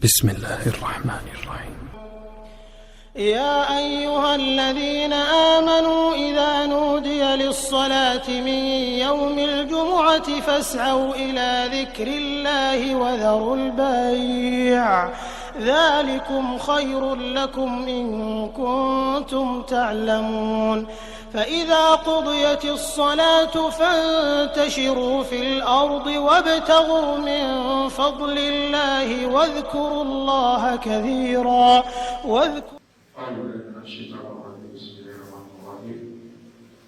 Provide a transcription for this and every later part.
بسم الله الرحمن الرحيم. يا أيها الذين آمنوا إذا نودي للصلاة من يوم الجمعة فاسعوا إلى ذكر الله وذروا البيع ذلكم خير لكم إن كنتم تعلمون فإذا قضيت الصلاة فانتشروا في الأرض وابتغوا من فضل الله واذكروا الله كثيرا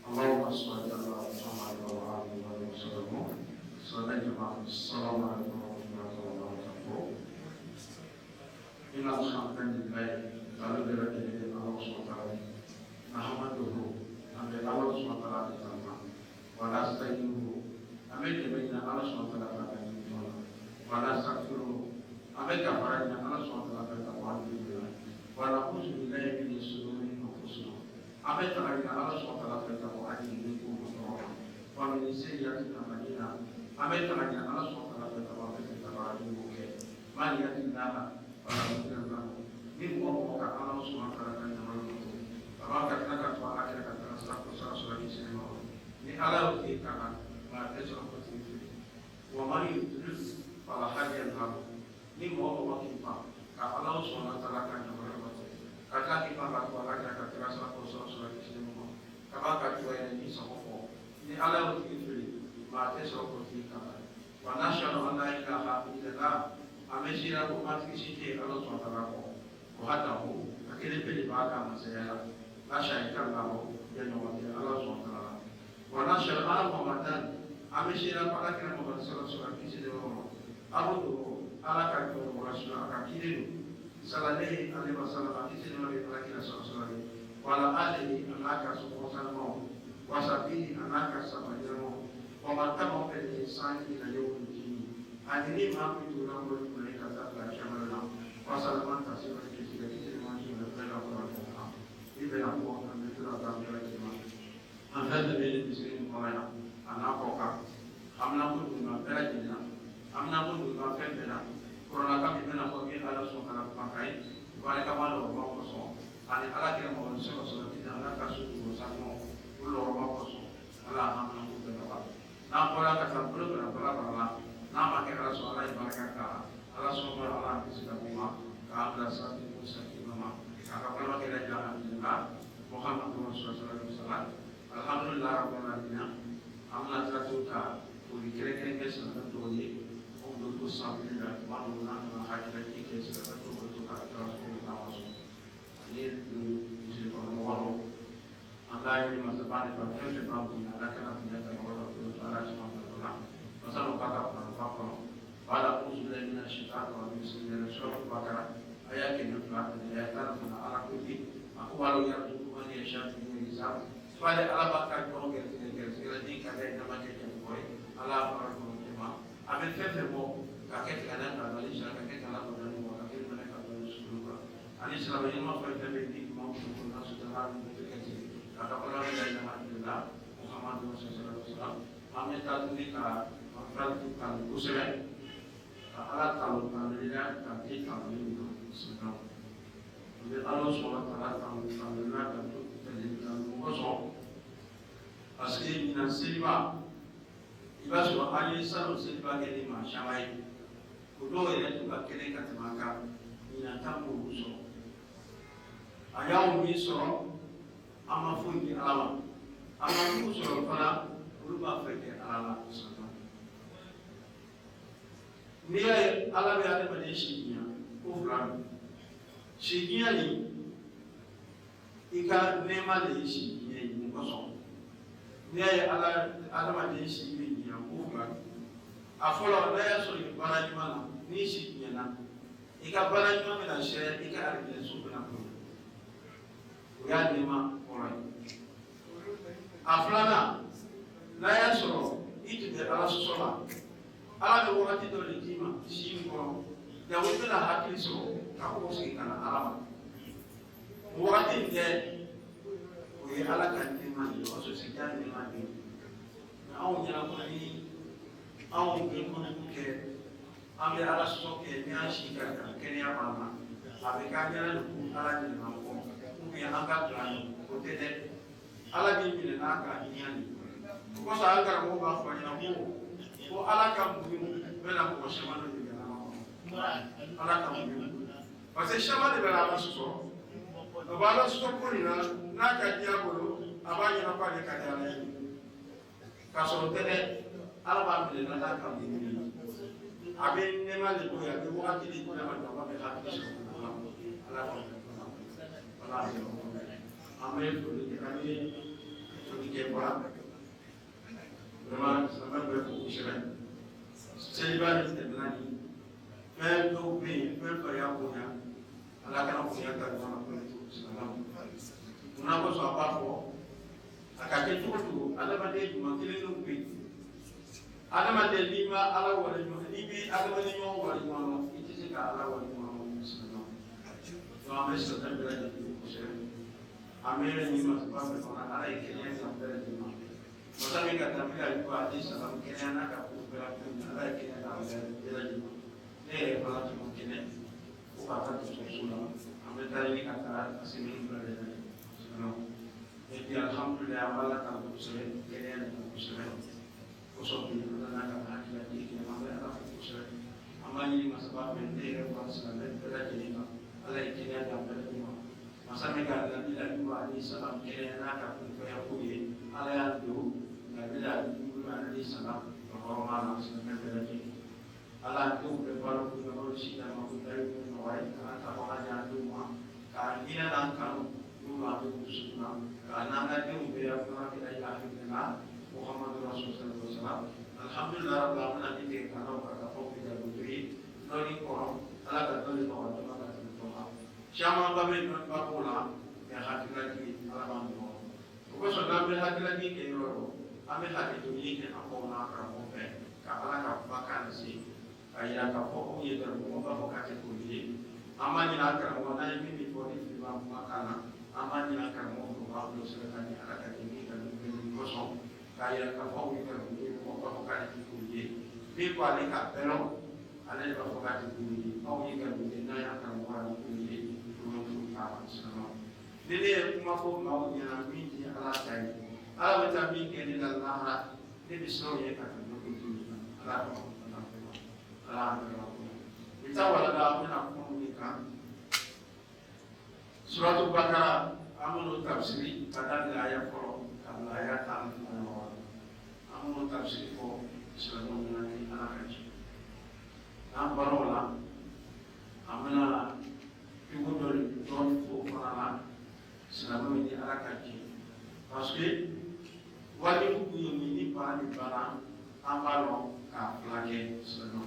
اللهم صل على محمد وعلى اله وسلم صلاه جماعه السلام عليكم ورحمه الله وبركاته. ان الحمد لله تعالى بركاته الله سبحانه وتعالى نحمده أن الله سبحانه وتعالى ونستعينه أمين بين الله سبحانه وتعالى ونستغفره أمين كفرنا الله سبحانه وتعالى ونعوذ بالله من شرور أنفسنا أمين تركنا الله سبحانه وتعالى ومن سيئات أعمالنا أمين تركنا الله سبحانه وتعالى من يهد الله فلا مضل له من وراء الله سبحانه وتعالى maka tunaka kwa akhira katika safu sura kisema ni ala ukikana ma teso kwa sisi wa mali yudris fala hadiya lahu ni mo wa kipa ka Allah subhanahu wa ta'ala kan baraka kata kipa kwa akhira katika safu sura kisema kama kwa ni sokofo ni ala ukikiri ma teso kwa sisi wa nashhadu an la ilaha illallah ameshira kwa matikishike Allah subhanahu wa ta'ala kwa hata huu akili pili baada masayala أشهد أن لا إله إلا الله سبحانه وتعالى ونشهد أن محمدا أمشينا فلك محمد صلى الله عليه وسلم أبوه على كتبه ورسوله أكيد صلى الله عليه وسلم أكيد فلك صلى الله عليه وسلم وعلى آله أنك سبحانه وصحبه أنك سبحانه ومن تبعهم بالإحسان إلى يوم الدين أدري ما كنت نقول لك ذات شملنا وسلم تسير كثيرا ibera ko an tura da mera kima an hada be bisrin ko ya ana ko ka amna ko dum na bera kina amna ko dum na fe bera corona ka bi na ko bi ala so kana pa kai wale ka ma lo ko so ani ala ke mo so so ti na ka su ko sa no ko lo ko so ala amna ko be na na ko la ka sa bulu na bala na ma ke ala so ala baraka ka ala so ma ala ki sa ma ka ala sa ti ko sa ki ma Akapala kila jana bila Muhammad Rasulullah SAW. Alhamdulillah Rabbil Alamin. Amna tatuka ulikere kesa tatuye untuk kusabila manuna na hakika kesa tatuka Rasulullah SAW. Ini di orang anda ini masa panen panen mampu ada kena punya orang Rasulullah SAW. Masa kata apa pada usul ini syaitan wa bismillahirrahmanirrahim bakara ayakin yang ayatan ala kulli aku walau yarzuqu man yasha'u min hisab pada ala bakar ko segala ni kada nama ke boy ala par ko ma amen fefe mo ka ke kana ka bali sha ka ke kana ko dan mo ka ke mana ka bali sulu ani sala ni ma fa te bi mo ko na su ta ni ke ke ka ka pala ni la ilaha Muhammad sallallahu alaihi wasallam amen ta ni ka afral tu kan usre ala talu kan ni da ka ke ka ni sedang. Jadi Allah SWT alhamdulillah dan terjadikan mengosong. Asli minas silba. Iba suwa ali salu silba kini masyawai. Kudo ya juga kini kata maka minatamu uso. Ayau miso ama fundi alama. Ama uso pada berubah fikir alama sana. Dia alam yang ada pada isinya. Kufran shigia ni ika nema da shi ne mun kaso ne ya ala ma da shi ne ya kufran afola da ya so ni bana ni mana ni shi ne na ika bana ni mana shi ika arbe su bana ko ya nema orai aflana la ya so itu da ala so sola ala da wakati do ni jima shi ko ya wuce na hakili so ka ko sai kana alama wakati nde ko yi alaka ni ma ni o so sai ya ni ma ni na au nyala ko ni au ke ko ni ke an bɛ ala sɔsɔ kɛ ni an si ka kɛnɛya b'an na a bɛ k'an ɲɛna de ko ala ɲinɛna kɔ an ka bila o tɛ dɛ ala b'i minɛ n'a ka hiya de o kɔsɔn an karamɔgɔ b'a fɔ ɲɛna ko ala ka muɲu bɛna mɔgɔ caman de ɲɛna ala ka muɲu parce que caman de bɛ ala sɔsɔ o b'a ala sɔsɔ ko nin na n'a ka diya bolo a b'a ɲɛna ko ale ka di ala ye k'a sɔrɔ tɛ dɛ ala b'a minɛ n'a ka muɲu a bɛ nɛɛma de bɔ yen a bɛ wagati de bɔ yen a bɛ hakili sɔrɔ ala ka ala an bɛ foli kɛ an bɛ foli kɛ bɔra vraiment sama bɛ fo kosɛbɛ seliba ni tɛmɛna ni fɛn dɔw bɛ yen fɛn fɛn y'a bonya ala kana bonya ta ɲɔgɔn na munna kosɔn a b'a fɔ a ka kɛ cogo cogo adamaden ɲuman kelen dɔw bɛ yen adamaden n'i ma ala wale ɲɔgɔn n'i bɛ adamaden ɲɔgɔn wale ɲɔgɔn na i tɛ se ka ala wale ɲɔgɔn na donc an bɛ sɛbɛn bɛɛ lajɛlen kosɛbɛ an bɛ ɲini masaba fɛ fana ala ye kɛnɛya san bɛɛ lajɛlen ma masa min ka taa bɛka ko a tɛ sababu kɛnɛya n'a ka ko bɛɛ la ala ye kɛnɛya d'an bɛɛ lajɛlen ma ne yɛrɛ fana tun ma kɛnɛ fo ka taa dɔgɔtɔrɔso la an bɛ taa ɲini ka taa ka se min bɛɛ lajɛlen et puis alhamdulilayi an b'a la kan kosɛbɛ kɛnɛya de kan kosɛbɛ kosɔn bi ala n'a ka hakilila di kɛnɛ an bɛ ala fo kosɛbɛ an b'a ɲini masaba fɛ ne yɛrɛ fana silamɛ bɛɛ lajɛlen ma ala ye kɛnɛya d'an bɛɛ lajɛlen ma masa min ka nabi alayhi salam kɛnɛya n'a ka kunfɛya ko ye ala y'a don nabi alayhi salam ka hɔrɔnma na silamɛ bɛɛ lajɛlen ala denw bɛɛ balo ko ɲɔgɔn si d'a ma ko dari ko nɔgɔya ala ka hɔrɔn y'a denw ma k'a hinɛ n'an kanu n'u ma bɛ dusukun na k'a n'an ka denw bɛɛ ya fana kɛ i hakili la muhamadu rasul sallallahu alaihi wa sallam alhamdulilayi rabbil alamin an bɛ ka n'aw ka fɔ kɛ jago ye dɔɔni kɔrɔ ala ka dɔɔni nɔgɔya dɔɔni ka tɛmɛ dɔ kan caman ba bɛ ɲɔgɔn ba ko la mɛ hakililaki ala b'an dɔn o kosɔn n'an bɛ hakililaki kɛ yɔrɔ yɔrɔ an bɛ hakili ɲini kɛ an baw n'a karamɔgɔ fɛ ka ala ka kumakan lase ka yira k'a fɔ anw ye karamɔgɔ b'a fɔ k'a kɛ k'olu ye an b'a ɲini an karamɔgɔ n'an ye min fɔ ni fili b'an kumakan na an b'a ɲini an karamɔgɔ fɛ u b'a bolo sɛbɛn ka ɲɛ ala ka kɛ min ka nin kosɔn k'a yira k'a fɔ anw ye karamɔgɔ ye mɔgɔ b'a fɔ k'a kɛ k'olu ye min ko ale ka bɛlɛn ale de b'a fɔ k'a kɛ k'olu ye anw ye karamɔgɔ ye n'an y'a karamɔgɔ ye k'olu ye ni ne ye kuma fɔ maaw ɲɛna min ti ala ta ye ala bɛ taa min kɛ ne la lahara ne bɛ siran o ye ka tɛmɛ ko to yen ala ka ala i ta walanda an bɛna kuma min kan suratu bakara an b'o tafsiri ka daminɛ aya fɔlɔ ka bila aya 12 an b'o tafsiri fɔ silamɛw ɲɛna ni ala ka jɛ n'an bɔra o la an bɛna cogo dɔ dɔɔni fɔ o fana la silamɛw ni ala ka jɛ parce que wajibi kun ye min ni baara ni baara an b'a dɔn k'a fila kɛ silamɛw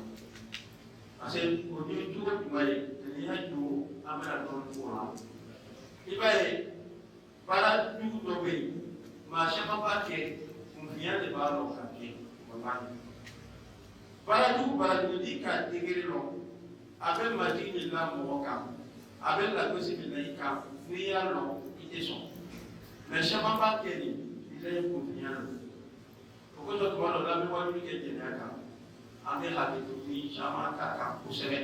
parce que o ye cogo jumɛn ye n'i y'a jo an bɛna dɔɔni fɔ o la i b'a ye baara jugu dɔ bɛ yen maa caman b'a kɛ kunfinya de b'a dɔn k'a kɛ walahi baara jugu n'i ka degere dɔn a bɛ majigi min la mɔgɔ kan a bɛ lagosi min na i kan n'i y'a dɔn i tɛ sɔn mɛ caman b'a kɛ nin i la ye kunfinya la o kosɔn tuma dɔ la an bɛ wajibi kɛ jɛnɛya kan an bɛ hakili to ni caman ta kan kosɛbɛ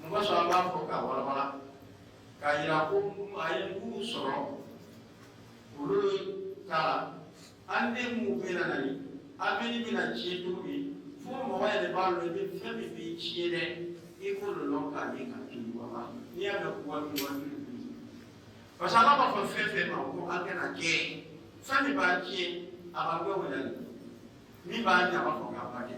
mun kosɔn an b'a fɔ k'a walawala k'a yira ko a ye mun sɔrɔ olu ta la an den mun bɛ na ni an bɛ ni bɛna tiɲɛ cogo min fo mɔgɔ yɛrɛ b'a dɔn i bɛ fɛn min b'i tiɲɛ dɛ i k'o dɔn k'a ye k'a to yen wala n'i y'a mɛn ko wajibi parce que ala b'a fɔ fɛn fɛn ma ko an kana kɛ fɛn min b'a tiɲɛ a b'a gbɛ wɛrɛ min b'a ɲɛ a b'a fɔ k'a ba kɛ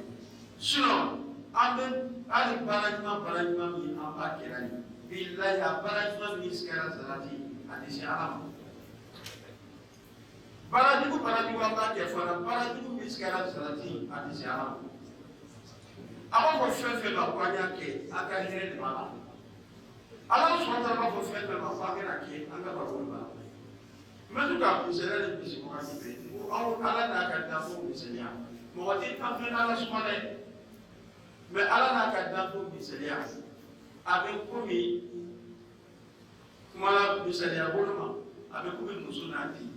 sinon an bɛ hali baara ɲuman min an b'a kɛra ye bilayi a baara ɲuman min kɛra salati a tɛ se ala ma baara jugu an b'a kɛ fana baara jugu min kɛra salati a tɛ se ala ma a b'a fɔ fɛn fɛn ma ko an y'a kɛ a ka hɛrɛ de b'a la ala sɔnna b'a fɔ fɛn fɛn ma ko an kana kɛ an ka baro b'a la n bɛ to k'a misaliya de bisi wagati bɛɛ ko aw ala n'a ka danfo misaliya mɔgɔ tɛ kan fɛn ala suma dɛ mɛ ala n'a ka danfo misaliya a bɛ komi kuma la misaliya bolo ma a bɛ komi muso n'a den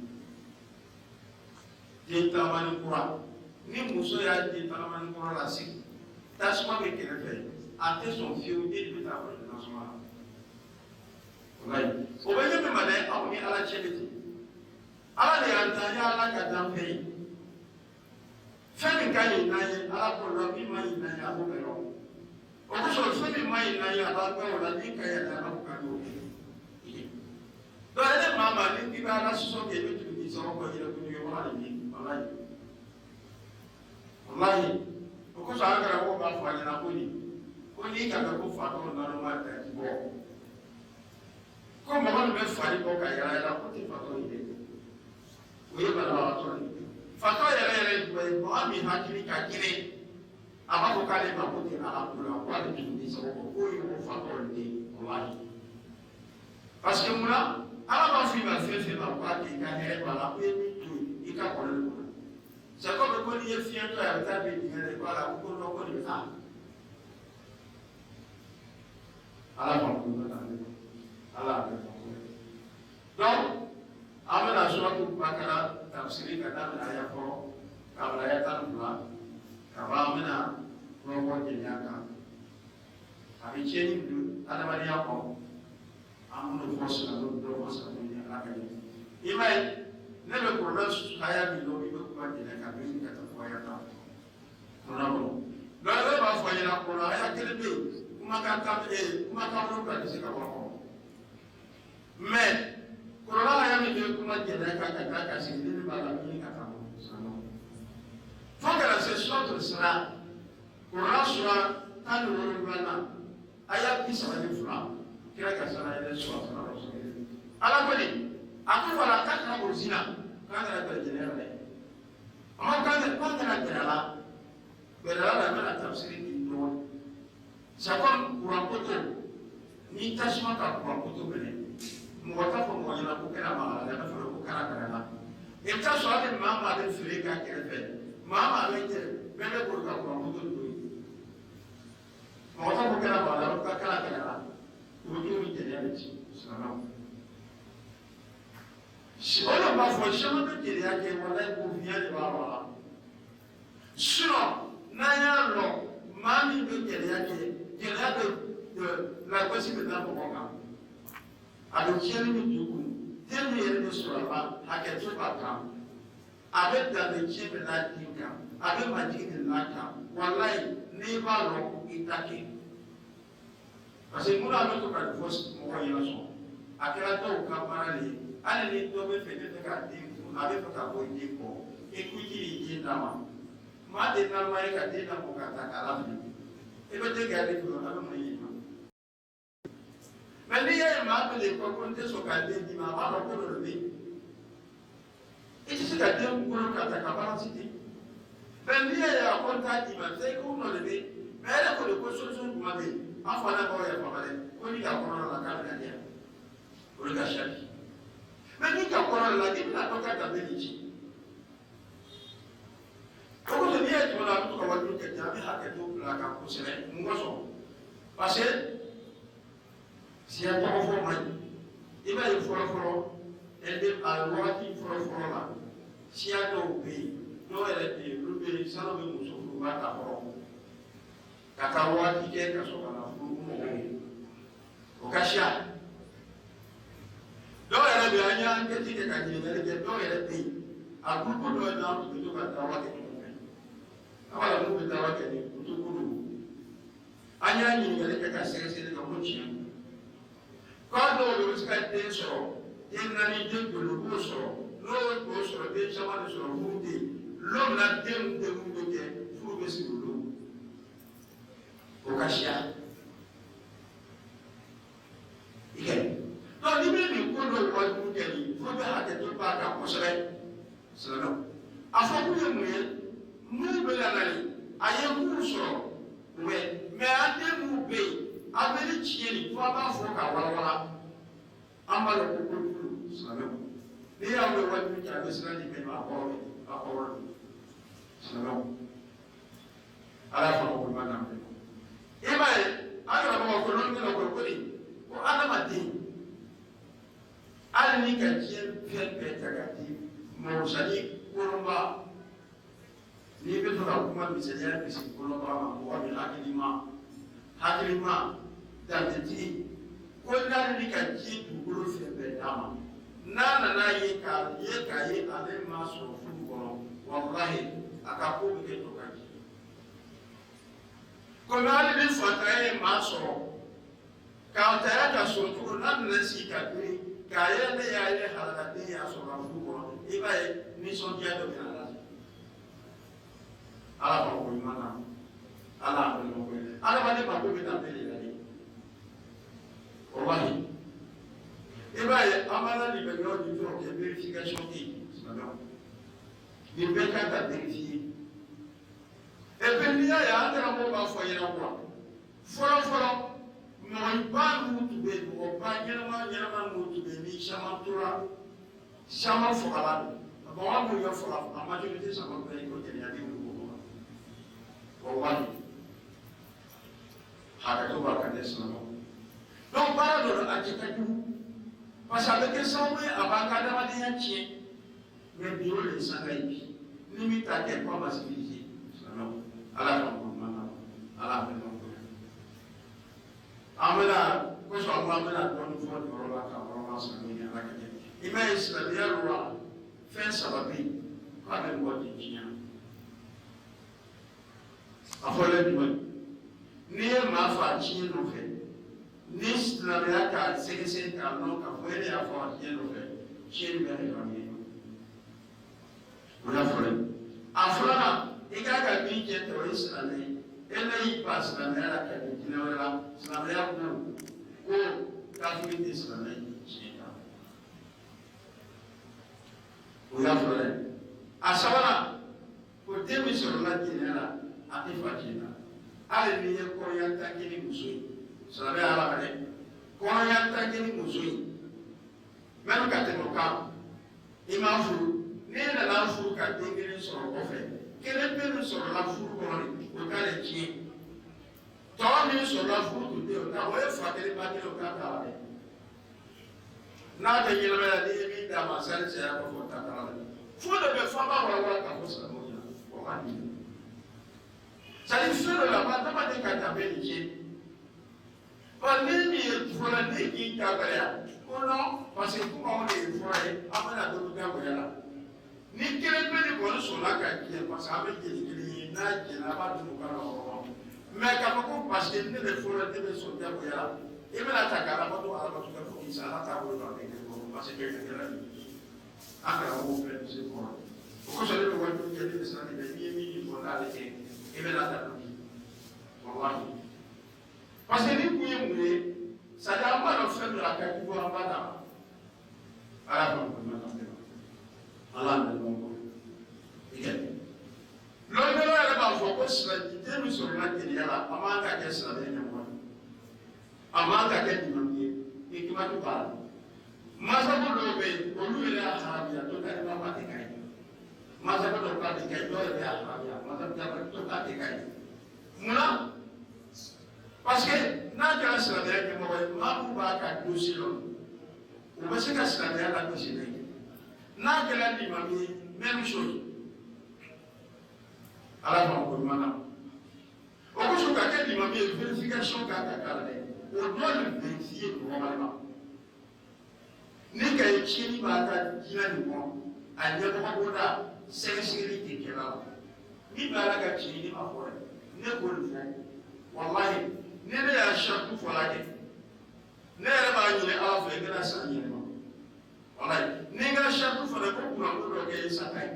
den tagamani kura ni muso y'a den tagamani kura lasigi tasuma bɛ kɛrɛfɛ a tɛ sɔn fiyewu den bɛ taa fɔ tasuma la o bɛ ɲɛ min ma dɛ aw ni ala cɛ de ten ala de y'an ta ye ala ka dan fɛn ye fɛn min ka ɲi n'an ye ala k'o la min ma ɲi n'an ye a b'o bɛɛ dɔn o kosɔn fɛn min ma ɲi n'an ye a b'a gbɛ o la min ka ɲi a b'o ka y'o kɛ donc ale maa ma ni k'i bɛ ala sɔsɔ kɛ i bɛ tugu k'i sɔrɔ kɔ yɛrɛ kun ye wala de ye walayi o kosɔn an karamɔgɔ b'a fɔ a ɲɛna ko n'i ka mɛn ko fatɔ nana ma daji bɔ ko mɔgɔ min bɛ fari bɔ ka yala yala ko tɛ fatɔ ye dɛ o ye banabagatɔ ye fatɔ yɛrɛ yɛrɛ ye jumɛn ye mɔgɔ min hakili ka girin a b'a fɔ k'ale ma ko tɛ ala ko la ko ale tun bɛ sɔrɔ k'o ye ko fatɔ de ye walayi parce que mun na ala b'a fɔ i ma fɛn fɛn ma ko a k'i ka hɛrɛ b'a la ko ye min to i ka kɔlɔn kɔnɔ c'est comme ko n'i ye fiɲɛ to a bɛ taa bin dingɛ la i b'a la ko dɔ ko nin bɛ taa ala ma ko bɛ taa ala bɛ donc an bɛna suratu bakara tafsiri ka daminɛ aya fɔlɔ ka bila aya 12 ka ban an bɛna kɔrɔfɔ jɛnya kan a bɛ tiɲɛni don adamadenya kɔnɔ an minnu fɔ silamɛw dɔ fɔ silamɛw ye ala ka ɲɛ i m'a ye ne bɛ kɔrɔla aya min dɔn i bɛ kuma jɛnya ka bɛ ka taa fɔ aya 10 kɔnɔ kɔnɔ donc ne b'a fɔ ɲɛna kɔrɔ aya kelen bɛ yen kumakan wolonwula tɛ se ka bɔ a kɔnɔ mais kɔrɔla aya min bɛ kuma jɛnya ka sigi ne b'a la min ka taa fo kana se suratul Isra kɔrɔla sura 17 aya 32 kira ka sana yɛrɛ sura ala ko de a ko wala taqrabu zina k'an kana bɛrɛ jɛnɛ yɛrɛ dɛ ɔmɔ k'an kana bɛrɛ la an bɛna tafsiri di dɔɔni c'est comme courant poto ni tasuma ka courant poto minɛ mɔgɔ t'a fɔ mɔgɔ ɲɛna ko kɛra maa la n'a fɔra ko kɛra kɛra la i bɛ taa sɔrɔ hali maa maa bɛ feere k'a kɛrɛfɛ maa maa bɛ jɛ bɛɛ bɛ bolo ka courant poto don ye mɔgɔ t'a fɔ kɛra maa la ko kɛra kɛra la o bɛ min jɛnɛ bɛ ci silamɛw o de b'a fɔ caman bɛ jeliya kɛ walayi ko fiɲɛ de b'a la sinon n'an y'a lɔn maa min bɛ jeliya kɛ jeliya bɛ lagosi bɛ da mɔgɔ kan a bɛ tiɲɛni min dugu den min yɛrɛ bɛ sɔrɔ a la hakɛto b'a kan a bɛ danbe tiɲɛ bɛ n'a den kan a bɛ majigi de n'a kan walayi n'i b'a lɔn i ta kɛ parce que mun na an bɛ to ka fɔ mɔgɔ ɲɛna sɔn a kɛra dɔw ka baara de ye hali ni dɔ bɛ fɛ ne fɛ k'a den kun a bɛ fɛ ka bɔ den kɔ i k'u ji ni den d'a ma maa de nalima ye ka den lamɔ ka taa k'a lafili i bɛ den kɛ ale fɔlɔ a bɛ mun ye ma mais n'i y'a ye maa bɛ de fɔ ko n tɛ sɔn ka den d'i ma a b'a dɔn ko dɔ de bɛ yen i tɛ se ka den bolo ka ta ka balansi ten mais n'i y'a ye a ko n t'a d'i ma c'est ko dɔ de bɛ yen mais e yɛrɛ ko de ko solution jumɛn bɛ yen an fana b'aw yafa dɛ ko n'i ka kɔnɔ la k'a bɛ na diya o de ka sari mais n'i ka kɔnɔ la n'i bɛna dɔ ka danbe ni ci o kosɔn n'i ye jamana a bɛ to ka wajibi kɛ ten a bɛ hakɛ to bila kan kosɛbɛ mun kosɔn parce que siya tɔgɔ fɔ man ɲi i b'a ye fɔlɔfɔlɔ a wagati fɔlɔfɔlɔ la siya dɔw bɛ yen dɔw yɛrɛ bɛ yen olu bɛ yen sanu bɛ muso furu ba ta kɔrɔ ka taa wagati kɛ ka sɔrɔ ka na furu mɔgɔw ye o ka siya dɔw yɛrɛ bɛ yen an y'an kɛti kɛ ka ɲininkali kɛ dɔw yɛrɛ bɛ yen a gurupu dɔ ye n'an tun bɛ to ka dawa kɛ ɲɔgɔn fɛ an b'a la n'u bɛ dawa kɛ ni kutokulu an y'a ɲininkali kɛ ka sɛgɛsɛgɛli ka ko tiɲɛ k'a dɔw bɛ se ka den sɔrɔ den naani den joli b'o sɔrɔ n'o y'o sɔrɔ den caman de sɔrɔ furu tɛ yen l'homme na den bɛ kɛ furu bɛ sigi o don o ka siya i kɛ donc ni bɛ nin ko dɔw wajibi kɛ nin fo bɛ hakɛto b'a kan kosɛbɛ silamɛw a fɔ kun ye mun ye mun bɛ na nani a ye mun sɔrɔ mais an den mun bɛ yen a bɛ ni tiɲɛ nin fo a b'a fɔ ka walawala an b'a dɔn ko kojugu silamɛw n'i y'a mɛn wajibi kɛ a bɛ siran nin bɛɛ ma a kɔrɔ silamɛw ala fana ko ma na i b'a ye an yɛrɛ b'a fɔ n'o tɛna ko de ko adamaden hali ni ka diɲɛ fɛn bɛɛ ta ka di mɔgɔsani kolonba ni bɛ to ka kuma misaliya kisi kɔnɔbara ma mɔgɔ min hakilima dantetigi ko n'ale ni ka diɲɛ dugukolo fɛn bɛɛ d'a ma n'a nana ye k'a ye ale ma sɔrɔ furu kɔnɔ walahi a ka ko bɛ kɛ to ka di komi ale ni fatanya ye maa sɔrɔ k'a taya ka sɔrɔ cogo n'a nana sigi ka dun k'a ye ne y'a ye halaladen y'a sɔrɔ a furu kɔnɔ i b'a ye nisɔndiya dɔ bɛ na la ala b'a ko ɲuman na ala b'a ko ɲuman na adamaden mako bɛ taa bɛɛ de la de wallahi i b'a ye an b'a la nin bɛ yɔrɔ min fɔ kɛ vérification tɛ yen nin bɛɛ kan ka vérifier et puis n'i y'a ye an karamɔgɔ b'a fɔ ɲɛna quoi fɔlɔ mɔgɔba minnu tun bɛ yen mɔgɔba ɲɛnama minnu tun bɛ yen ni caman tora caman fagala don mɔgɔ minnu bɛ faga a majorité caman bɛ yen ko jɛnɛya tɛ wuli ko wallahi hakɛto b'a kan dɛ sinamɔ donc baara dɔ la a cɛ ka jugu parce que a bɛ kɛ sababu ye a b'a ka adamadenya tiɲɛ mais bi o de ye sanga ye bi ni min ta kɛ k'a ma civilisé sinamɔ ala ka mɔgɔ ɲuman na ala bɛ ɲɔgɔn bolo an bɛna kosɔn an bɛna dɔɔnin fɔ nin yɔrɔ la ka yɔrɔ ma sanu ye ala ka kɛ i b'a ye silamɛya yɔrɔ la fɛn saba bɛ yen k'a bɛ mɔgɔ di diɲɛ a fɔlen jumɛn n'i ye maa fa diɲɛ nɔfɛ ni silamɛya k'a sɛgɛsɛgɛ k'a dɔn k'a fɔ e de y'a fɔ a diɲɛ nɔfɛ tiɲɛni bɛ de kɔni ye o y'a fɔlɔ a filanan i k'a ka min kɛ tɛ o ye silamɛ ye e na y'i ba silamɛya la ka di diinɛ wɛrɛ la silamɛya ko kafiri tɛ silamɛ ye tiɲɛ kan o y'a fɔlɔ ye a sabanan ko den min sɔrɔla diinɛ la a tɛ fa tiɲɛ na hali n'i ye kɔrɔya ta kɛ ni muso ye silamɛya ala ka dɛ kɔrɔya ta kɛ ni muso ye même ka tɛmɛ o kan i m'a furu n'i nana furu ka den kelen sɔrɔ kɔfɛ kelen bɛ min sɔrɔla furu kɔnɔ o t'ale tiɲɛ tɔ min sɔrɔla furu tun tɛ o ta o ye fa kelen ba kelen o t'a ta la dɛ n'a bɛ ɲɛnamaya n'i ye min d'a ma sani cɛya kɔfɛ o t'a ta la dɛ fo de bɛ fɔ an b'a walawala k'a fɔ silamɛw ɲɛna o ka di c'est-à-dire fɛn dɔ la adamaden ka danbe nin tiɲɛ ɔ ni min ye fɔlɔ ne k'i dabaliya ko non parce que kumaw de ye fɔlɔ ye an bɛna dɔ diyagoya la ni kelen bɛ nin kɔni sɔnna ka diɲɛ parce que an bɛ jeli kelen ye n'a jɛnna a b'a dun o kan ka wɔɔrɔ mais k'a fɔ ko parce que ne bɛ fɔlɔ ne bɛ sɔn diyagoya la i bɛna ta k'a labato alabato ka fɔ k'i sa ala t'a bolo ka kɛ kɛ kɔrɔ parce que kɛ kɛra nin an karamɔgɔw filɛ nin se kɔrɔ o kosɔn ne bɛ wajibi kɛ ne bɛ siran nin bɛ n'i ye min fɔ n'ale kɛ i bɛna ta dɔn wallahi parce que ni kun ye mun ye c'est à dire an b'a dɔn fɛn dɔ la a ka jugu an b'a d'a ma ala ka mɔgɔ ɲuman na ala na ɲɔgɔn bolo i kɛ lɔnbɛla yɛrɛ b'a fɔ ko silamɛ den min sɔrɔla jeliya la a man ka kɛ silamɛ ɲɛmɔgɔ ye a man ka kɛ limami ye hikimatu b'a la masabu dɔw bɛ yen olu yɛrɛ y'a haramuya dɔ ka imam tɛ ka ɲi masabu dɔw ka tɛ ka ɲi dɔw yɛrɛ y'a haramuya masabu dɔw ka tɛ ka ɲi munna parce que n'a kɛra silamɛya ɲɛmɔgɔ ye maa min b'a ka dossier dɔn o bɛ se ka silamɛya la gosi n'a ye n'a kɛra limami ye même chose ala ma ko ɲuman na o kosɔn ka kɛ limami ye vérification kan ka k'a la dɛ o doit le vérifier normalement ni ka ye tiɲɛni b'a ka diinɛ nin kɔnɔ a ɲɛmɔgɔ bonda sɛgɛsɛgɛli tɛ kɛla la min b'a la ka tiɲɛni ma fɔ dɛ ne k'o de fɔ wallahi ni ne y'a saritu fɔ la kɛ ne yɛrɛ b'a ɲini ala fɛ i kana san ɲɛnɛma wallahi ni n ka saritu fana ko kunnafoni dɔ kɛ i sata ye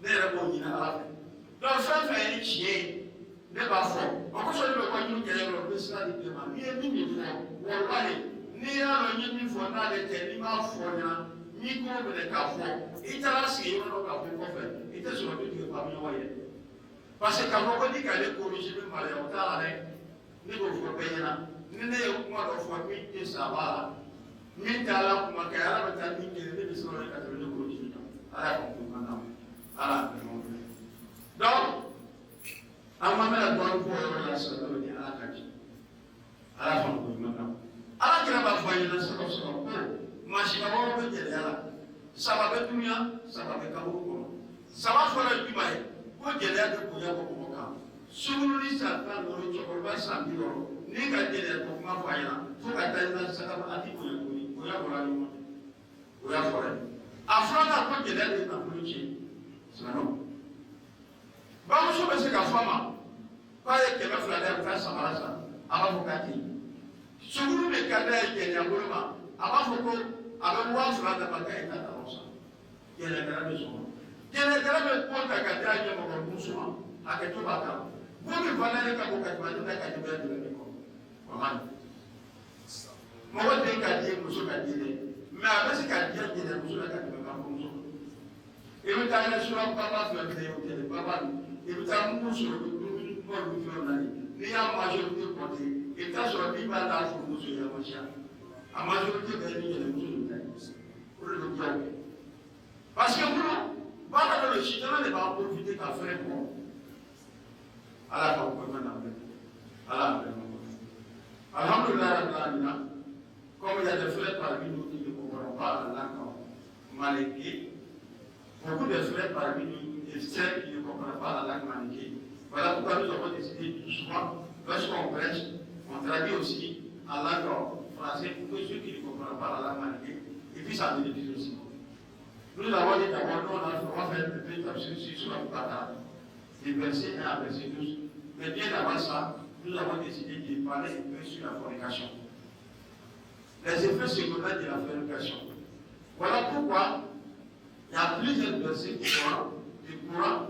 ne yɛrɛ b'o ɲini ala fɛ donc fɛn fɛn ye tiɲɛ ye ne b'a fɔ o kosɔn ne bɛ wajibi kɛ yɔrɔ n bɛ sira di bɛɛ ma n'i ye min fɔ wallahi n'i y'a dɔn n ye min fɔ n'ale tɛ n'i m'a fɔ ɲɛna n'i ko minɛ k'a fɔ i taara sigi yɔrɔ dɔ k'a fɔ kɔfɛ i tɛ sɔrɔ min tigɛ faamu ɲɔgɔn ye parce que k'a fɔ ko ni k'ale corriger bɛ maloya o t'a la dɛ ne b'o fɔ bɛɛ ɲɛna ni ne ye kuma dɔ fɔ min tɛ saba la min t'a la kuma kɛ ala bɛ taa min kɛ ne bɛ sɔrɔ ka tɛmɛ ne corriger kan ala y'a fɔ kuma na ala y'a fɔ ɲɔgɔn fɛ donc an ma mɛna dɔɔnin fɔ o yɔrɔ la sisan n'o ni ala ka di ala y'a fɔ kuma na ala kɛra b'a fɔ a ɲɛna sɔrɔ ko masimabagaw bɛ gɛlɛya la saba bɛ dunuya saba bɛ kaburu kɔnɔ saba fɔlɔ ye jumɛn ye ko gɛlɛya bɛ bonya bɔ mɔgɔ kan sunguruni san 10 wɔɔrɔ cɛkɔrɔba san 60 n'i ka gɛlɛya ko kuma fɔ a ɲɛna fo ka taa i na saga a ti bonya tuguni bonya bɔra ɲɔgɔn o y'a fɔra ye a filanan ko gɛlɛya de ye nafolo tiɲɛ silamɛw bamuso bɛ se ka fɔ a ma k'a ye 200 de a bɛ taa samara san a b'a fɔ k'a tɛ yen sunguru de ka d'a ye gɛlɛya bolo ma a b'a fɔ ko a bɛ 1000 dama k'a ye ka taa o san gɛlɛyakɛla bɛ sɔn gɛlɛyakɛla bɛ kɔ ta ka d'a ɲɛmɔgɔ muso ma a kɛ to b'a kan ko min fana ye ka bɔ ka tɛmɛ ne ka tɛmɛ dɛmɛ de kɔ o man ɲi mɔgɔ den ka di ye muso ka di dɛ mɛ a bɛ se ka diya gɛlɛya muso la ka tɛmɛ kan muso i bɛ taa yɛrɛ sura baba fɛn fɛn ye o tɛ baba i bɛ taa mun sɔrɔ i bɛ dumuni kuma olu fɛnw na de n'i y'a majorité kɔnte i bɛ taa sɔrɔ min b'a la furu muso ye a ma siya a majorité bɛɛ ni yɛlɛmuso de ta ye o de bɛ diya o ye parce que mun baara dɔ de sitana de b'a profité ka fɛrɛ bɔ ala ka ko ma na bɛ ala bɛ ma ko alhamdulillah rabbil alamin comme il y a des frères parmi nous qui ne comprennent pas la langue maliki beaucoup de frères parmi nous et celles qui ne comprennent pas la langue maliki voilà pourquoi nous avons décidé souvent lorsqu'on prêche on traduit aussi en langue française pour que ceux qui ne comprennent pas la langue maliki et puis ça bénéficie aussi. Nous avons dit d'abord, on va faire un petit absurde sur la Bukata, des versets 1 à verset 12. Mais bien avant ça, nous avons décidé de parler un peu sur la fornication. Les effets secondaires de la fornication. Voilà pourquoi il y a plusieurs versets du Coran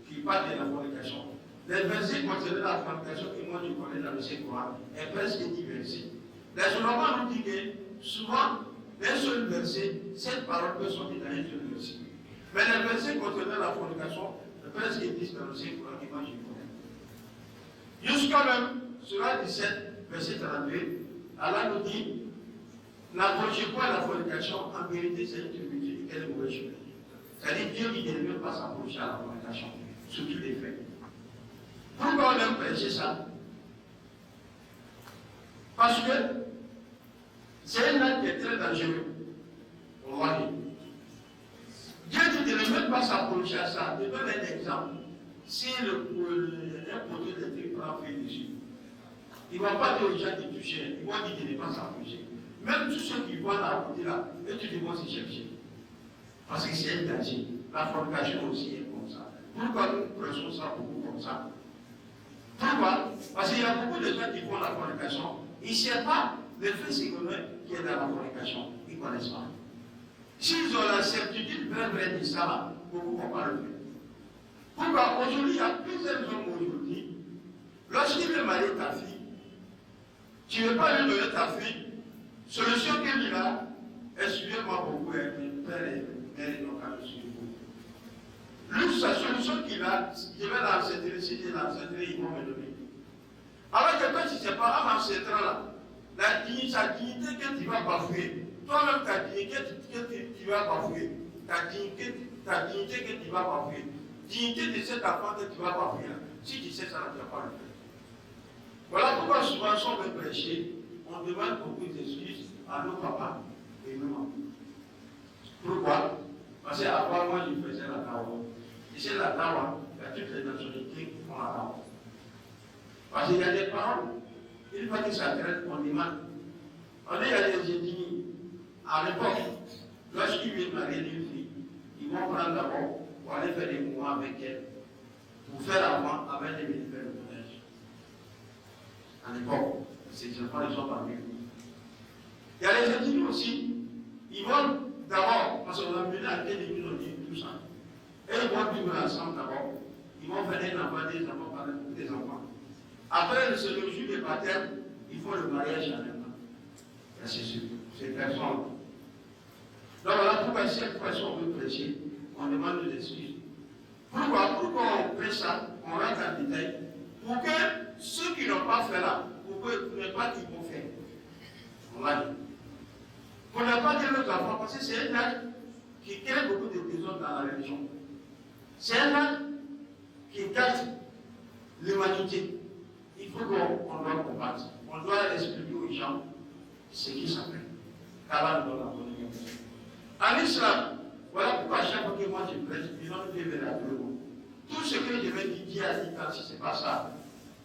qui parlent de la fornication. Les versets concernant la fornication que moi je connais dans le Coran est presque 10 versets. Les ulémas nous disent que souvent, un seul verset, cette parole peut sortir dans un seul verset. Mais les versets concernant la fornication, presque 10 dans le Coran qui moi je connais. Jusqu'à même, sur 17, verset 32, Allah nous dit, n'approchez pas la fornication, en vérité c'est une tribune, quelle mauvaise chose. C'est-à-dire Dieu qui ne veut pas s'approcher à la fornication, sous tous les faits. Pourquoi on aime prêcher ça? Parce que c'est un acte qui est très dangereux. On va dire. Dieu dit de ne même pas s'approcher à ça. Je donne un exemple. Si un poteau électrique prend feu dessus, il ne va pas dire aux gens de toucher, il va dire de ne pas s'approcher. Même tous ceux qui voient là, côté là, eux tu dois s'y chercher. Parce que c'est un danger. La fornication aussi est comme ça. Pourquoi nous pressons ça beaucoup comme ça? Pourquoi? Parce qu'il y a beaucoup de gens qui font la fornication, ils ne savent pas l'effet secondaire qui est dans la fornication. Ils ne connaissent pas. S'ils ont la certitude vraie de ça, beaucoup ne vont pas le faire. Pourquoi? Aujourd'hui, il y a plusieurs hommes aujourd'hui, lorsqu'il veut marier ta fille, tu ne veux pas lui donner ta fille, solution qu'il a, excusez-moi beaucoup, mes pères et mères n'ont qu'à me suivre. Lui, sa solution qu'il a, je vais l'encentrer, si je l'encentrer, ils vont me donner. Alors que quand tu ne sais pas, en encentrant là, sa dignité que tu vas bafouer, toi-même ta dignité que tu vas bafouer, ta dignité que tu vas bafouer, dignité de cet enfant que tu vas bafouer, si tu sais ça, tu ne vas pas le faire. Voilà pourquoi souvent, si on veut prêcher, on demande beaucoup d'excuses à nos papas et nos mamans. Pourquoi? Parce qu'avant moi, je faisais la tawa. Ici, la tawa, il y a toutes les nationalités qui font la tawa. Parce qu'il y a des parents, une fois qu'ils s'adressent, on demande. On dit, il y a des ethnies. À l'époque, lorsqu'ils viennent marier une fille, ils vont prendre d'abord pour aller faire des mouvements avec elle, pour faire avant, avec les militaires de neige. À l'époque, ces enfants, ils sont parmi nous. Il y a les ethnies aussi, ils vont d'abord, parce qu'on a mené à quel début on dit tout ça. Et ils vont vivre ensemble d'abord. Ils vont faire des enfants par des enfants. Après, le jour des baptêmes, ils font le mariage en même temps. C'est sûr, c'est personne. Donc voilà pourquoi chaque fois qu'on veut prêcher, on demande des excuses. Pourquoi on prêche ça, on rentre en détail, pour que ceux qui n'ont pas fait là, pour ne pas qu'ils vont faire. On va dire. Pour ne pas dire nos enfants, parce que c'est un acte qui crée beaucoup de désordre dans la religion. C'est un acte qui cache l'humanité. Il faut qu'on doit combattre. On doit expliquer aux gens ce qui s'appelle. qu'Allah nous donne la bonne information. En islam, voilà pourquoi chaque fois que moi je prêche, ils ont deux vérités. tout ce que je vais dire à 10 ans, si ce n'est pas ça.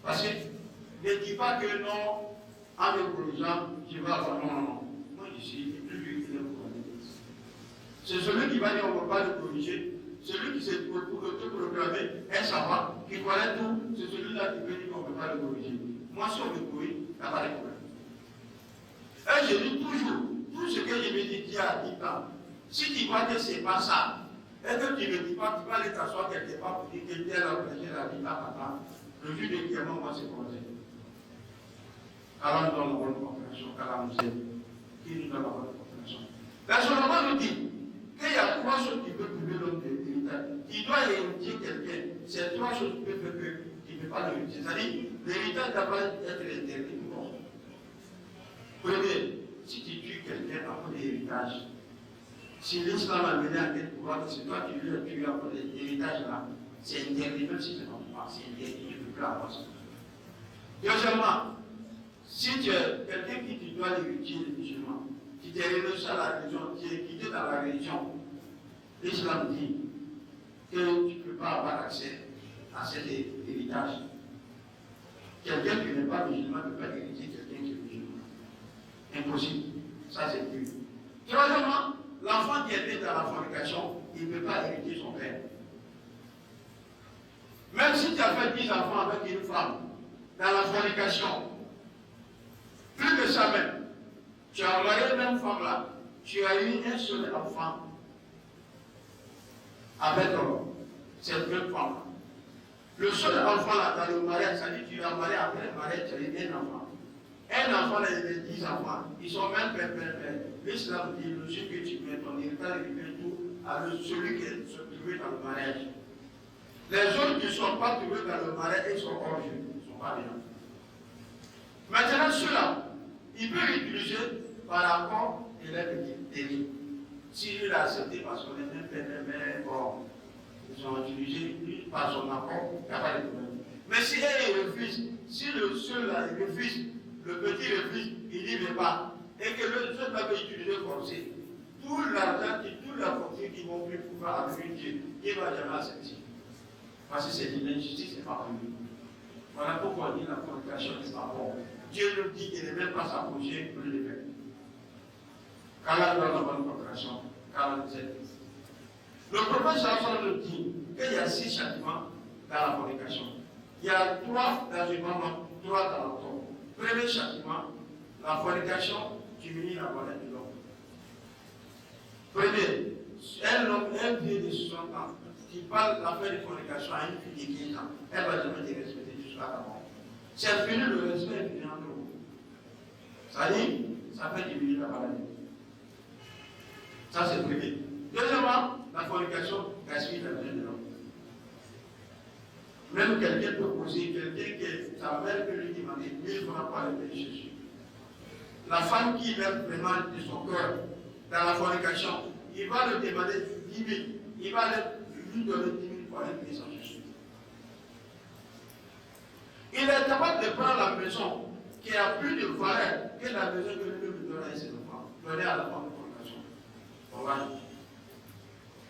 Parce que ne dis pas que non, en me corrigeant, je vais avoir non. Moi, je suis plus vieux que le corriger. C'est celui qui va dire on ne va pas le corriger. Celui qui s'est proclamé un savant, qui connaît tout, c'est celui-là qui peut dire qu'on ne peut pas le corriger. Moi, si on me corrige, il n'y a pas de problème. Et je dis toujours, tout ce que je me dis dire à 10 ans, si tu vois que ce n'est pas ça, et que tu ne dis pas, tu vas aller t'asseoir quelque part pour dire que tel a prêché la vie à papa, le jour de Clément, moi, c'est corrigé. Alors, nous donnons la bonne compréhension, car nous aime. Qui nous donne la bonne compréhension? La Solomon nous dit qu'il y a 3 choses qui peuvent priver l'homme de l'héritage. Il doit hériter quelqu'un. C'est 3 choses qui peuvent faire qu'il ne peut pas l'hériter. C'est-à-dire, l'héritage doit être interdit ou non. Premier, si tu tues quelqu'un après l'héritage, si l'islam a mené à quel pouvoir, c'est toi qui lui as tué après l'héritage là, c'est interdit, même si tu n'en pas, c'est interdit, tu ne peux plus avoir ça. Deuxièmement, si tu es quelqu'un qui tu dois l'hériter les musulmans, qui t'est renoncé à la religion, qui est quitté dans la religion, l'islam dit que tu ne peux pas avoir accès à cet héritage. Quelqu'un qui n'est pas musulman ne peut pas hériter quelqu'un qui est musulman. Impossible. Ça, c'est plus. Troisièmement, l'enfant qui est né dans la fornication, il ne peut pas hériter son père. Même si tu as fait 10 enfants avec une femme, dans la fornication, plus que ça même, tu as marié la même femme là, tu as eu un seul enfant avec cette même femme. Le seul enfant là dans le mariage, ça dit que tu as marié après le mariage, tu as eu un enfant. Un enfant là, il y a 10 enfants, ils sont même père. L'islam dit, le jour que tu mets ton héritage, il fait tout à celui qui est trouvé dans le mariage. Les autres qui ne sont pas trouvés dans le mariage, ils sont hors jeu, ils ne sont pas bien. Maintenant, ceux-là, il peut l'utiliser par accord et les petits. Si lui l'a accepté parce qu'on est même père, mais bon, ils ont utilisé lui par son accord, il n'y a pas de problème. Mais si elle refuse, si le seul-là refuse, le petit refuse, il n'y va pas, et que le seul va utiliser forcé, tout l'argent, toute la fortune qu'ils vont plus pouvoir avec Dieu, il ne va jamais accepter. Parce que c'est une injustice, c'est pas pour lui. Voilà pourquoi on dit la fornication n'est pas bon. Dieu nous dit qu'il ne même pas s'approcher pour le faire. Car dans la bonne compréhension, 47. Le prophète Samson nous dit qu'il y a 6 châtiments dans la fornication. Il y a 3 dans le moment, 3 dans le temps. Premier châtiment, la fornication diminue la valeur de l'homme. Premier, un vieux de 60 ans qui parle l'affaire de fornication à une fille de 15 ans, elle va jamais te respecter jusqu'à la mort. C'est fini, le respect est fini entre vous. Ça dit, ça fait diminuer la maladie. Ça, c'est premier. Deuxièmement, la fornication gaspille la vie de l'homme. Même quelqu'un peut poser, quelqu'un qui sa mère peut lui demander 1000 francs pour aller payer Jésus. La femme qui l'aime vraiment de son cœur dans la fornication, il va lui demander 10 000. Il va lui donner 10 000 pour aller payer son Jésus. Il est capable de prendre la maison qui a plus de valeur que la maison que lui lui donne à ses enfants, donner à la femme de fornication. On va.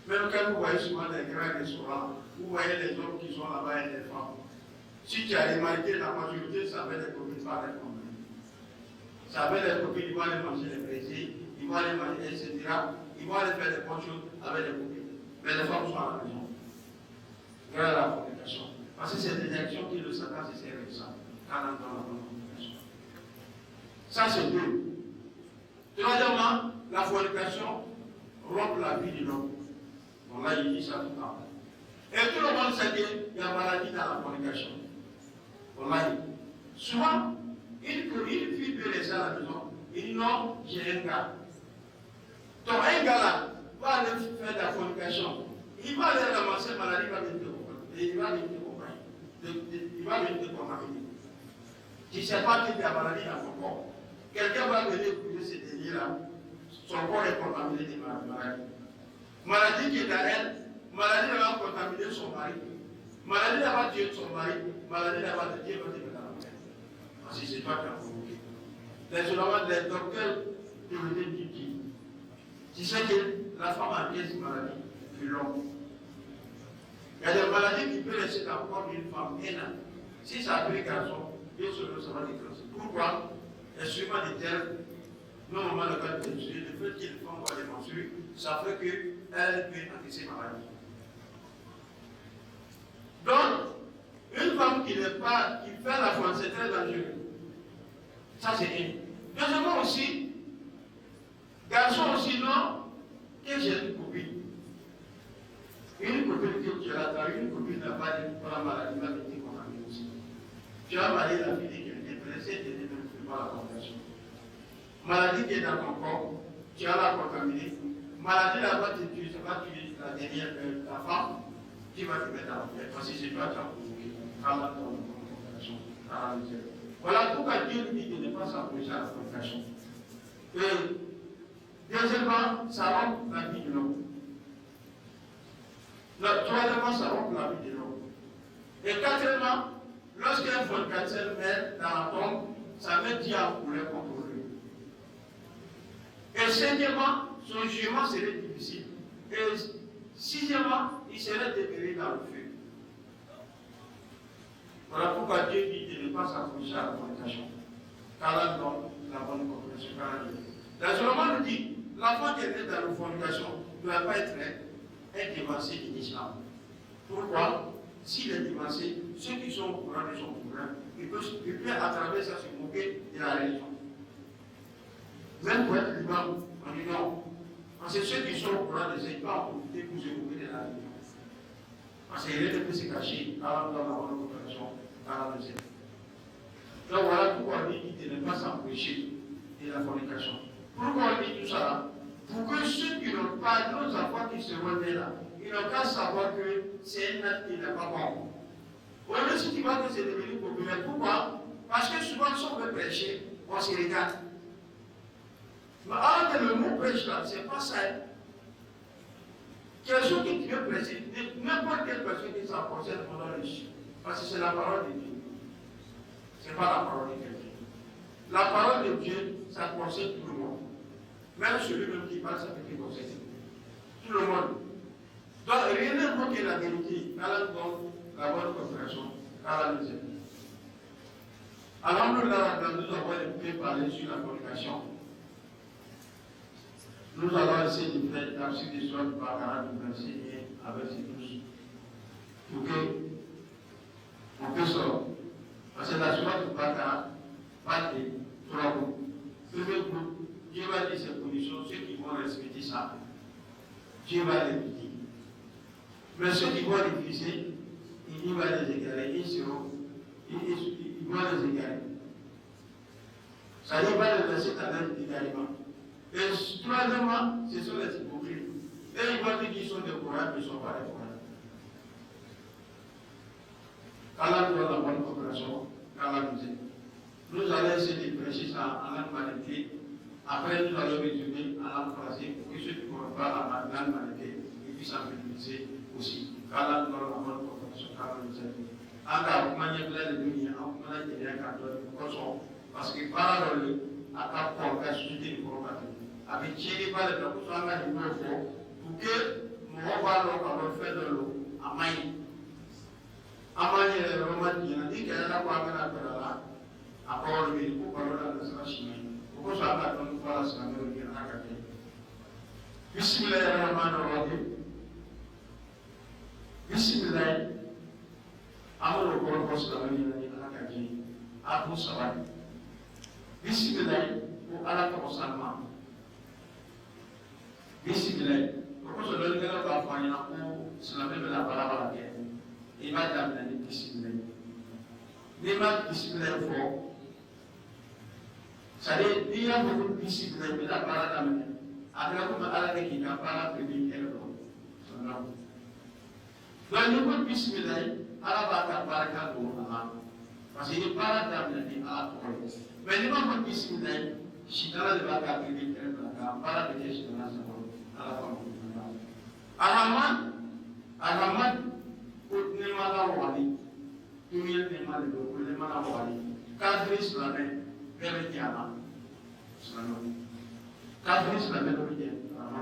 Même quand vous voyez souvent des grands restaurants, vous voyez les hommes qui sont là-bas et les femmes. Si tu as remarqué, la majorité, ça fait des copines par les femmes. Ça fait des copines, ils vont aller manger les plaisirs, ils vont aller manger, etc. Ils vont aller faire des bonnes choses avec les copines. Mais les femmes sont à la maison. Grâce à la fornication. Parce que c'est des actions qui le Satan se sert de ça. Quand on entend la fornication. Ça, c'est deux. Troisièmement, la fornication rompt la vie de l'homme. Bon, là, il dit ça tout le temps. Et tout le monde sait qu'il y a maladie dans la fornication. Bon, là, souvent, une fille peut rester à la maison. Il dit non, j'ai un gars. Donc, un gars là va aller faire de la fornication. Il va aller ramasser la maladie, il va venir te comprendre. Et il va venir te comprendre. Il va venir te contaminer. Tu ne sais pas qu'il y a maladie dans son corps. Quelqu'un va venir écouter ces délires-là. Son corps est contaminé de maladie. Maladie qui est dans elle, maladie va contaminer son mari. Maladie va tuer son mari. Maladie va te dire, va te mettre dans la mer. Parce que c'est toi qui as provoqué. Les docteurs te le disent. Tu sais que la femme a 15 maladies plus longues. Il y a des maladies qui peuvent laisser dans le corps d'une femme énorme. Si ça a pris garçon, bien sûr, ça va déclencher. Pourquoi? L'instrument de tel, normalement, le cas de menstruer, le fait qu'une femme va les menstruer, ça fait qu'elle peut encaisser maladie. Donc, une femme qui fait la femme, c'est très dangereux. Ça, c'est un. Deuxièmement aussi, garçon aussi, non, que j'ai une copine. Une copine que tu as là, une copine n'a pas la maladie, m'a été contaminée aussi. Tu as marié la fille qui est intéressée, tu ne fais pas la contamination. Maladie qui est dans ton corps, tu as la contaminée. Maladie là-bas, tu ne sais pas, tu es la dernière, ta femme, tu vas te mettre en fait. Parce que c'est toi qui as provoqué. Voilà pourquoi Dieu dit de ne pas s'approcher à la fornication. Deuxièmement, ça rompt la vie de l'homme. Troisièmement, ça rompt la vie de l'homme. Et quatrièmement, lorsqu'un fornicateur meurt dans la tombe, ça met Dieu en colère contre lui. Et cinquièmement, son jugement serait difficile. Et sixièmement, il serait déterré dans le feu. Voilà pourquoi Dieu dit de ne pas s'approcher à la fornication. Car là, non, la bonne compréhension. La Solomon nous dit, l'enfant qui est né dans la fornication ne doit pas être un dévancé initial. Pourquoi? S'il est dévancé, ceux qui sont au courant de son courant, ils peuvent à travers ça se moquer de la religion. Même pour être libre, on dit non. Parce que ceux qui sont au courant de ça, ils peuvent en profiter pour se moquer de la religion. Parce qu'il est de se cacher dans la bonne compréhension, dans la deuxième. Donc voilà pourquoi on dit de ne pas s'empêcher de la fornication. Pourquoi on dit tout ça? Pour que ceux qui n'ont pas, nos enfants qui se remettent là, ils n'ont qu'à savoir que c'est un acte qui n'est pas bon. Au lieu si tu vois que c'est devenu populaire, pourquoi? Parce que souvent, si on veut prêcher, on se regarde. Mais alors que le mot prêche là, c'est pas ça. Quelqu'un qui veut prêcher, n'importe quelle personne qui s'en concerne pendant le chien. Parce que c'est la parole de Dieu. Ce n'est pas la parole de quelqu'un. La parole de Dieu, ça concerne tout le monde. Même celui-même qui parle, ça peut te concerner. Tout le monde. Donc, rien n'est que la vérité, quand elle donne la bonne compréhension, quand elle nous aide. Alors, nous avons parler sur la fornication. Nous allons essayer de faire la suite des soins du Bakara du verset 1 avec ces 12. Pour que on puisse sortir. Parce que la soie du Bakara parle de trois groupes. Premier groupe, Dieu va dire ses conditions, ceux qui vont respecter ça. Dieu va les quitter. Mais ceux qui vont refuser, il va les égarer, ils vont les égarer. Ça y va les laisser dans l'égarement. Et troisièmement, ce sont les hypocrites. Et ils vont dire qu'ils sont des courants, ils ne sont pas des courants. Allah nous donne la bonne coopération, Allah nous aide. Nous allons essayer de prêcher ça en langue maléfique. Après, nous allons résumer en langue française pour que ceux qui ne comprennent pas la langue maléfique puissent en utiliser aussi. Allah nous donne la bonne coopération, Allah nous aide. Encore, comment il y a plein de lumière, comment il y a plein de choses. Parce que par le à ta porte, la société du prophète. Avec Thierry, pas le temps pour que mon va le faire de l'eau à Maï. À Maï, il a dit qu'elle a pas amené la là, à part le pour parler de la Chine. Pourquoi ça va donc pas la semaine de l'Akate? Bismillahirrahmanirrahim. Bismillah. Amour au corps pour la vie de l'Akate. À tout ça va. Bismillah. Pour Allah consentement. Bismillah. Pourquoi je donne que l'on va faire pour se laver de la parole à la guerre? Il va t'amener Bismillah. Il va Bismillah fort. Ça veut dire beaucoup de Bismillah, mais la parole à l'amener. Après, comme Allah qui n'a pas la première elle son nom. Donc, nous avons Bismillah, Allah va t'apprendre pour Allah. Parce qu'il n'est pas là d'amener à la parole. Mais nous avons Bismillah. Shitana de baka privi kerana para bete shitana sama ala pamu. Araman utne mala wali. Dunia ne mala do utne mala wali. Kafir Islam bebe tiama. Islam. Kafir Islam bebe tiama.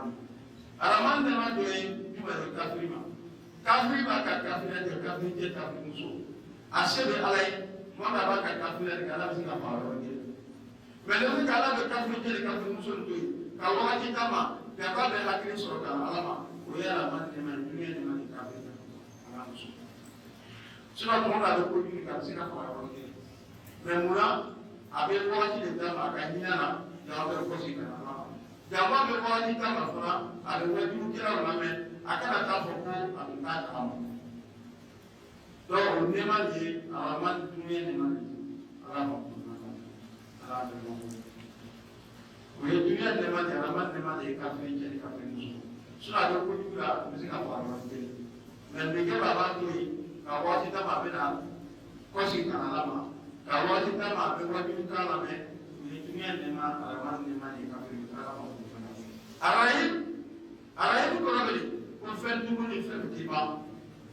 Araman ne ma do e biwa kafir ma. kafiri b'a ka kafiriya kɛ kafiri cɛ kafiri muso a se bɛ ala ye tuma dɔ a b'a ka kafiriya kɛ ala bɛ se ka fara yɔrɔ kelen mais ne bɛ ala bɛ kafiri cɛ ni kafiri muso to yen ka wagati d'a ma bɛnba bɛ hakili sɔrɔ ka ala ma o ye alama nɛma ye dunuya nɛma ni kafiri ala muso sinon tuma dɔ a bɛ kojugu kɛ a bɛ se ka fara yɔrɔ kelen mais munna a bɛ wagati de d'a ma a ka hinɛ na jama bɛ kɔsi ka na ala ma jama bɛ wagati d'a ma fana a bɛ wajibi kɛlaw lamɛn a kana taa fɔ ko a bɛ taa kalama donc o nɛma de ye alama dunuya nɛma de ye ala ma ala bɛ ɲɔgɔn o ye dunuya nɛma de ye alama nɛma de ye kafiri cɛ ni kafiri muso sinon a bɛ kojugu la a bɛ se ka fara yɔrɔ kelen mais nin kɛ b'a to yen ka waati d'a ma a bɛ na kɔsi ka na ala ma ka waati d'a ma a bɛ wajibi k'a la mais o ye dunuya nɛma alama nɛma de ye kafiri ala ma arayi kɔrɔ bɛ ko fɛn dumuni fɛn tɛ ban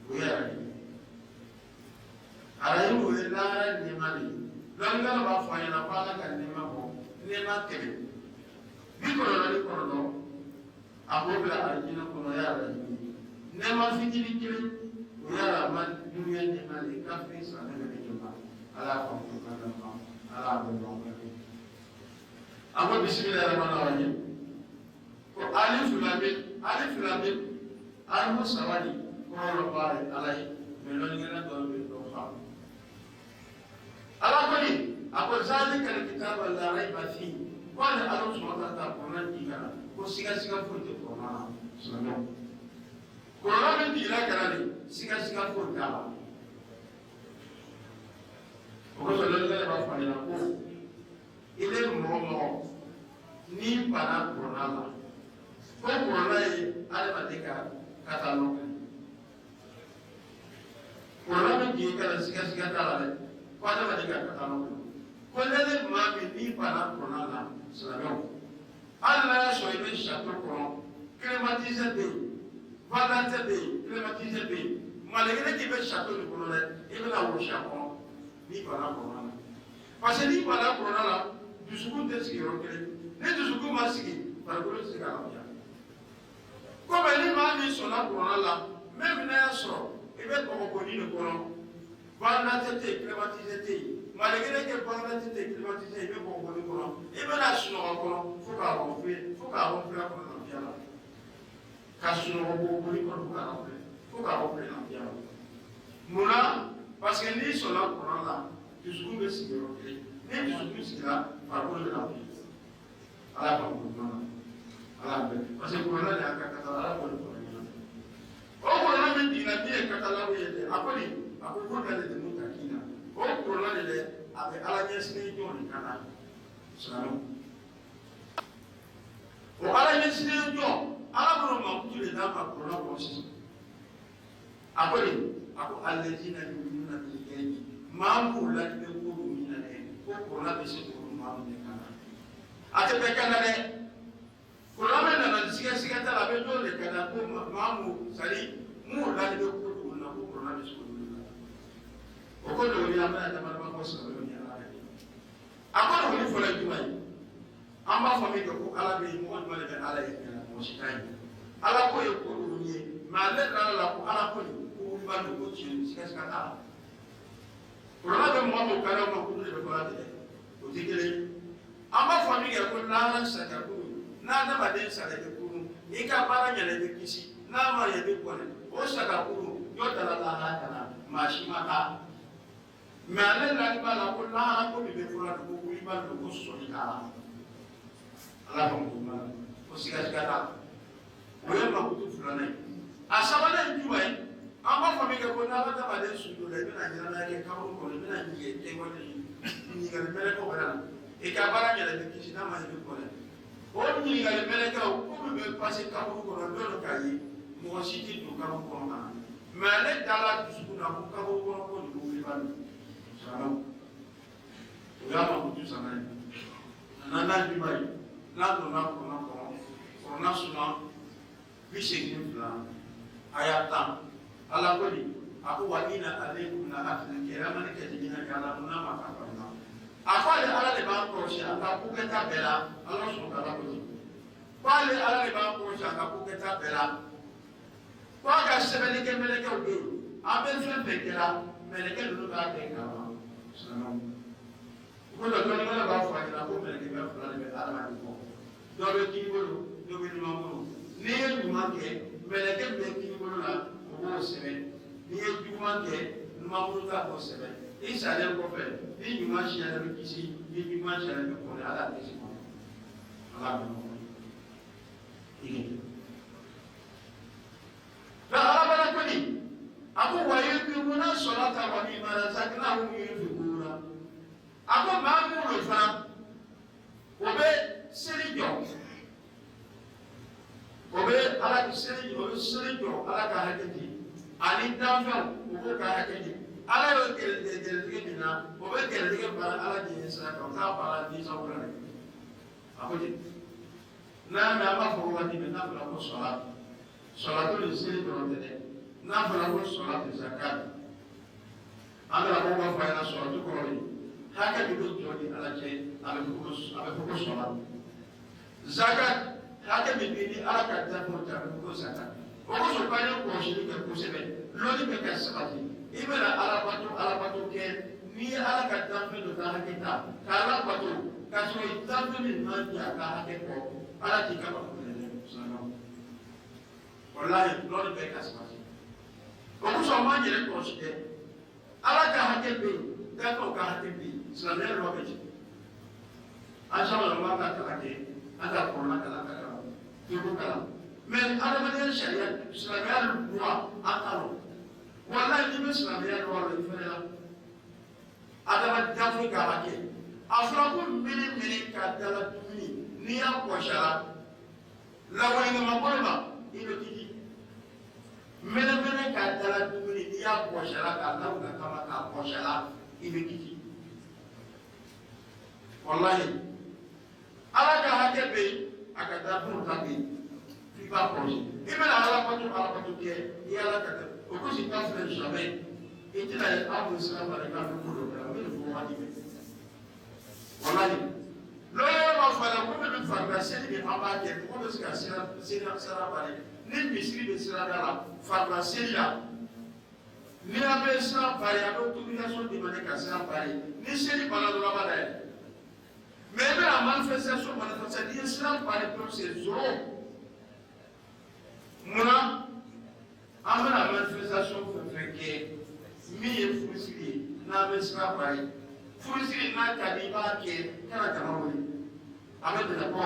o ye arayi o ye laara nɛma de ye lɔnnikɛla b'a fɔ a ɲɛna ko ala ka nɛma bɔ nɛma kɛmɛ bi kɔnɔntɔn ni kɔnɔntɔn a b'o bila alijinɛ kɔnɔ o ye arayi nɛma fitinin kelen o ye arama dunuya nɛma de ye kafiri san ne bɛ jɔ ala y'a fɔ ko ala y'a bɔ ɲɔgɔn kan a ko bisimila rahmani rahim ko alif lam alifu sabali kɔrɔ baara ala ye mais lɔnnikɛla dɔw bɛ dɔw faamu ala kɔni a ko zalika alkitaba la rayba fihi ko ale ala subhanahu wa ta'ala kɔrɔna di kana ko siga foyi tɛ kɔrɔna na silamɛw kɔrɔna min dira kana de siga foyi t'a la o kosɔn lɔnnikɛla b'a fɔ a ɲɛna ko i bɛ mɔgɔ ni bana kɔrɔna la ko kɔrɔna ye adamaden ka katalɔg kɔrɔna min jigin kana siga t'a la dɛ ko adamaden ka katalɔg ko ne maa min ni bana kɔrɔna la silamɛw hali n'a y'a sɔrɔ i bɛ château kɔnɔ climatisé bɛ yen ventilateur bɛ yen climatisé bɛ yen malgré k'i bɛ château de kɔnɔ dɛ i bɛna wɔsi a kɔnɔ ni bana kɔrɔna la parce que ni bana kɔrɔna la dusukun tɛ sigi yɔrɔ kelen ni dusukun ma sigi farikolo tɛ se ka lafiya komi ni maa min sɔnna kɔrɔna la même n'a y'a sɔrɔ i bɛ kɔgɔbɔnin de kɔnɔ ventilateur tɛ yen climatisé tɛ yen malgré que ventilateur tɛ yen climatisé i bɛ kɔgɔbɔnin kɔnɔ i bɛna sunɔgɔ kɔnɔ fo k'a ronfler a kɔnɔ lafiya la ka sunɔgɔ kɔgɔbɔnin kɔnɔ fo k'a ronfler lafiya la munna parce que n'i sɔnna kɔrɔna la dusukun bɛ sigi yɔrɔ kelen ni dusukun sigira farikolo bɛ lafiya ala ka kɔrɔna ala bɛ parce que kɔrɔna de y'a ka kata ala k'o de kɔrɔ ɲɛna o kɔrɔna min jiginna min ye katalaw ye dɛ a kɔni a ko ko dalen de mun ka k'i la o kɔrɔna de dɛ a bɛ ala ɲɛsinnen jɔn de kan na silamɛw o ala ɲɛsinnen jɔn ala b'o mankutu de d'a ma kɔrɔna kɔnɔ sisan a kɔni a ko alɛjina yuminuna bil ghaibi maa m'u ladibɛ ko min na dɛ ko kɔrɔna bɛ se k'olu maa min kan na a tɛ bɛɛ kan na dɛ kɔrɔna bɛ nana siga t'a la a bɛ jɔn de kan na ko maa m'u sari m'u ladibɛ ko olu la ko kɔrɔna bɛ se k'olu kan o ko de o ye an bɛna damadama fɔ silamɛw ni ala yɛrɛ a ko de o ni fɔlɔ ye jumɛn ye an b'a fɔ min kɛ ko ala bɛ yen mɔgɔ jumɛn de bɛ ala ye mɔgɔ si t'a ye ala ko ye ko olu ye mais ale dara la ko ala ko nin ba do ko tiɲɛ siga t'a la kɔrɔna bɛ mɔgɔ min kari ma k'olu de bɛ baara tigɛ o tɛ kelen ye an b'a fɔ min kɛ ko n'ala sariya kuru n'a adamaden sariya bɛ kuru i ka baara ɲɛna i bɛ kisi n'a ma ɲɛ i bɛ bɔnɛ o sariya kuru jɔ dara lahala kana maa si ma taa mais ale nali b'a la ko lahala ko min bɛ fɔlɔ de ko wuli b'a do ko sɔsɔli t'a la ala ka muso ma ko siga t'a la o ye makutu filanan ye a sabanan ye jumɛn ye an b'a fɔ min kɛ ko n'ala adamaden su dɔ la i bɛna ɲɛnamaya kɛ kaburu kɔnɔ i bɛna ɲininkali mɛlɛkɛw bɛ na i ka baara ɲɛna i bɛ kisi n'a ma ɲɛ i bɛ kɔnɛ o ɲininkali mɛlɛkɛw ko min bɛ pase kaburu kɔnɔ dɔ do k'a ye mɔgɔ si tɛ don kaburu kɔnɔ ka na mais ale dala dusukun na ko kaburu kɔnɔ ko nin ko wuli ba don silamɛw o y'a makutu sanga ye a nana juma ye n'a donna kɔnɔ kɔnɔ suma 82 a y'a 10 ala kɔni a ko wa ina alaykum la afil kiramani katibina kana munna ma ka farna a ko ale ala de b'an kɔlɔsi a ka ko kɛta bɛɛ la ala sɔn ka ala kɔni ko ale ala de b'an kɔlɔsi a ka ko kɛta bɛɛ la Kwa ka sebeleke meleke oge abe fekera meleke lulu ka bekama sallallahu ko do ko ngala ba fa ina ko meleke ba fa le ala ma ko do be ki bolo do be ma bolo ni e ma ke meleke be ki bolo la ko sebe ni e juma ke ma bolo ta ko sebe isa le ko fe ni juma shi ala be kisi ni juma shi ala be ko ala be si ko ala be ini فأرابنا كلي أبو ويقيمون الصلاة ومما رزقناهم ينفقون أبو ما أقول فهم وبي سريجو وبي على سريجو على كهكتي على الدافع وبي كهكتي على الكلمة وبي كلمة على جنسنا كذا على جنسنا ولا أقول نعم أما فرواتي من نفل أبو الصلاة صلاة الإنسان ترى نافل أقول صلاة الزكاة أنا أقول فاينا صلاة كوري هكذا بدون جودي على شيء أبي فوكس صلاة زكاة هكذا بديني على كذا فرجة فوكس زكاة فوكس فاينا كوشيني كوسبة لوني بكسبتي إبنا على باتو كين ni ala ka dambe do ta hakita kala bato ka so dambe min man ya ka hakeko ala ti ka ba ko ne sallallahu wallahi lord be ka smati ko so ma jere ko shite ala ka hakebe da ko ka hakebe sallallahu alaihi wa sallam asha ma ma ka ka ke ada ko na kala ka ki ko kala men ala ma ne sharia sallallahu wa akaro wallahi ni sallallahu wa sallam adama dafu ka hake afraku mini ka dala tuni ni ya kwashara lawani ma kolma ibe tiji mene ka dala tuni ni ya kwashara ka lawu ka kama ka kwashara ibe tiji wallahi ala ka hake be aka dafu ka be fi ba projet ibe la ala patu ke ya la ka ko ko si pas le jamais itila abu sallallahu alaihi wa sallam wallahi loye ma fala ko be farba seli be amba ke ko be ska sira bale ni misiri be sira dala farba selia ni abe sira bale abe autorisation de mané ka sira bale ni seli bala do la bale mais be la manifestation ni sira bale pour c'est zéro mona amana manifestation fait que mi e fusili na be sira bale furusiri n'a ka di b'a kɛ kana jama wele a bɛ dɛmɛ kɔ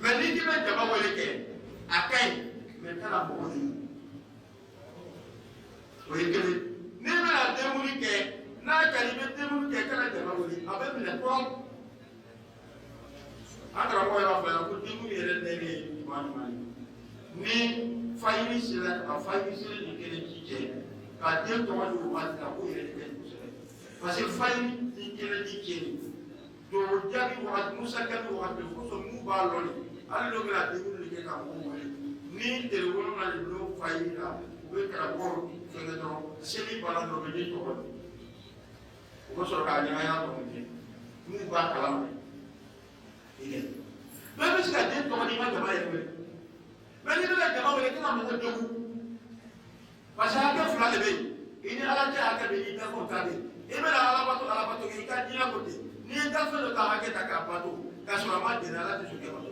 mɛ ni k'i bɛ jama wele kɛ a ka ɲi mɛ kana mɔgɔ ɲini o ye kelen n'i bɛna denwuli kɛ n'a ka di i bɛ denwuli kɛ kana jama wele a bɛ minɛ kɔ an karamɔgɔ yɛrɛ b'a fɔ yan ko denwuli yɛrɛ nɛgɛ ye ɲuman ye ni fayiri sera ka fayiri sera ni kelen ci cɛ ka den tɔgɔ di o waati la k'o yɛrɛ de kɛ kosɛbɛ. Parce que faille ni kele ni kele do jabi wa musa kabi wa be ko so mu ba loli ala do gra de ni ke ka mo wole ni de wono na do faille la we kra bo so ne do seli bala do be ni to ko so ka nya ya to ni mu ba kala mo ile be be ska de to ni ma jama ye be ni do la jama wele kana mo ko do parce que ka fula le be ini ala ta ka be ni ta ko ta be ibera alabato ke ka dina kote ni ta felo ta hake ta ka pato ka so ma de na la te so ke pato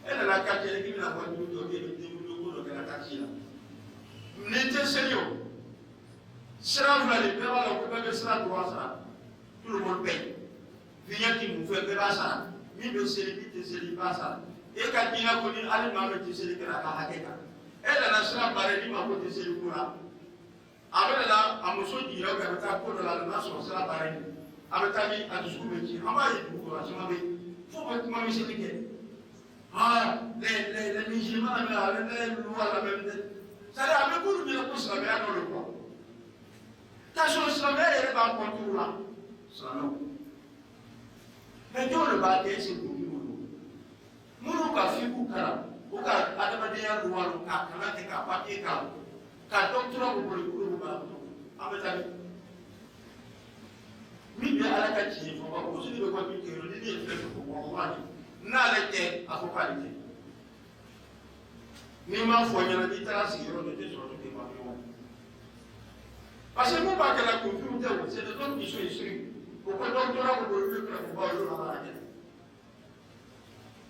ela la ka tele ki na ko du do ke de mu do ko na ta chila ni te serio sera vale pe wala ko be sera do asa tout le monde paye vinya ki mu fe be basa mi be seri bi te seri basa e ka dina ko ni ali ma me te seri ka hake ka ela na sera bare ni ma ko te seri kura abela la amuso dira ka ta ko la na so sala bare abeta ni atusu be ki amba yi ko asuma be fo ba kuma mi se ke ha le mi jima na le lu ala be de sala abe ko ni ko sala be ano le ko ta so sala be re ba ko tu la sala me do le ba ke se ku ni mulu ka fi ku kara o ka adama de ya lu wa ka kana te ka pa ke ka ka docteur ko ko ba ametani mi be ala ka ci fo ba ko sini be ko bi kero ni ni fe ko ko wani na le ke afo pa ni ni m'a fɔ ɲɛna n'i taara sigi yɔrɔ dɔ i tɛ sɔrɔ to k'i ma ɲɔgɔn parce que mun b'a kɛ la kunfin tɛ o c'est des hommes qui sont instruits o ko dɔw tora ko olu bɛ kɛrɛfɛ baw olu nana kɛ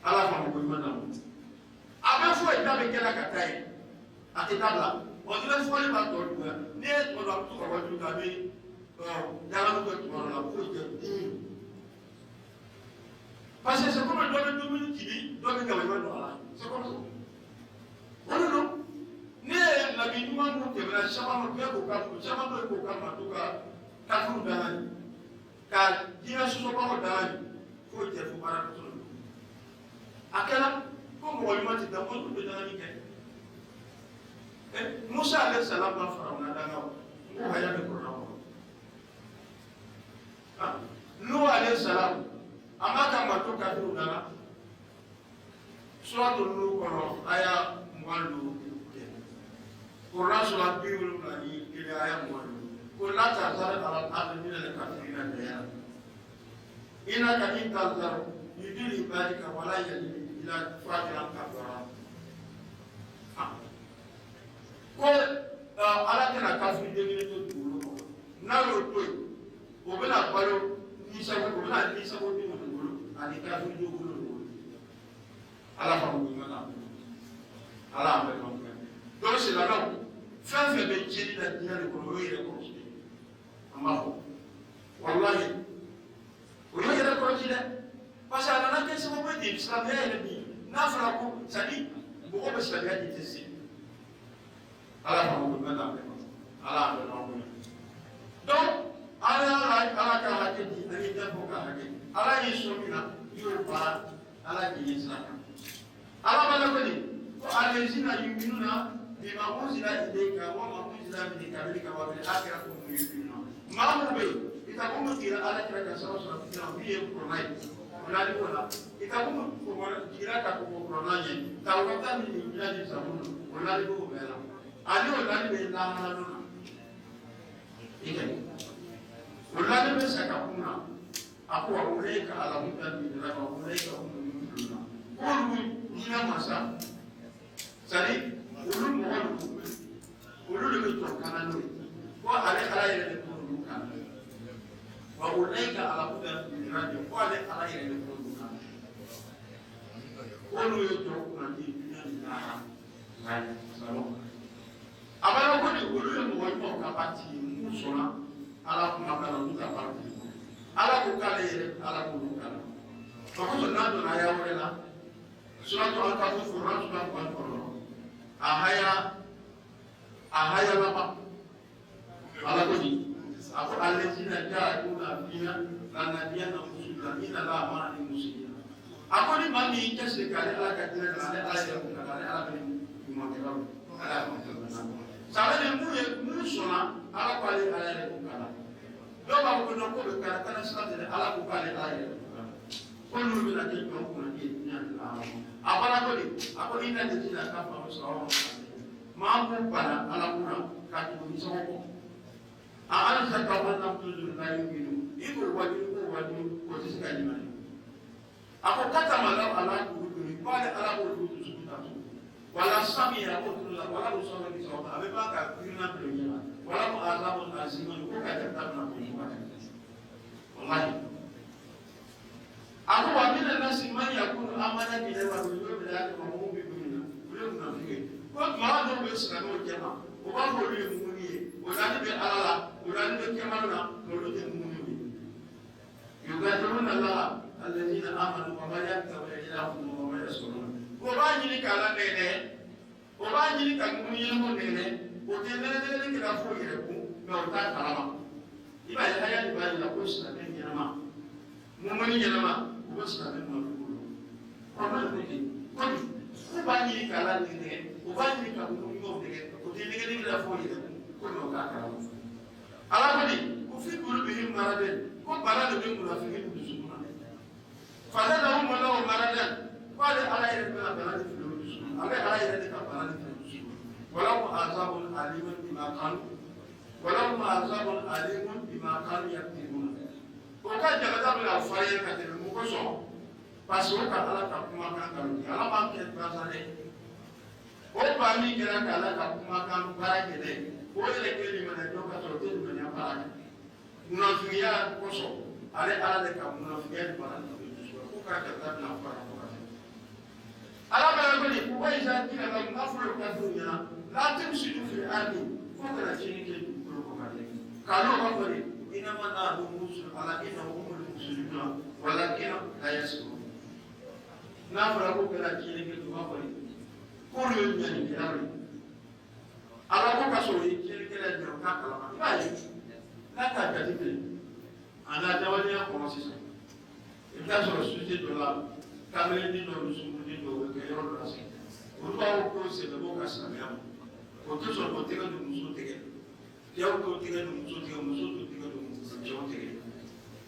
ala fa ko ɲuman na a bɛ fɔ yen da bɛ kɛla ka taa yen a tɛ dabila wa ni bɛ fɔli b'a tɔ juguya n'i ye tuma dɔ a bɛ to ka wajibi ta a bɛ dalamu kɛ tuma dɔ la foyi tɛ dimi parce que c'est comme dɔ bɛ dumuni jigi dɔ bɛ galama don a la c'est comme ça olu don ne ye nabi ɲuman mun tɛmɛna caman bɛɛ k'o ka caman bɛ k'o ka ma to ka kafuru dala nin ka diinɛ sɔsɔbagaw dala nin foyi tɛ fo baara kɛ sɔrɔ a kɛra ko mɔgɔ ɲuman tɛ dan ko bɛ dala nin kɛ Musa alayhi salam ma fara na danga ko haya bɛ kɔrɔ kɔrɔ Nuhu alayhi salam a ma ka ma to kafiru dala suratul Nuh kɔnɔ aya 25 Quran surat 20 ila aya 25 ko la ta'zar ala al-ardi min al-kafirin dayara innaka in tazar yudil ibadika wa la yalid ila fajiran kafara ko ala tɛna kafiri den to dugukolo kɔnɔ n'a y'o to yen o bɛna balo nisago o bɛna nisago di dugukolo ani kafiri dugukolo dugukolo ala fa ko ɲuman na ala an bɛ ɲɔgɔn fɛ donc silamɛw fɛn fɛn bɛ jeli la diɲɛ de kɔnɔ o y'o yɛrɛ kɔlɔsi an b'a fɔ walahi o y'o yɛrɛ kɔlɔsi dɛ parce que a nana kɛ sababu ye de silamɛya yɛrɛ bi n'a fɔra ko c'est à dire mɔgɔ bɛ silamɛya de tɛ se ala fa ko ɲuman na ala an bɛ ɲɔgɔn fɛ donc ala ka hakɛ di ani dɛfo ka hakɛ ala y'i sɔn min na i y'o baara ala k'i ye sira kan ala b'a la ko nin ko alezina yuminuna bima unzila ilayka wa ma unzila min qablika wa bil akhirati hum yuqinun maa mun bɛ yen i ka mun jira ala kira ka sɔrɔ sɔrɔ kira min ye kurana ye kurani ko la i ka mun jira ka ko kurana ye tawrata min injila ni zabur kurani ko bɛɛ la ani o lani bɛ lahara na i ka o lani bɛ saka kun na a ko wa ulayka ala mutan min ra wa ulayka hum yuqinun ko ɲinɛ masa c'est-à-dire olu mɔgɔ ninnu olu de bɛ jɔ kana n'o ye ko ale ala yɛrɛ de b'o olu kan wa o layi ka ala ko bɛ ɲininka de ko ale ala yɛrɛ de b'o olu kan k'olu ye jɔ kunnandi dunuya ni lahara a b'a ko ni olu ye mɔgɔ ɲumanw ka parti ye n'u sɔnna ala kuma kan na olu ka parti ala ko k'ale yɛrɛ ala k'olu kan na o kosɔn n'a donna aya wɛrɛ la suratu al-Kahf suratu al-Kahf ahaya lama ala ko ni ako alladina ja'aluna fina lanadiyana muslimina la amana lil muslimin ako ni mami kese kale ala ka dina ala ya ko kale ala be mo ke ba ala ko sabe ne mu sona ala ko ale ala ya ko kala do ba ko no ko be kala kana sa de ala ko kale ala ya ko no be la ke ko ko ni ni ala abana ko ni ako inna ladina kafaru sawa maa ko bana ala kunna ka tugu nisɔngɔ kɔ a alisa ka wannan tuntun na yi minnu i ko wajulu ko tɛ se ka ɲuman ye a ko katama la ala dugu duni k'ale ala k'o dugu dusu ta so wala sami a ko tulu la wala ko sɔrɔ ni sɔrɔ a bɛ ba ka kirina bila ɲɛ la wala ko azabu azima ko ka kɛ ta bɛna ko ɲuman kɛ wallahi a ko wa mina nasi man yakunu amana bi la wa yoro bi la ko mo bi bi na ule mun na fi ko maa dɔw bɛ silamɛw jɛma o b'a fɔ olu ye mumuni ye o naani bɛ ala la o naani bɛ kɛmɛrɛ la olu tɛ mumuni ye yugadiluna Allaha alladhina amanu wa ma yattaquna illa hum wa ma yaskurun o b'a ɲini k'a la nɛnɛ o b'a ɲini ka mumuni ɲɛnɛmɔ nɛnɛ o tɛ nɛnɛ kɛra fo yɛrɛ kun mɛ o t'a kalama i b'a ye haya de b'a yira ko silamɛ ɲɛnɛma mumuni ɲɛnɛma o bɛ silamɛ nɔfɛ bolo kɔnɔ ye ko ko b'a ɲini k'a la nɛnɛ o b'a ɲini ka mumuni ɲɔgɔn nɛgɛ o tɛ nɛgɛnni kɛra fo yɛrɛ kun ko mɛ o t'a kalama ala kɔni ko fi qulubihim maradun ko bana de bɛ munafiqin dusukun na fazadahum Allahu maradan ko ale ala yɛrɛ bɛna bana de fili o dusukun ale ala yɛrɛ de ka bana de fili o dusukun walahum azabun alimun bima kanu yaktubun o ka jabata bɛna fɔ a ye ka tɛmɛ mun kosɔn parce que o ka ala ka kumakan nkalon tigɛ ala b'a kɛ gansan dɛ o ba min kɛra k'ala ka kumakan baara kɛ dɛ o yɛrɛ kɛlen mana jɔ ka sɔrɔ o tɛ limaniya baara kɛ munafigiya kosɔn ale ala de ka munafigiya de baara kɛ ko k'a kɛ taa bila fara ko ka kɛ ala bɛna ko nin wa iza kila la nafolo ka fɔ ɲɛna la tɛmisidu fil ardi fo kana tiɲɛni kɛ dugukolo kɔ ka kɛ k'ale b'a fɔ de inama nahnu rusul ala innahum humul muslimuna walakin la yashkurun n'a fɔra ko kana tiɲɛni kɛ dugukolo kɔ k'olu ye ɲanikɛlaw ye ala ko ka sɔrɔ o ye tiɲɛnikɛla ye dɔrɔn k'a kalama i b'a ye n'a k'a jate minɛ a n'a dawaleya kɔnɔ sisan i bɛ taa sɔrɔ société dɔ la kameleni dɔ dusukundin dɔ o bɛ kɛ yɔrɔ dɔ la sisan olu b'a fɔ ko sɛbɛnbɔ ka silamɛya ma o tɛ sɔn k'o tɛgɛ don muso tɛgɛ cɛw k'o tɛgɛ don muso tɛgɛ muso t'o tɛgɛ don cɛw tɛgɛ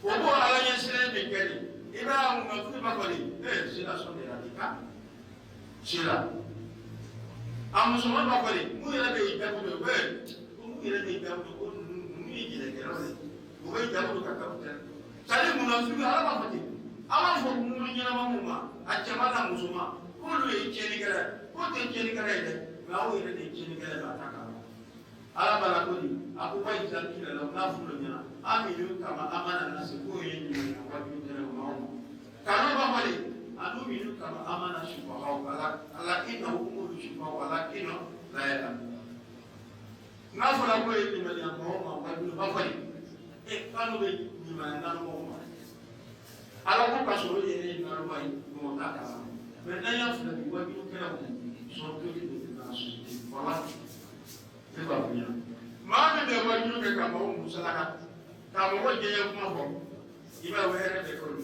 o b'o ala ɲɛsinnen min kɛ nin i b'a mun ka furu b'a fɔ de sila sɔn de la de ka sila a musoman b'a fɔ de mun yɛrɛ bɛ yen jago de ko mun yɛrɛ bɛ yen jago de ko ninnu ye jɛnɛkɛlaw de o bɛ jago ka kalo tɛ sani munafiki ala b'a fɔ ten a b'a fɔ mulu ɲɛnama mun ma a cɛman n'a musoman k'olu ye tiɲɛnikɛla ye k'o tɛ tiɲɛnikɛla ye dɛ nka aw yɛrɛ de ye tiɲɛnikɛla ye k'a ta k'a la ala b'a la ko di a ko wa iza kila lahum n'a fɔra ɲɛna aminu kama amana nasi k'o ye ɲuman wajibi tɛ maaw ma k'ale b'a fɔ de anuminu kama amana sufahaw ala innahu humul sufahaw walakinna la ya'lamun n'a fɔra ko ye limaniya maaw ma wajibi b'a fɔ de k'anu bɛ limaniya naani maaw ma ala ko ka sɔrɔ yɛrɛ ye naanima ye mɔgɔ t'a kalama mɛ n'an y'a filɛ bi wajibi kɛra sɔrɔ toli de bɛ n'a sɔrɔ wala ne b'a fɔ ɲɛna maa min bɛ wajibi kɛ ka mɔgɔw musalaka ka mɔgɔ jɛɲɛ kuma fɔ i b'a ye hɛrɛ bɛ kɛ olu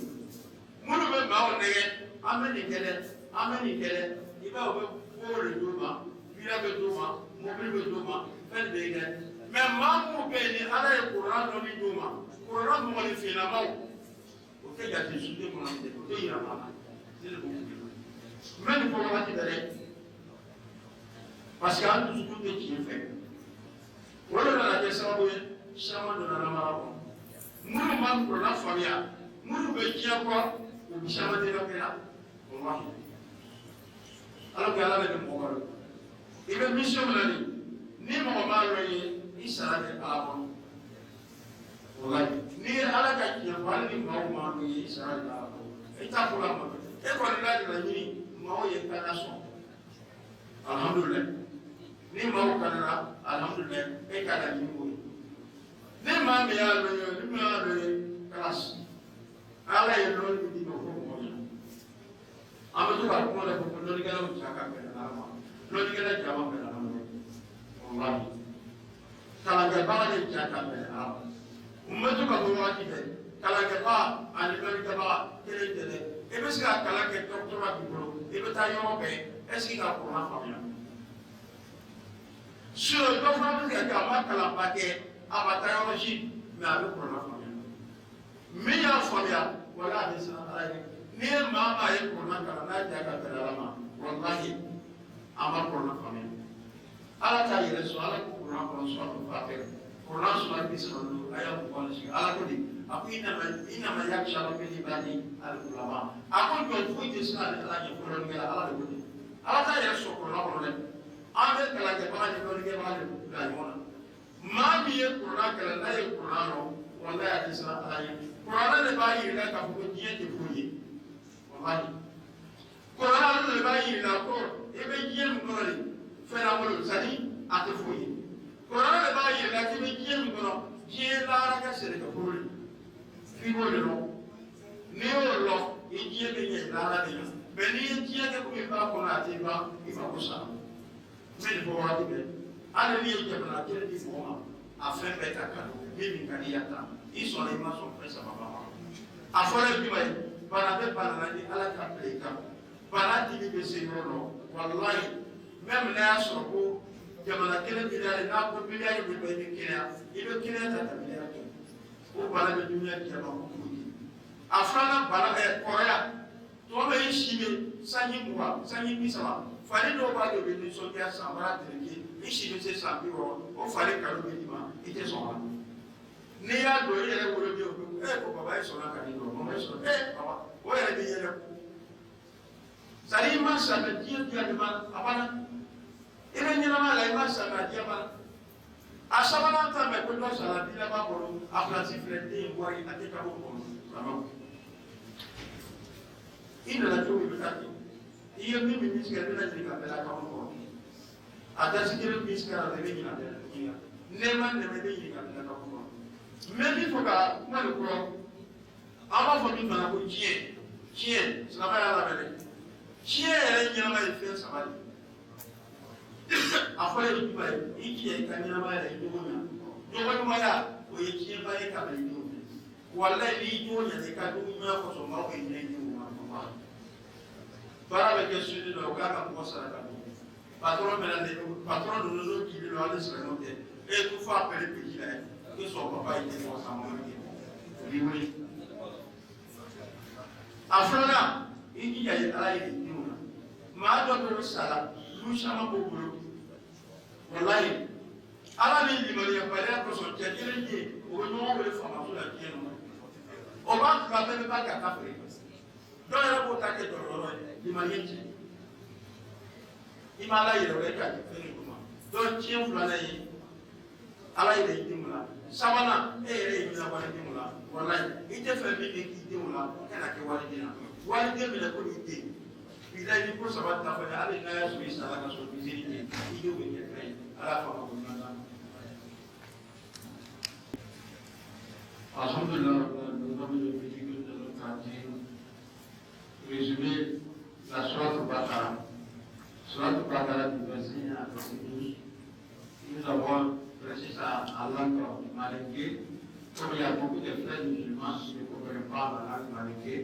minnu bɛ maaw nɛgɛ an bɛ nin kɛ dɛ an bɛ nin kɛ dɛ i b'a ye u bɛ kɔgɔ de d'u ma bira bɛ d'u ma mɔbili bɛ d'u ma fɛn bɛ kɛ mɛ maa minnu bɛ yen ni ala ye kuran dɔnni d'u ma kuran mɔgɔninfinnamaw o tɛ jate suden kɔnɔ o tɛ yira maa la ne de b'o kɛ n bɛ nin fɔ wagati bɛɛ dɛ parce que an dusukun tɛ tiɲɛ fɛ o de nana kɛ sababu ye caman donna lamara kɔnɔ minnu ma kuranna faamuya minnu bɛ diɲɛ kɔ u bi caman tɛ ka kɛ la walahi ala ko ala bɛ nin mɔgɔ la i bɛ mission min na nin ni mɔgɔ m'a lɔn ye i sara kɛ ala kɔnɔ walahi ni ye ala ka tiɲɛ fɔ hali ni maaw m'a lɔn ye i sara kɛ ala kɔnɔ i t'a fɔ la ma e kɔni la de la ɲini maaw ye kana sɔn alhamdulilayi ni maaw kana alhamdulilayi e ka la ɲini o ye ni maa min y'a lɔn ye ni min y'a lɔn ye kala si ala ye lɔn min di ma fɔ mɔgɔ ɲɛna an bɛ to ka kuma la ko lɔnnikɛlaw ja ka bɛn ala ma lɔnnikɛla jama bɛn ala ma walahi kalankɛbaga de ja ka bɛn ala ma n bɛ to ka fɔ waati bɛɛ kalankɛbaga ani lɔnnikɛbaga kelen tɛ dɛ i bɛ se ka kalan kɛ dɔgɔtɔrɔya b'i bolo i bɛ taa yɔrɔ bɛɛ est-ce que ka kuranna faamuya sur dɔ fana bɛ se ka kɛ a ma kalanba kɛ a ma taa yɔrɔ si mɛ a bɛ kuranna faamuya min y'a faamuya wala a bɛ siran ala ye n'i ye maa maa ye kuranna kalan n'a ja ka bɛn ala ma walahi a ma kuranna faamuya ala t'a yɛrɛ sɔrɔ ala ko kuranna kɔnɔ sɔrɔ a bɛ fɛ kuranna sɔrɔ bi sɔrɔ don a y'a mugan ni sigi ala ko de a ko inama yakhsha min ibadi al-ulama a ko jɔn foyi tɛ se ka ala ɲɛ kɔlɔnnikɛla ala de ko de ala t'a yɛrɛ sɔrɔ kuranna kɔnɔ dɛ an bɛ kalankɛbaga ni lɔnnikɛbaga de bila ɲɔgɔn na maa min ye kuranna kalan n'a ye kuranna dɔn walahi a tɛ siran ala ɲɛ kuranna de b'a yir'i k'a fɔ ko diɲɛ tɛ foyi ye walahi kuranna de b'a yir'i ko i bɛ diɲɛ min kɔnɔ de fɛn lankolon c'est-à-dire a tɛ foyi ye kuranna de b'a yir'i k'i bɛ diɲɛ min kɔnɔ diɲɛ laara ka sɛnɛkɛforo de f'i b'o de dɔn n'i y'o dɔn i diɲɛ bɛ ɲɛ laara de la mɛ n'i ye diɲɛ kɛ komi i b'a kɔnɔ a tɛ ban i fa ko sara n bɛ nin fɔ waati bɛɛ hali n'i ye jamana kelen di mɔgɔ ma a fɛn bɛɛ ka kan min ka di ya ta i sɔnna i ma sɔn fɛn saba ma a fɔra ye jumɛn ye bana bɛ bana la ni ala ka bila i kan bana dimi bɛ se yɔrɔ dɔ walayi même n'a y'a sɔrɔ ko jamana kelen miliyari n'a ko miliyari bɛ bɛn i bɛ kɛnɛya ta ka miliyari kɛ o bana bɛ dunuya jama ko koyi a filanan bana kɔrɔya tɔ bɛ i si bɛ sanji 20 sanji 30 fari dɔw b'a dɔn u bɛ nisɔndiya san bara tereke i si bɛ se san 60 o fari kalo bɛ d'i ma i tɛ sɔn a la n'i y'a dɔn i yɛrɛ wolo bɛ yen ko baba e sɔnna ka nin dɔn mama e sɔnna baba o yɛrɛ bɛ yɛlɛ c'est-à-dire i ma san mɛ diɲɛ diya de b'a a banna Il est là, la image, ça va dire, à chaque fois que tu as ça la vie là-bas, à placer les voir, il a été capable de il ne l'a trouvé pas. Il y a même ministre qui a dit la caméra. À ta sécurité, le ministre a réveillé la caméra. Néman ne réveille la caméra. Mais il faut que moi le courant. Avant de venir dans la chien, ça va à la mêlée. Chien, elle est là, il fait ça va. Après, il dit, il y a une caméra, il y a une caméra. Il y a une caméra, il y a une caméra. Voilà, il y a des cadeaux, il y a des cadeaux, il y a des cadeaux. Para avec le sud de l'Oka, comme ça, patron de nos qui lui a laissé la note. Et tout fois appeler le petit là, que son papa était forcément livré. Après là, il dit qu'il y a des gens. Ma donne ça là, nous sommes beaucoup. Voilà. À la vie, il m'a dit que son tête est liée. Au nom de la formation de la tienne. Au bas, tu ne m'appelles pas qu'à café. Donc, il y a beaucoup de temps. Il m'a dit, il m'a dit, il m'a dit, donc, tiens, vous l'avez, Allah il est dit, Savana, et il m'a dit, voilà, il te fait bien qu'il dit, qu'elle a que Walidina. Walidina, il a comité. Il a dit, pour savoir ta famille, allez, là, je suis à la nation de miséricorde. Il doit venir à la fin de la Alhamdulillah, nous avons le véhicule de notre quartier. Résumer la Sourate Al-Baqarah. Sourate Al-Baqarah du verset 1 à verset 12. Nous avons prêché ça à langue malinquée. Comme il y a beaucoup de frères musulmans qui ne comprennent pas la langue malinquée,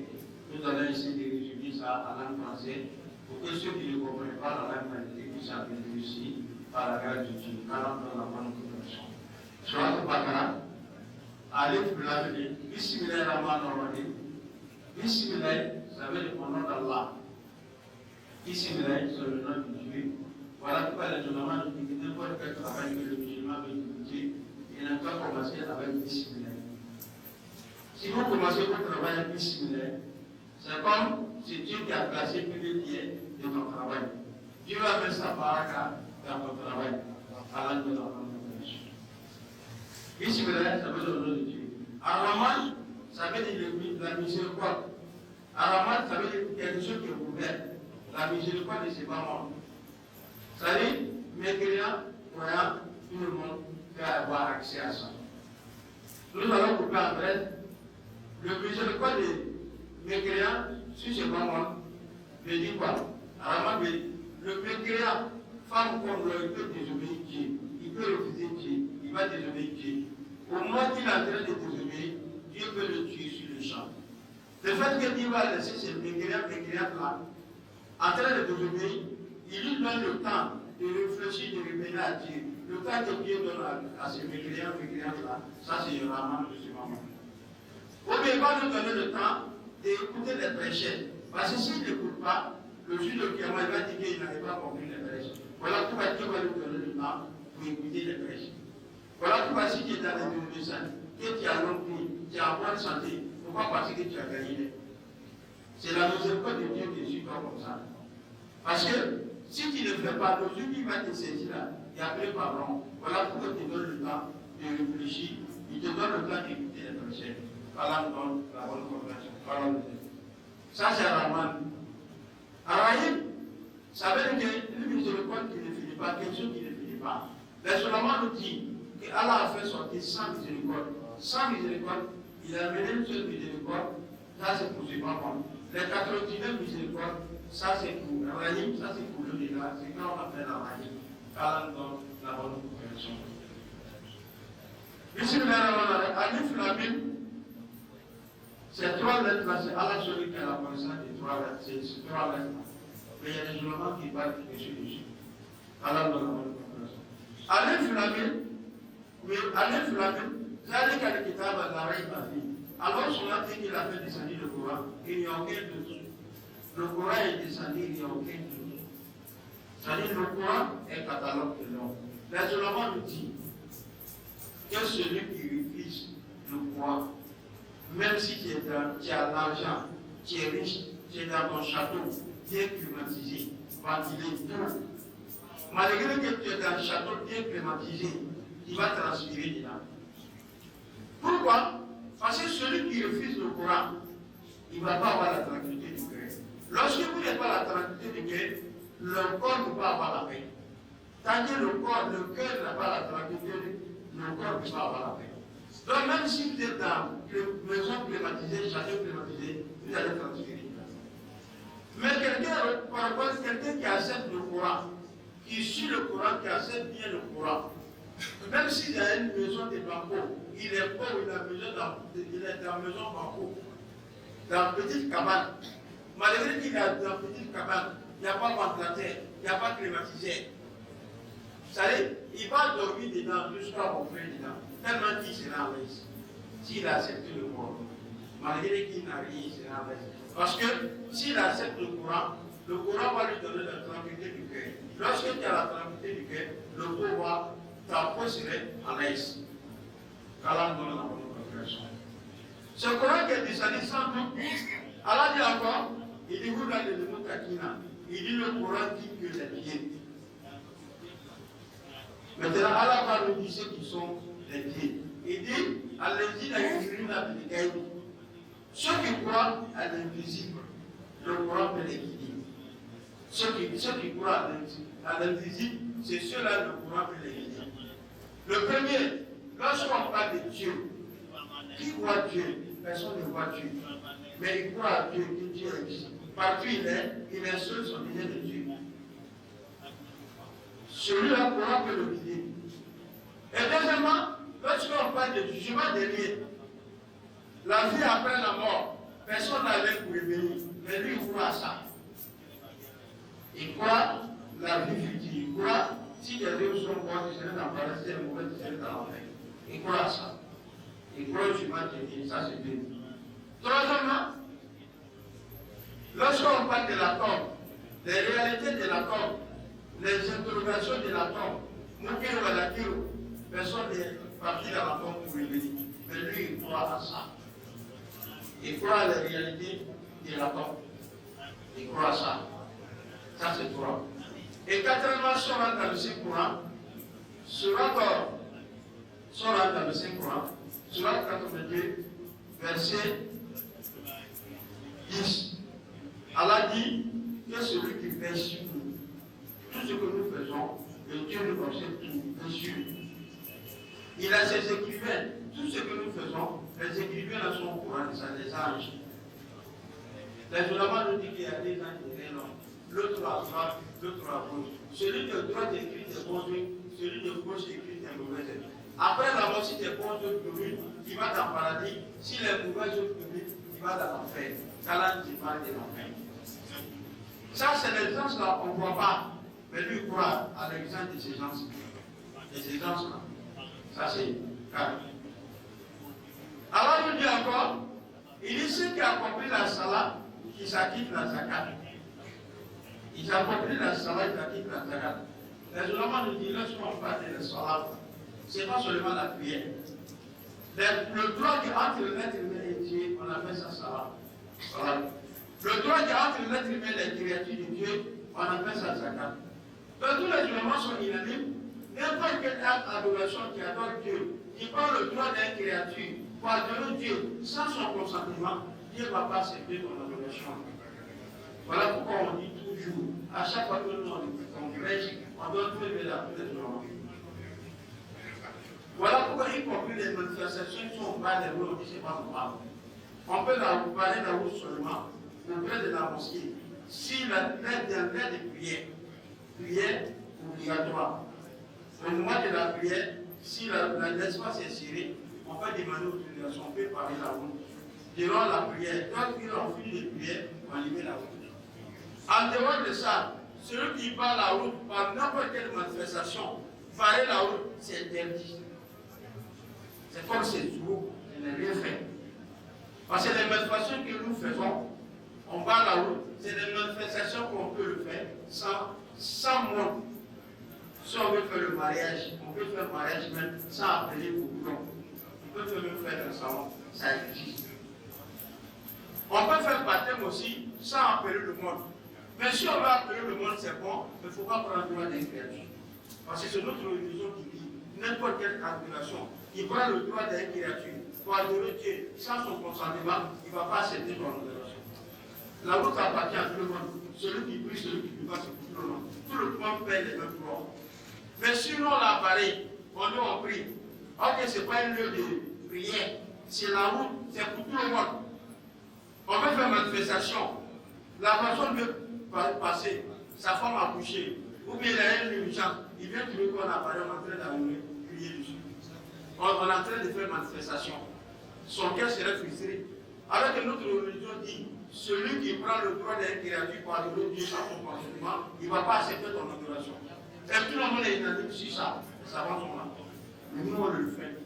nous allons essayer de résumer ça à langue française pour que ceux qui ne comprennent pas la langue malinquée puissent être réussis par la grâce de Dieu, car dans la bonne compréhension. Sourate Al-Baqarah, Alif Lam Bismillahirrahmanirrahim. Bismillah, ça veut dire au nom d'Allah. Bismillah, c'est le nom de Dieu. Voilà pourquoi les musulmans disent que n'importe quel travail que le musulman veut étudier, il n'a qu'à commencer avec Bismillah. Si vous commencez votre travail avec Bismillah, c'est comme si Dieu qui a placé plus de pieds de ton travail. Dieu va mettre sa baraka dans ton travail, à l'âge de la compréhension. Bismillah, ça veut dire le nom de Dieu. Ar-Rahman, ça veut dire la miséricorde. Ar-Rahman, ça veut dire quelque chose qui est ouvert. La miséricorde de ses parents. Ça veut dire, mécréant, croyant, tout le monde peut avoir accès à ça. Nous allons couper en bref. Le miséricorde des mécréants, sur ses parents, veut dire quoi? Ar-Rahman veut dire, le mécréant, femme comme l'homme, il peut désobéir Dieu. Il peut refuser Dieu. Il va désobéir Dieu. Au moment qu'il est en train de désobéir, Dieu peut le tuer sur le champ. Le fait que Dieu va laisser ces mécréants-là en train de désobéir, il lui donne le temps de réfléchir, de revenir à Dieu. Le temps que Dieu donne à ces mécréants-là, ça c'est le Rahman de ce moment. Ou bien il va nous donner le temps d'écouter les prêcheurs. Parce que s'il n'écoute pas, le juge de Kiyama, il va dire qu'il n'avait pas compris les prêches. Voilà pourquoi Dieu va lui donner le temps pour écouter les prêches. Voilà pourquoi si tu es dans les dénominations, que tu as longue tu es en bonne santé, pourquoi parce que tu as gagné? C'est la miséricorde de Dieu qui suit pas comme ça. Parce que si tu ne le fais pas, le jour qui va te saisir là, il y a plus pardon. Voilà pourquoi tu donnes le temps de réfléchir, il te donne le temps d'écouter les prêcheurs. Voilà donc la bonne compréhension. Ça c'est Rahman. Ar-Rahim, ça veut dire que une miséricorde qui ne finit pas, quelque chose qui ne finit pas. Mais seulement nous dit que Allah a fait sortir sans miséricorde. Sans miséricorde, il a amené une seule miséricorde, ça c'est pour ses parents. Les 99 miséricordes, ça c'est pour Rahim, ça c'est pour le débat, c'est quand on appelle Rahim. Car dans la bonne compréhension. Bismillahirrahmanirrahim, Alif Lam Mim, ces trois lettres là, c'est Allah celui qui a la connaissance des trois lettres, c'est ces trois lettres là. Mais il y a des musulmans qui parlent dessus. Allah dans la bonne compréhension. Alif Lam Mim, mais Alif Lam Mim, Zalika al-Kitab la rayba fihi. Alors, sur la dit qu'il a fait descendre le Coran, il n'y a aucun doute. Le Coran est descendu, il n'y a aucun doute. C'est-à-dire le Coran est catalogue de l'homme. Les ulémas nous disent que celui qui refuse le Coran, même si tu as l'argent, tu es riche, tu es dans ton château, bien climatisé, ventilé, tout, Malgré que tu es dans un château bien climatisé, il va transpirer dedans. Pourquoi? Parce que celui qui refuse le Coran, il ne va pas avoir la tranquillité du cœur. Lorsque vous n'avez pas la tranquillité du cœur, le corps ne peut pas avoir la paix. Tant que le cœur n'a pas la tranquillité, le corps ne peut pas avoir la paix. Donc même si vous êtes dans une maison climatisée, château climatisé, vous allez transpirer. Mais quelqu'un qui accepte le Coran, qui suit le Coran, qui accepte bien le Coran, même s'il a une maison de bambou, il est pauvre, il est dans la maison bambou, dans une petite cabane. Malgré qu'il est dans une petite cabane, il n'y a pas de ventilateur, il n'y a pas de climatiseur. Vous savez, il va dormir dedans jusqu'à rentrer dedans, tellement qu'il sera en l'aise. S'il accepte le Coran, malgré qu'il n'a rien, il sera en l'aise. Parce que s'il accepte le Coran va lui donner la tranquillité du cœur. Lorsque tu as la tranquillité du cœur, le corps va, ta peau serait en l'aise. Allah donne la bonne compréhension. Ce Coran qui est descendu sans doute, Allah dit encore, il dit vous l'avez le mot Takina, il dit le Coran dit que les pieds. Maintenant, Allah va nous dire ceux qui sont les pieds. Il dit, allez-y, la ceux qui croient à l'invisible, le Coran peut les guider. Ceux qui croient à l'invisible, c'est ceux-là le Coran peut les guider. Le premier, lorsqu'on parle de Dieu, qui voit Dieu? Personne ne voit Dieu. Mais il croit à Dieu, que Dieu existe. Partout il est seul, son idée de Dieu. Celui-là, le Coran peut le guider. Et deuxièmement, lorsqu'on parle de jugement dernier, la vie après la mort, personne n'allait pour revenir. Mais lui, il croit à ça. Il croit la vie future. Il croit si les deux sont bons, tu serais dans le paradis, et mauvais, tu serais dans l'enfer. Il croit à ça. Il croit au jugement dernier. Ça, c'est deux. Troisièmement, lorsqu'on parle de la tombe, les réalités de la tombe, les interrogations de la tombe, Moukir ou Alakiro, personne n'est parti dans la tombe pour revenir. Mais lui, il croit à ça. Il croit à la réalité de la tombe. Il croit à ça. Ça, c'est Coran. Et quatrièmement, si on rentre dans le Saint-Coran, surat dans le Saint-Coran, surat 82, verset 10. Allah dit que celui qui fait sur nous, tout ce que nous faisons, et Dieu nous observe tout, dessus. Il a ses écrivains, tout ce que nous faisons, les écrivains sont au courant de ça, les anges. Les ulémas nous disent qu'il y a des anges et des noms. L'autre à droite, l'autre à gauche. Celui de droite écrit des bons œuvres, celui de gauche écrit des mauvais œuvres. Après la mort, si des bons œuvres communes, il va dans le paradis. Si les mauvais œuvres communes, il va dans l'enfer. Calan qui parle de l'enfer. Ça, c'est les anges-là, on ne voit pas. Mais lui croit à l'exemple de ces gens-là. De ces gens-là. Ça, c'est calme. Alors, il dit encore, il dit ceux qui accomplissent la salat, qui s'acquittent la zakat. Ils accomplissent la salat, ils s'acquittent la zakat. Les ulémas nous disent, lorsqu'on parle de la salat, ce n'est pas seulement la prière. Le droit qui entre l'être humain et Dieu, on appelle ça salat. Voilà. Le droit qui entre l'être humain et les créatures de Dieu, on appelle ça zakat. Donc tous les ulémas sont unanimes. N'importe quel acte d'adoration qui adore Dieu, qui prend le droit d'une créature pour adorer Dieu sans son consentement, Dieu ne va pas accepter ton adoration. Voilà pourquoi on dit toujours, à chaque fois que nous on prêche, on doit trouver la paix des gens. Voilà pourquoi, y compris les manifestations qui sont bas des roues, on dit c'est pas normal. On peut vous parler de la route seulement, auprès de la mosquée. Si l'aide de prière obligatoire. Au moment de la prière, si l'espace est serré, on peut demander l'autorisation, on peut parler la route. Durant la prière, quand il en finit de prière, on limite la route. En dehors de ça, celui qui parle la route par n'importe quelle manifestation, parler la route, c'est interdit. C'est comme c'est tout, il n'est rien fait. Parce que les manifestations que nous faisons, on parle la route, c'est des manifestations qu'on peut le faire sans monde. Si on veut faire le mariage, on peut faire le mariage même sans appeler au boulon. On peut même faire un salon, ça existe. On peut faire le baptême aussi sans appeler le monde. Mais si on va appeler le monde c'est bon, il ne faut pas prendre le droit des créatures. Parce que c'est notre religion qui dit n'importe quelle appellation qui prend le droit des créatures pour adorer Dieu sans son consentement, il ne va pas accepter ton adoration. La route appartient à tout le monde. Celui qui prie, celui qui ne prie pas, c'est pour tout le monde. Tout le monde paie les mêmes droits. Mais sinon, là, pareil, on prie. Ok, ce n'est pas un lieu de prière. C'est la route, c'est pour tout le monde. On veut faire manifestation. La personne veut passer, sa femme a couché, ou bien il a un urgence, il vient trouver qu'on apparaît, on est en train d'allumer, prier dessus. On est en train de faire manifestation. Son cœur serait frustré. Alors que notre religion dit, celui qui prend le droit d'une créature pour adorer Dieu sans son consentement, il ne va pas accepter ton adoration. Et tout le monde est unanime sur ça. Ça va son là. Mais nous, on le fait.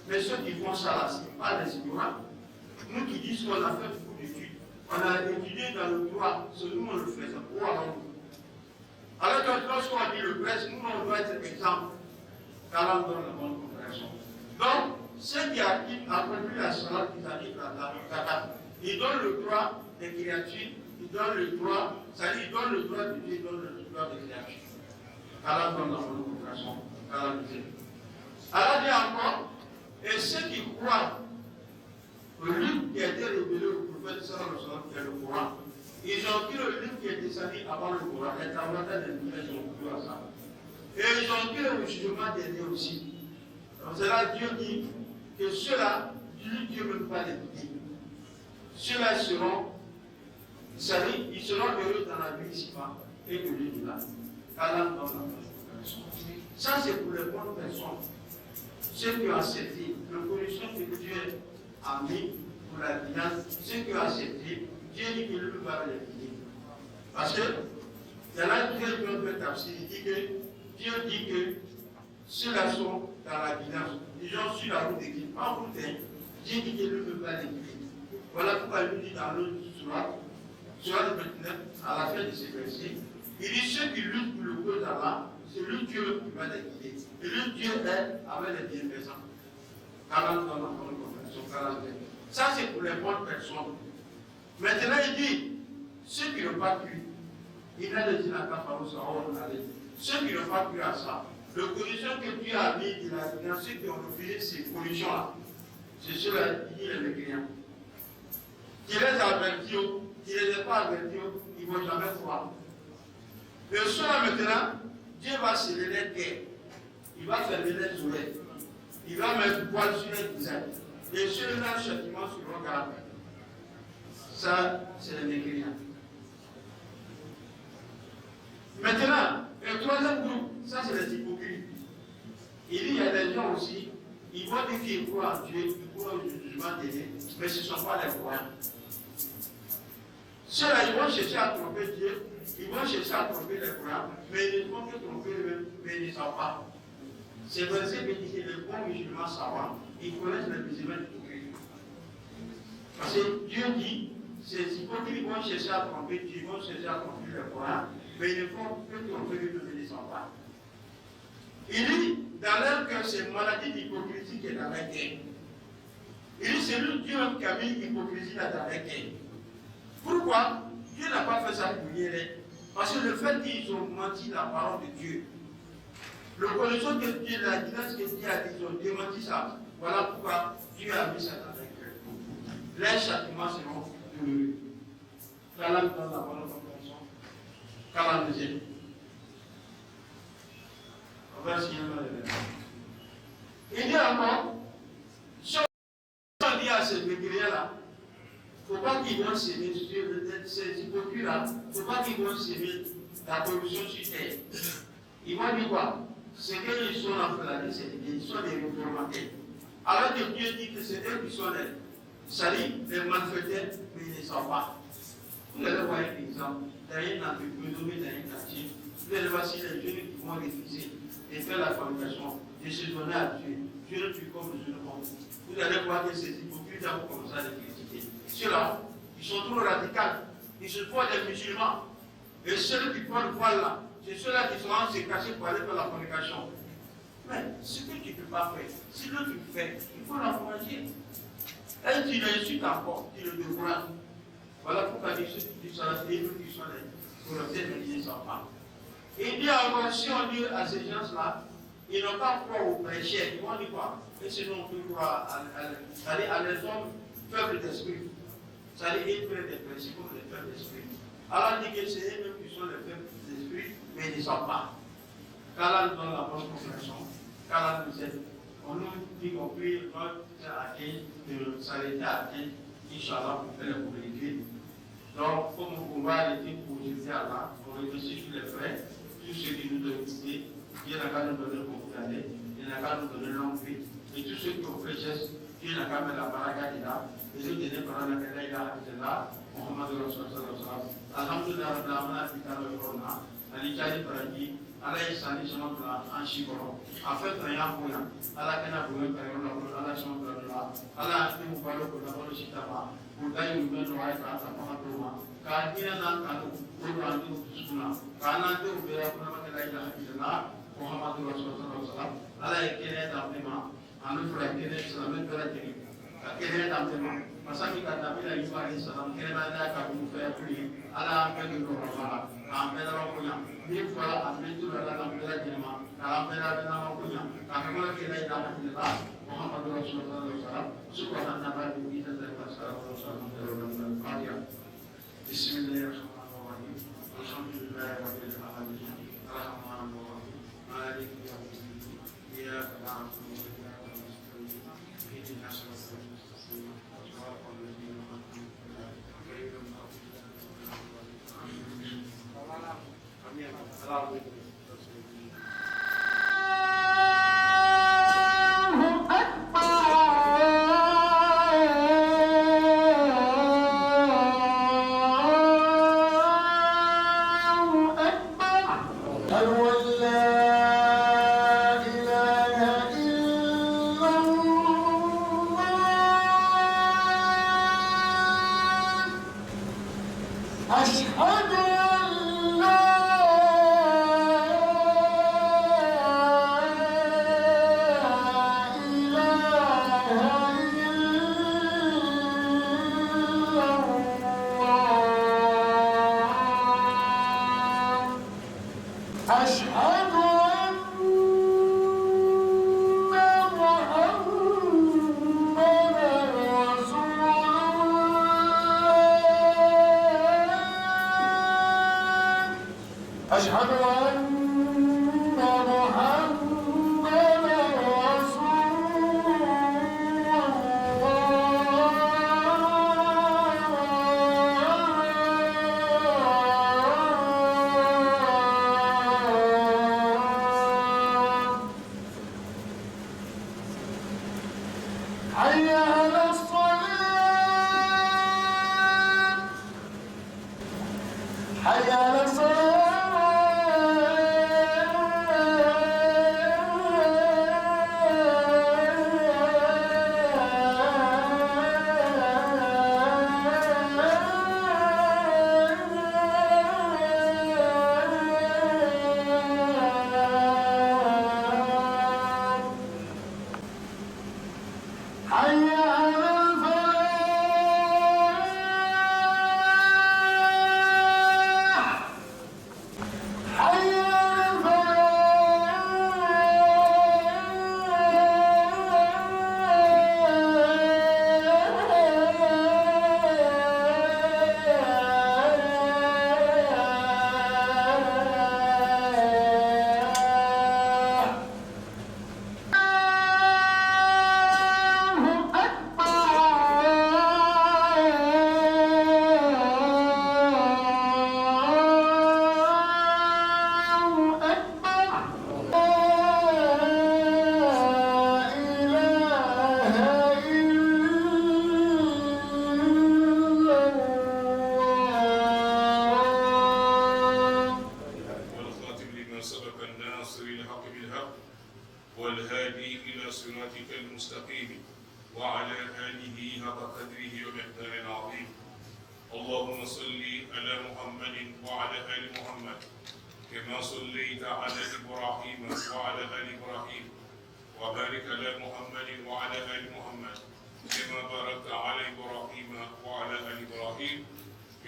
Mais ceux qui font ça là, ce n'est pas les ignorants. Nous qui disons qu'on a fait beaucoup d'études, on a étudié dans le droit, c'est nous on le fait. Où allons-nous? Alors que lorsqu'on dit le presse, nous on doit être exemple. Car on donne la bonne compréhension. Donc, ceux qui accomplissent la salat, qui arrivent la zakat, ils donnent le droit des créatures, ils donnent le droit, c'est-à-dire ils donnent le droit de Dieu, ils donnent le droit des créatures. Allah donne la bonne compréhension. Allah dit. Allah dit encore, et ceux qui croient le livre qui a été révélé au prophète sallallahu alayhi wa sallam, qui est le Coran, ils ont pris le livre qui est descendu avant le Coran, les Taurata des Nouvelles, ils ont pris à ça. Et ils ont pris le musulman dernier aussi. Donc c'est là Dieu dit que ceux-là, Dieu ne veut pas les quitter. Ceux-là seront, ils seront heureux dans la vie ici-bas et de l'île-là. Allah donne la personne. Ça c'est pour les bonnes personnes. Ceux qui ont accepté la condition que Dieu a mis pour la guidance, ceux qui ont accepté, Dieu dit que lui va les guider. Parce que, il y en a qui ont fait tafsir, il dit que Dieu dit que ceux-là sont dans la guidance. Les gens sur la route de guide. En route, Dieu dit que lui ne veut pas les guider. Voilà pourquoi il lui dit dans l'autre surat de 29, à la fin de ces versets, il dit ceux qui luttent pour le cause d'Allah, c'est lui Dieu qui va les guider. Et lui Dieu est avec les bienfaisants. Ça c'est pour les bonnes personnes. Maintenant il dit, ceux qui n'ont pas cru, il a dit la ceux qui n'ont pas cru à ça, le condition que Dieu a mis dans ceux qui ont refusé ces conditions-là, c'est ceux-là qui disent les mécréants. Qui les avertit, qui ne les a pas avertis, ils ne vont jamais croire. Et ceux-là maintenant, Dieu va sceller les guerres, il va fermer les oreilles, il va mettre du poil sur les visages. Et ceux-là, châtiment seront gardés. Ça, c'est les mécréants. Maintenant, le troisième groupe, ça c'est les hypocrites. Il y a des gens aussi, ils vont dire qu'ils croient en Dieu, ils croient au jugement de Dieu, mais ce ne sont pas les croyants. Ceux-là, ils vont chercher à tromper Dieu, ils vont chercher à tromper les croyants, mais ils ne vont que tromper eux-mêmes, mais ils ne savent pas. C'est verset qui dit que les bons musulmans savants, ils connaissent les musulmans hypocrites. Parce que Dieu dit, ces hypocrites vont chercher à tromper Dieu, ils vont chercher à tromper les croyants, mais ils ne font que tromper eux-mêmes, mais ils ne savent pas. Il dit, dans leur cœur, c'est une maladie d'hypocrisie qui est dans leur cœur. Il dit, c'est lui Dieu qui a mis l'hypocrisie dans leur cœur. Pourquoi? Dieu n'a pas fait ça pour rien. Parce que le fait qu'ils ont menti la parole de Dieu, le connaissant que Dieu, la guidance que Dieu a dit, ils ont démenti ça. Voilà pourquoi Dieu a mis ça dans leur cœur. Les châtiments seront douloureux. Qu'Allah nous donne la bonne compréhension. Qu'Allah nous aide. Il dit encore, si on dit à ces mécréants-là, il ne faut pas qu'ils vont s'aimer, ces hypocrites-là, il ne faut pas qu'ils vont s'aimer la corruption sur terre. Ils vont dire quoi? C'est qu'ils sont en train de dire, ils sont des réformateurs. Alors que Dieu dit que c'est eux qui sont les malfaiteurs, mais ils ne savent pas. Vous allez voir un exemple, dans une entreprise, dans une quartier, vous allez voir si les jeunes qui vont refuser et faire la communication, de se donner à Dieu. Dieu ne tue comme le jeune homme. Vous allez voir que ces hypocrites vont commencer à les critiquer. Ceux-là, ils sont trop radicaux. Ils se font des musulmans. Et ceux qui prennent le voile là, c'est ceux-là qui sont en se cacher pour aller faire la communication. Mais ce que tu ne peux pas faire, si l'autre le fait, il faut l'encourager. Et tu l'insultes encore, tu le décourages. Voilà pourquoi du salat et nous qui sont pour le faire méditer sans pas. Il dit encore, si on dit à ces gens-là, ils n'ont pas croire au péché, ils vont dire quoi? Et sinon, on peut croire à les hommes faibles d'esprit. C'est-à-dire, ils prennent des principes comme les faibles d'esprit. Alors, il dit que c'est eux-mêmes qui sont les faibles d'esprit, mais ils ne sont pas. Qu'Allah nous donne la bonne compréhension, qu'Allah nous aide. On nous dit qu'on prie notre atteint, de s'arrêter à atteindre, Inch'Allah, pour faire les communiquer. Donc, comme on va arrêter pour dire à Allah, on réfléchit sur les frais, tout ce qui nous doit coûter, Dieu n'a qu'à nous donner le compte, il n'a qu'à nous donner l'envie. Et tous ceux qui ont fait geste, Dieu n'a qu'à mettre la baraka là, et nous donner par la Kaila là, Mohamed Rasulullah. Alhamdulillah, la mana qui t'a le corona, Alijali Paradi, Allah Sani Sonatla, Anchiboro, a fait rien pour rien. Allah Kana Boué, Allah Sonatla, Allah Akim Balo, Kodabolo Chitama, Boudaï, Ouben, Waïka, Tapamatoma, Kadina Nankano, Ourandu, Suna, Kanando, Vera, Kaila, Mohamed Rasulullah, Allah Ekene Damema, Anu Frakene, Salamet Beratini, Kene Damema, Masaki Katabila, Ibrahim Salam, Kena Kabu Fayakuri, Allah Ampelu Roma, Ampela Rokuya, Nifa, Ametu, Ampela Jema, Ampela Nakuya, Kakula Kena Damila, Mohamed Rasulullah, Subhanallah, Bita Salam, Adia. Bismillahirrahmanirrahim. Alhamdulillah, Rabbil Alamin. Rahmanirrahim. مالك يوم الدين إياك نعبد وإياك نستعين اهدنا الصراط المستقيم صراط الذين أنعمت عليهم غير المغضوب عليهم ولا الضالين.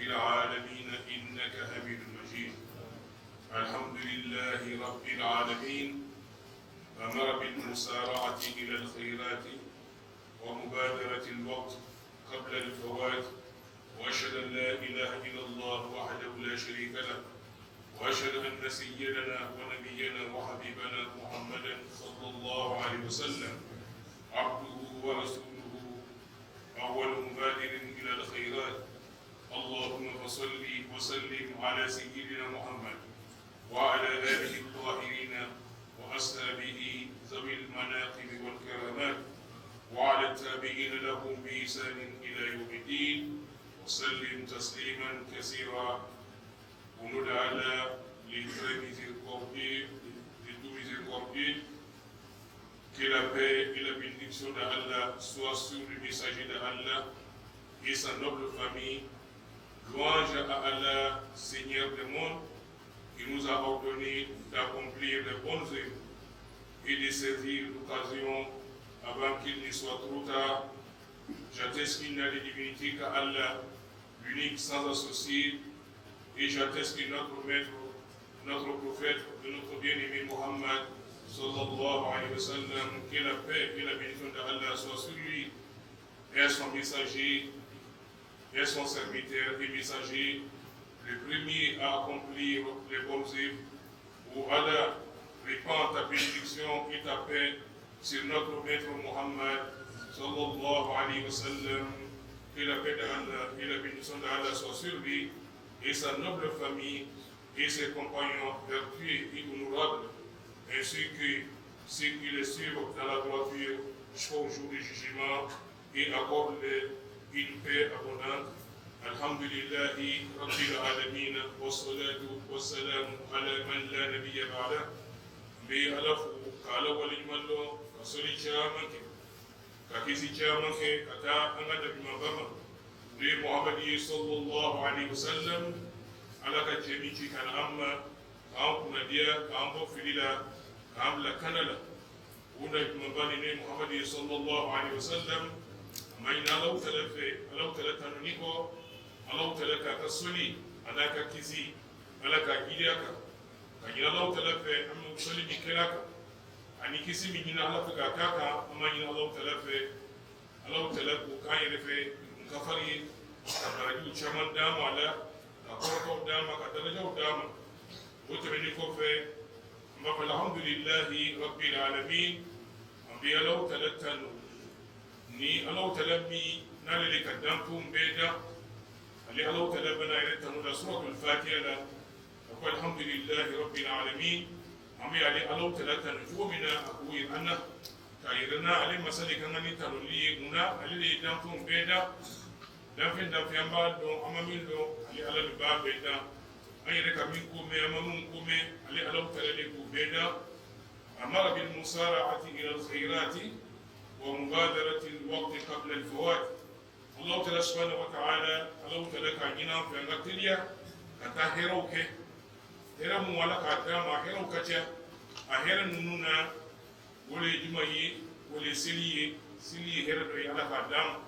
في العالمين إنك حميد مجيد. الحمد لله رب العالمين أمر بالمسارعة إلى الخيرات ومبادرة الوقت قبل الفوات، وأشهد أن لا إله إلا الله وحده لا شريك له، وأشهد أن سيدنا ونبينا وحبيبنا محمدا صلى الله عليه وسلم عبده ورسوله أول مبادر إلى الخيرات. اللهم صل وسلم على سيدنا محمد وعلى آله الطاهرين وأصحابه ذوي المناقب والكرامات وعلى التابعين لهم بإحسان إلى يوم الدين، وسلم تسليما كثيرا. وندعى للدور miséricordieux, que la paix et la bénédiction d'Allah soient sur le messager d'Allah et sa noble famille. Louange à Allah, Seigneur des mondes, qui nous a ordonné d'accomplir les bonnes œuvres et de saisir l'occasion avant qu'il ne soit trop tard. J'atteste qu'il n'y a de divinité qu'à Allah, l'unique sans associé, et j'atteste que notre maître, notre prophète, de notre bien-aimé Muhammad, sallallahu alayhi wa sallam, que la paix et la bénédiction d'Allah soient sur lui, et son messager, et son serviteur et messager, le premier à accomplir les bonnes œuvres. Où Allah répand ta bénédiction et ta paix sur notre maître Muhammad, sallallahu alayhi wa sallam, que la paix d'Allah et la bénédiction d'Allah soient sur lui et sa noble famille et ses compagnons vertueux et honorables, ainsi que ceux qui les suivent dans la droiture jusqu'au jour du jugement, et accorde-les une paix abondante. Alhamdulillahi Rabbil Alamin, wa salatu wa salam ala man la nabiyya ba'da. Be alafu kala walimallo kasoli chamanke kakisi chamanke kata angada bimabama be Muhammad sallallahu alaihi wasallam ala ka jemici kan amma kan kuna dia kan bo filila kan la kanala una bimabani ne Muhammad sallallahu alaihi wasallam mayna law talatanuniko alaw talaka kasoli alaka kisi alaka gidaka kanyina alaw talafe amma soli bikelaka ani kisi mi nyina ala ka kaka amma nyina alaw talafe alaw talaku kayrefe kafari kabaraju chaman dama ala ka korko dama ka darajo dama wotani ko fe amma alhamdulillahi rabbil alamin ambi alaw talatanu ni alaw talabbi nalele kadamtum beda ali alaw talabana ila suratul fatiha أقول الحمد لله رب العالمين. أمي علي الله تلاتة نجومنا أقول أنا كايرنا علي مسألة كمان ترولي هنا علي دامفون بيدا دامفين دامفين بعدون أمامين دون علي على الباب بيدا أي ركابين كومي أمامون كومي علي الله تلاتة بيدا أمر بالمسارعة إلى الخيرات ومبادرة الوقت قبل الفوات. الله تعالى سبحانه وتعالى الله تعالى كاينا في أنغتيليا كتاهيروك hera mu wala ka dama hera kacha a hera nununa wole jumayi wole siliye hera do ala ka dama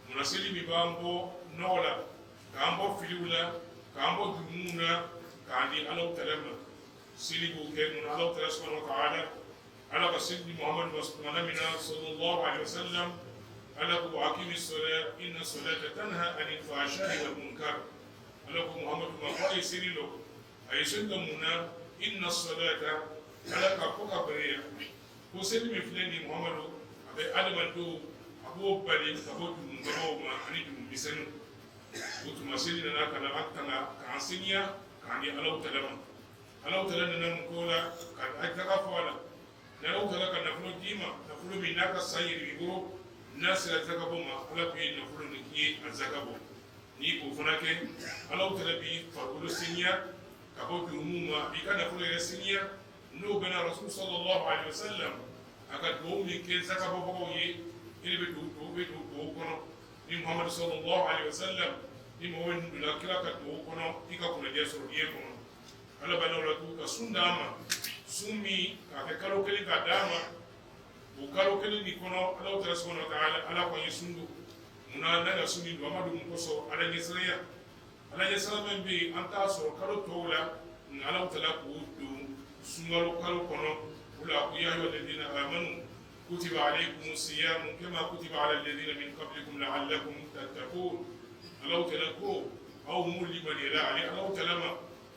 muna sili mi bambo nola kambo filiula kambo dumuna kandi ala talama sili bu ke mun ala ta'ala subhanahu wa ta'ala ala ka sidi muhammad sallallahu alaihi wasallam ala ku aqimi as-salat inna as-salata tanha 'anil fahsha'i wal munkar ala ku muhammad ma qali sili lo ay sunna muna inna as-salata ala ka poka bariya ko sedi mi fleni muhammadu abe adamanto abo bari abo dum ngabo ma ani dum bisanu utuma sedi na kana akana ka asinya kani alaw talama nan kola kan ajaka fawala na alaw talaka na fulo dima na fulo mi naka sayiri go nasira zakabo ma ala bi na fulo ni ki azakabo ni ko funake alaw talabi farulo sinya kabo dumuma bikana fulo ya sinya no bana rasul sallallahu alaihi wasallam aka do mi ke zakabo bo yi ile be do kono ni muhammad sallallahu alaihi wasallam ni mo won dula kila ka do kono ika kuna je so die kono ala bana wala tu ka sundama sumi ka kalo kele ka dama bu kalo kele ni kono ala ta subhanahu wa ta'ala ala ko yisundu muna daga suni do amadu ko so ala ni sariya ala ya salamen bi anta so kalo tola ngala tala ko du sungalo kalo kono ula ku ya ayyuhal ladina amanu kutiba alaykumus siyam kama kutiba ala alladhina min qablikum la'allakum tattaqun ala tala ko aw mulli man ila ali ala tala ma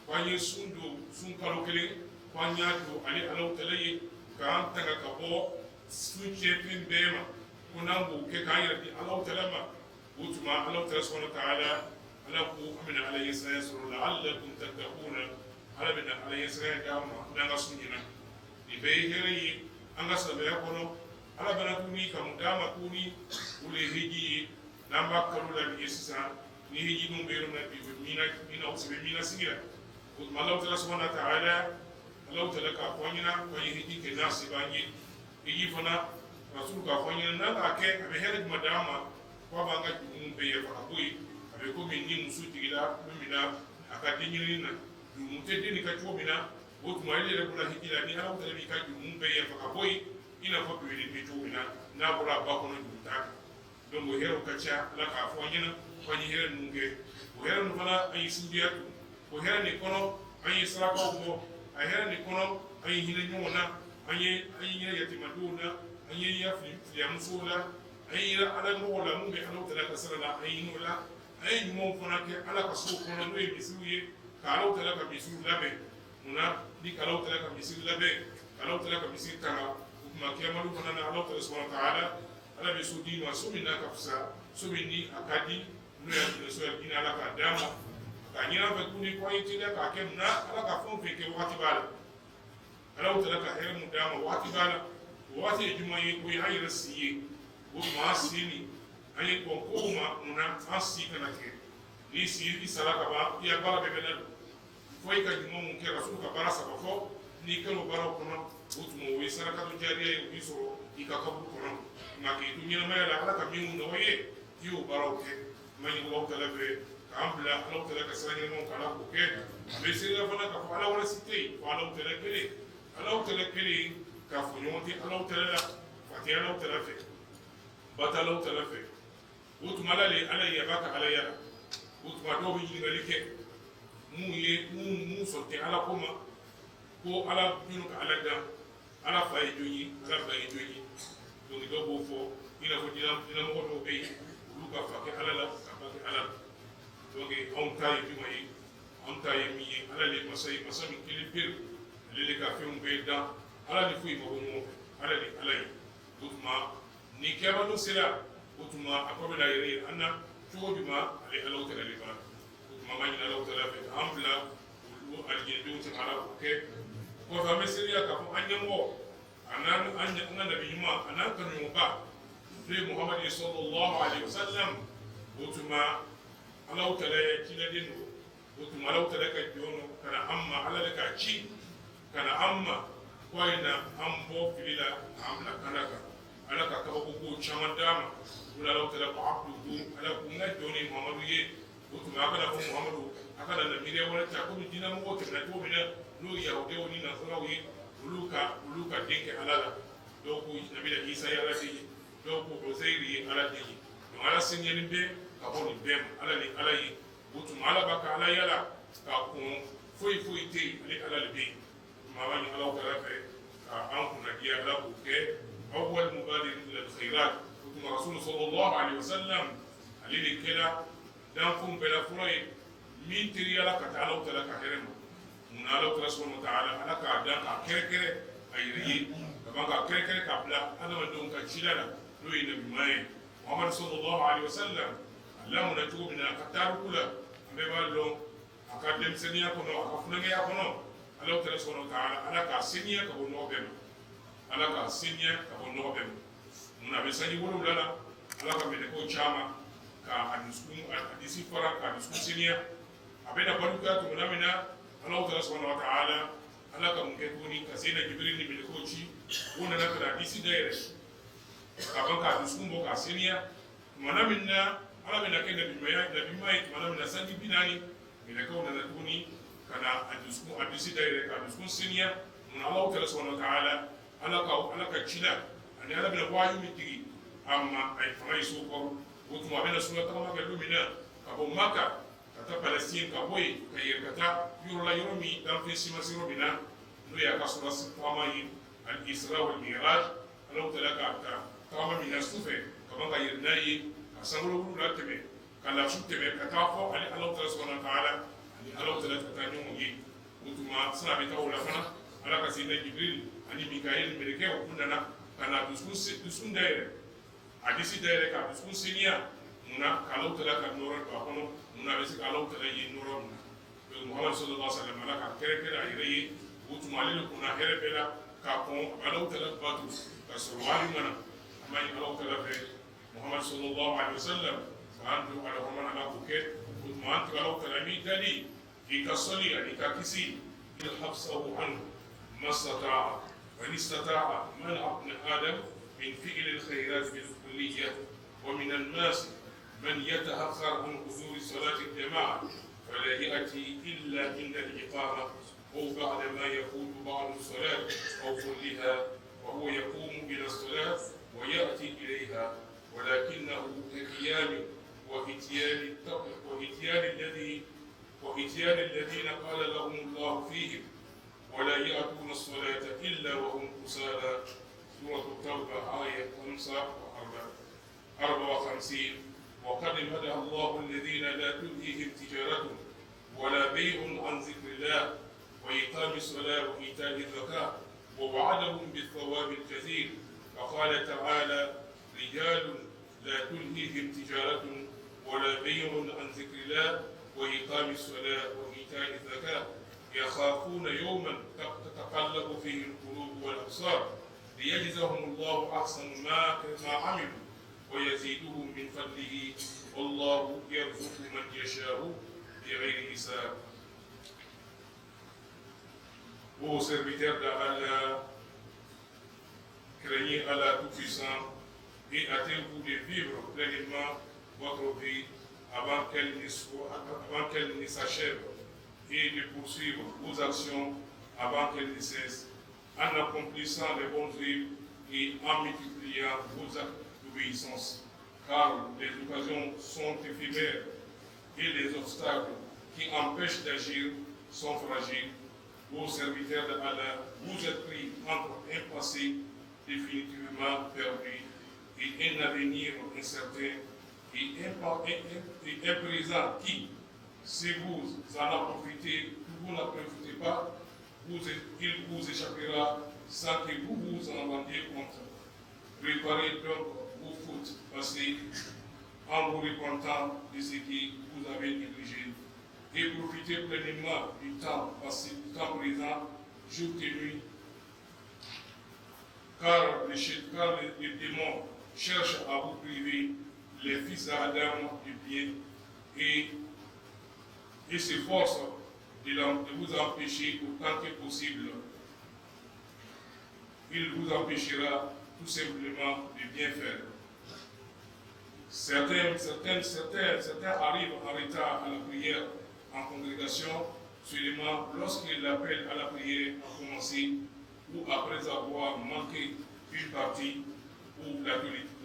kwanye sundu sun kalo kele kwanya to ali ala tala yi ka anta ka bo sun chepin bema kunangu ke kayira di ala tala ma utuma ala tala subhanahu wa ta'ala ala ku amina ala yasra la'allakum tattaquna ala bina ala yasra dama danga sunjina di be heri anga sabe kono ala bana tuni kam dama tuni ule hiji namba karula ni sisa ni hiji dum be na bi mina usbe mina singira utuma ala tala subhanahu wa ta'ala ala tala ka kwanyina ko hiji ke nasibanye hiji fana rasul ka kwanyina na ka ke be heri madama ko banga dum be ya fa boy abe ko min ni musu tigila mina akadinyini na dumute dini ka chobina wotu maile le kula hikila ni ala utale bika dumumbe ya faka boy ina ko biwili bitubina na bura ba ko no dumta don go hero kacha la ka fo nyina ko ni hero nunge o hero no fala ay sudiyatu o hero ni kono ay saraka ko ay hero ni kono ay hina nyona ay yatimaduna ay ya fi ya musula ay ala mo wala mumbe ala utale ka sala ay nola ay mo fona ke ala ka so kono no e bisuye kalau tala ka misir labe muna ni kalau tala ka misir labe kalau tala ka misir kama kuma kiyamalu kana na Allah subhanahu wa ta'ala ala be sudi ma so minna ka fsa so minni akadi no ya no so ya ina ala ka dama ka nyina fa kuni ko yiti da ka kem na ala ka fon fe ke wati bala ala tala ka her mu dama wati bala wati jumayi ko ya ira siye ko ma sini ayi ko ko ma muna asi kana ke ni si salaka ba ya bara be benal foy ka jumo mun ke rasul ka bara saba fo ni kelo bara kono utumo wi salaka to jariya yi so ika ka bu kono ngaki dunya ma la ala ka min no ye yu bara ke mani ko tala be ambla ala tala ka sanya mon kala ko ke be sira fana ka ala wala site ala tala kele ka fo nyoti ala tala la fati ala tala fe batalo tala fe utuma le ala ya baka ala ya utuma do bi jingali ke mu sotte ala koma ko ala junu ka ala da ala fay joyi donc do bo fo ina ko dina mo do be lu ka fa ke ala la ka fa ke ala donc on tay jumay on tay mi ala le masami kilipir le ka fe un be da ala ni fuy mo ala ni ala yi utuma ni keba do sira utuma akobe da yere anna chojuma ale ala utala le ba utuma ma ni ala utala be ambla lu aljedu ta ala ke ko fa mesiriya ka fo anyamo anan anya nabi yuma anan kan yumba le muhammad sallallahu alaihi wasallam utuma ala utala kila dinu utuma ala utala ka jono kana amma ala ka ci kana amma ko ina ambo filila amla kanaka ala ka kaba ko caman dama wala law tala ko abdu ala ko ngai doni muhammadu ye to ma kana ko muhammadu akala na mire wala ta ko dina mo ko na to mina no ya o de woni na sala wi uluka denke alala do ko nabi da isa ya rati do ko uzairi ala de no ala sinyen be ka ko ni bem ala ni ala yi butu mala baka ala yala ka ko foi te ala be ma wani ala ko rafa ka an ku na dia ala ko ke أول مبادر إلى الخيرات وكما رسول صلى الله عليه وسلم عليه كلا دانكم بلا فروي من تريالا كتعالى وتلا كهرم من الله وتلا سبحانه وتعالى على كعدان كركرة أيري كمان كركرة كابلا أنا من دون كشيلا لو ينبي ماي محمد صلى الله عليه وسلم اللهم نتوب من الكتاب كله أمبالون أكاديم سنيا كنو أكفنيا كنو الله وتلا سبحانه وتعالى على كسنيا كبنو بينو ala ka sinya ka bo no be muna be sanyi wolo lala ala ka mede ko chama ka adisi fara ka adisi sinya abena baluka to muna mina Allah subhanahu wa ta'ala ala ka munke ko ni ka sina jibril ni mede ko chi wona na ka adisi daire ka ban ka adisi mo ka sinya muna mina ala mina ke nabi mai muna mina sanyi binani mede ko na tuni kana adisi daire ka adisi sinya muna Allah subhanahu wa ta'ala ala ka cila ani ala bina wayu mitigi amma ay famay soko wotuma bena sura ta ma galu mina ka bo maka ka ata Palestine ka boy ka yerkata yorola yoromi dan fe sima siro bina no ya kasura sitama yi al isra wal miraj Allah ta'ala ka tama min asufe kama ka yerna yi ka sangro wulu la tebe ka la su tebe ka ta fo ali Allah ta'ala subhanahu wa ta'ala ali Allah ta'ala ka tanyo yi utuma sana bita wala fana ala ka sina Jibril ani Mikael meleke okundana kana duskun daire hadisi daire ka duskun sinia muna kalau tala ka noro to akono muna besi kalau tala yi noro muna be Muhammad sallallahu alaihi wasallam ala ka kere kere ayire utuma lele kuna here bela ka kon kalau tala batu ka surwali mana amma yi kalau tala be Muhammad sallallahu alaihi wasallam andu ala mana ala buke utuma antu kalau tala mi dali ikasoli ikakisi ilhabsahu anhu ما استطاع وإن استطاع منع ابن آدم من فعل الخيرات بالكلية ومن الناس من يتأخر عن حضور صلاة الجماعة فلا يأتي إلا عند الإقامة أو بعد ما يفوت بعض الصلاة أو كلها وهو يقوم إلى الصلاة ويأتي إليها ولكنه كقيام وإتيان الذين قال لهم الله فيهم ولا يأتون الصلاة إلا وهم كسالى سورة التوبة آية 54 وقد مدح الله الذين لا تلهيهم تجارة ولا بيع عن ذكر الله وإقام الصلاة وإيتاء الزكاة ووعدهم بالثواب الكثير فقال تعالى رجال لا تلهيهم تجارة ولا بيع عن ذكر الله وإقام الصلاة وإيتاء الزكاة يخافون يوما تتقلب فيه القلوب والأبصار ليجزهم الله أحسن ما عملوا ويزيدهم من فضله والله يرزق من يشاء بغير حساب. Ô serviteurs d'Allah, craignez Allah Tout-Puissant et hâtez-vous de vivre pleinement votre vie avant qu'elle ne s'achève et de poursuivre vos actions avant qu'elles ne cessent, en accomplissant les bons œuvres et en multipliant vos actes d'obéissance. Car les occasions sont éphémères et les obstacles qui empêchent d'agir sont fragiles. Ô serviteurs d'Allah, vous êtes pris entre un passé définitivement perdu et un avenir incertain et un présent qui, si vous en n'en profitez pas, il vous échappera sans que vous vous en rendiez compte. Préparez donc vos fautes passées en vous repentant de ce que vous avez négligé et profitez pleinement du temps passé, du temps présent, jour et nuit. Car les démons cherchent à vous priver, les fils d'Adam, du bien et s'efforce de vous empêcher autant que possible. Il vous empêchera tout simplement de bien faire. Certains arrivent en retard à la prière en congrégation seulement lorsque l'appel à la prière a commencé ou après avoir manqué une partie ou la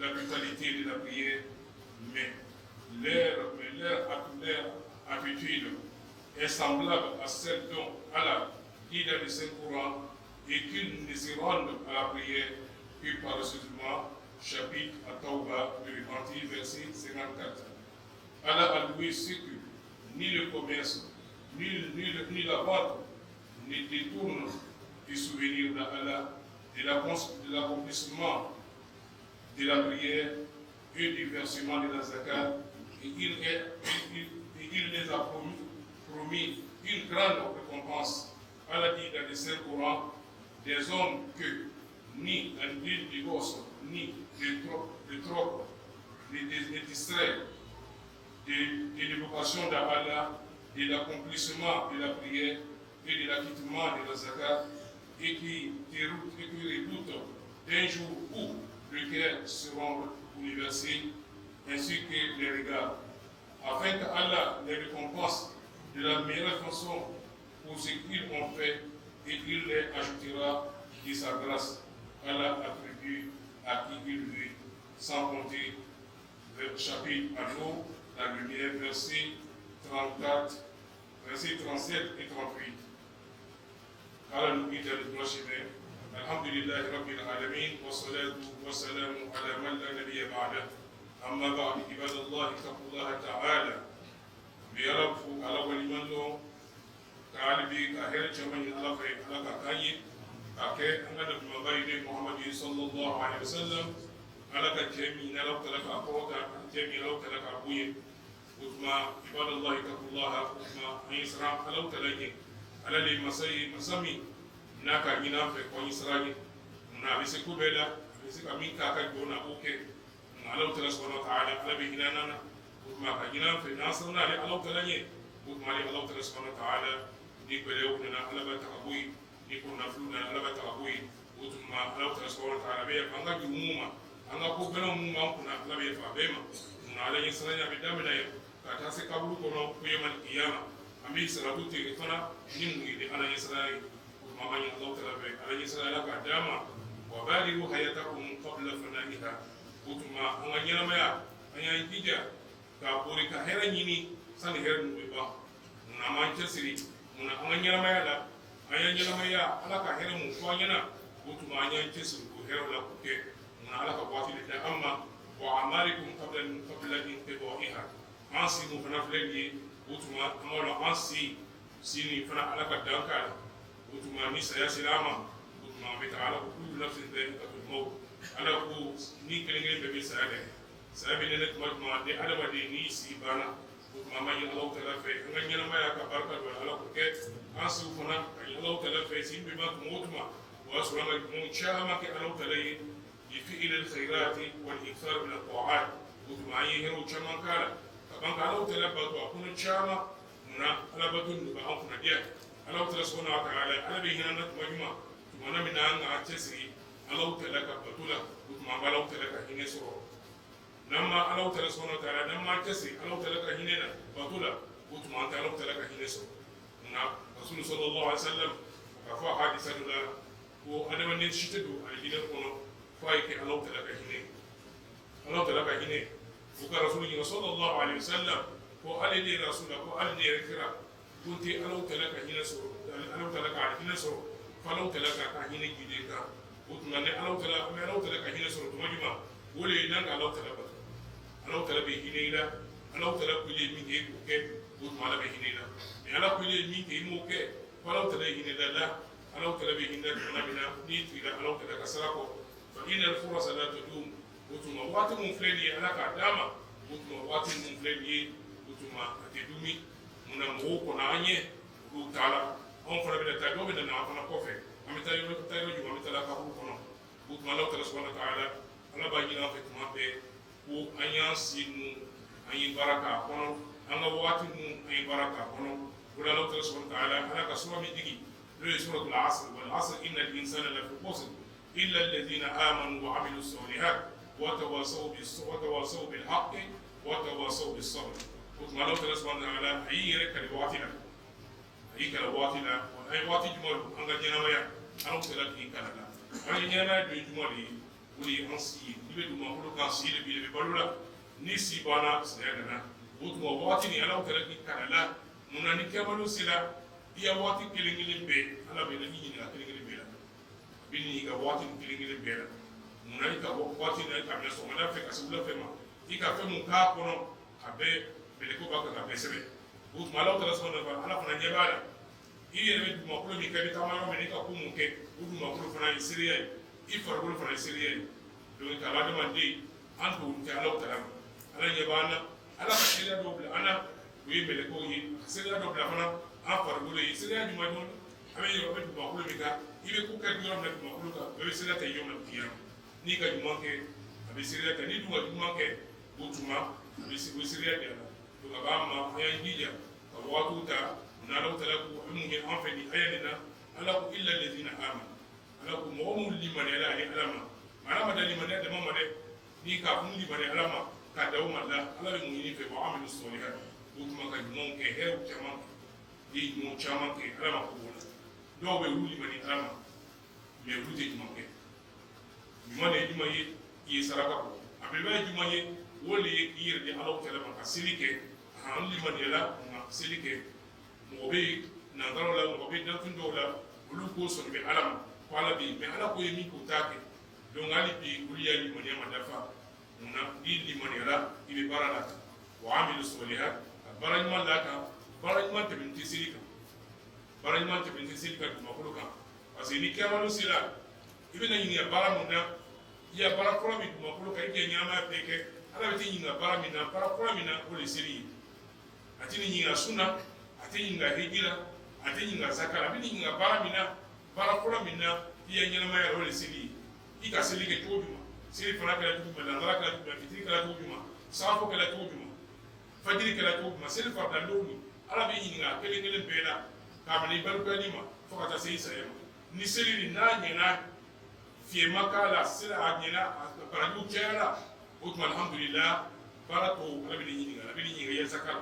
totalité de la prière, mais leur attitude est semblable à celle dont Allah dit dans le Saint-Coran et qu'ils ne se rendent à la prière que paresseusement, chapitre à Tauba, le Repentir, verset 54. Allah a loué ce que ni le commerce, ni la vente ne détournent du souvenir d'Allah, de l'accomplissement de la prière et du versement de la zakat, et il les a promis une grande récompense. Allah dit dans le Saint-Coran, des hommes que ni un divorce, ni de trop, de distrait, de l'évocation d'Allah, de l'accomplissement de la prière et de l'acquittement de la zakat, et qui redoutent d'un jour où les cœurs seront bouleversés, ainsi que les regards, afin qu'Allah les récompense de la meilleure façon pour ce qu'ils ont fait, et il les ajoutera de sa grâce. Allah attribue à qui il veut, sans compter. Chapitre à l'eau, la lumière, verset 30 34, versets 37 et 38. قال نبيت الراشدين الحمد لله رب العالمين والصلاة والسلام على من لا نبي بعده أما بعد عباد الله اتقوا الله تعالى بيرفوا على ولمن له تعالى بك أهل جميع الله في على كاي أكيد أنا بمبايد محمد صلى الله عليه وسلم على كجميع لو تلك أقوى جميع لو تلك أبوي وثم عباد الله اتقوا الله وثم إسراء لو تلك على اللي مسمي naka ina fe ko israeli na bisi kubela bisi kamika ka gona oke na Allah subhanahu wa ta'ala ala bi hinana kuma ka ina fe nasrna li Allah ta'ala ni kuma li Allah subhanahu wa ta'ala ni bele na ala ba takabui ni kuna fluna ala ba takabui kuma Allah subhanahu wa ta'ala be anga jumuma anga ko bela muma kuna ala be fa bema na ala yisranya bi damina ka ta se kabulu kono ko yaman kiyama ambi salatu te fana nin ni ala yisranya مامن الله تعالى على يسرى لك داما وبالغوا حياتكم قبل فنائها وتما ان ينما ان يجيجا كابوري كهرا نيني سان هير نوبا منا مانشستري منا ان ينما لا ان ينما يا على كهرا مو فانينا وتما ان ينشستري كهرا لا كوكي منا على كبواتي دا اما واعمالكم قبل انتباهها انسي مو فنافلي وتما امولا انسي سيني فنا على كدانكا وتما نيسا يا سلامة وتما بتعالى كل نفس ذائقة الموت على كو ني كلمة بمي سعادة سأبي لنك مجمع دي على ودي نيسي بانا وتما ما الله تعالى في أن ينما يا كبركة وعلى كوكيت أنسو فنا أن الله تعالى في سين بما تموتما وأسرنا منشاهما كأنه تعالى يفعل الخيرات والإكثار من الطاعات وتما يهرو شمان كالا كمان كأنه تعالى بدو أكون شاما منا على بدو نبقى أنفنا ديا Allah ta sona wa ta'ala ala bi hina na tuma tuma min an ga tesiri Allah ta laka batula tuma Allah ta laka hine so namma Allah ta sona wa ta'ala namma tesiri Allah ta laka hine na batula tuma ta Allah ta laka hine so na rasul sallallahu alaihi wasallam ka fa hadisa da ko adama ne shi ta do a gidan kono fa yake Allah ta laka hine Allah ta laka hine ko ka rasul sallallahu alaihi wasallam ko alide rasul ko alide kira كنت ألو تلك هنا سو ألو تلك هنا سو فلو تلك هنا جديدا وتمنى ألو تلك هنا سو تمجمع ولي نان ألو تلك هنا لا ألو تلك كل مين هيك وكيف وتمنى بهنا لا ألو كل مين هيك موكي فلو تلك هنا لا ألو تلك هنا كنا بنا نيت إلى ألو تلك سراكو فإن الفرص لا تدوم وتمنى واتم مفلني أنا كداما وتمنى واتم مفلني وتمنى تدومي muna moko na anye utala on fara bela ta gobe na afana kofe amita yo juma amita la ka kono utma law ta subhanahu wa ta'ala ala ba jina fe tuma be ko anya sinu ayi baraka kono anga wati mu ayi baraka kono wala law ta subhanahu wa ta'ala ala ka sura mi digi le suratul asr wal asr innal insana lafi khusr illa alladhina amanu wa amilus salihat wa tawasaw bil haqqi wa tawasaw bis sabr وتما لو ترى سبحانه وتعالى أي ركع لواتنا أي كلواتنا أي واتي جمال أنك جناميا أنا أقول لك إيه كذا أنا جناميا بجمالي ولي أنسي يبدو ما هو كانسي لبي بقولنا نسي بانا سيدنا وتما واتني أنا أقول لك إيه كذا منا نكملوا سلا يا واتي كلينغلين بي أنا بيني يجينا كلينغلين بيلا بيني كواتي كلينغلين بيلا منا كواتي نكمل سومنا في كسبلا فيما يكفي مكابونو أبي beleko baka ka besebe ut malaw tala sona ba ala fana nyebala iye ne dum makulu mi kabi tamaro me ne ka kumu ke ut makulu fana isiriya i fargul fana isiriya do ka la demande an to ta ala tala ala nyebana ala ka siriya do bla ana wi beleko yi siriya do bla fana an fargul yi siriya juma don ame yo be dum makulu mi ka ibe ku ka dum na dum makulu ka be siriya ta yoma kiyam ni ka juma ke abe siriya ta ni dum juma ke utuma abe siriya de gabama ayan hija watu ta na law talaku mun gen anfani ayanina alaku illa alladhina amanu alaku mu'min liman ala alama mana madali man da mamade ni ka kun liman alama ka dawo malla ala mun yi fe wa amilu solihat kuma ka mun ke heru chama di mun chama ke alama ko wala do be wuli man alama me wuli ti man ke mane juma yi saraka ko abel ba juma yi woli yir di alaw talama ka silike an liman yala seli kɛ mɔgɔ bɛ nanzaraw la mɔgɔ bɛ dantun dɔw la olu k'o sɔrɔ bɛ ala ma ko ala bɛ yen mɛ ala ko ye min k'o t'a kɛ donc hali bi olu y'a limaniya ma dafa munna n'i limaniyara i bɛ baara la kan wa amilu solihat a baara ɲuman d'a kan baara ɲuman tɛmɛni tɛ seli kan baara ɲuman tɛmɛni tɛ seli kan dugumakolo kan parce que ni kɛwale sera i bɛna ɲininka baara mun na i ya baara kɔrɔ min dugumakolo kan i kɛ ɲɛnamaya bɛɛ kɛ ala bɛ t'i ɲininka baara min na baara kɔrɔ min na o de seli ye a tɛ ni ɲininka sunna a tɛ ɲininka hiji la a tɛ ɲininka zaka la a bɛ ni ɲininka baara min na baara kɔrɔ min na i ya ɲɛnamaya yɛrɛ o de seli ye i ka seli kɛ cogo jumɛn seli fana kɛra cogo jumɛn lanzara kɛra cogo jumɛn fitiri kɛra cogo jumɛn safo kɛra cogo jumɛn fajiri kɛra cogo jumɛn seli faridandenw ni ala bɛ ɲininka kelen kelen bɛɛ la k'a bɛn i balokɛli ma fo ka taa se i saya ma ni seli ni n'a ɲɛna fiyɛma k'a la seli a ɲɛna a barajiw cayara o tuma alhamdulillah baara tɔw ala bɛ nin ɲininka a bɛ nin ɲininka i ya zaka la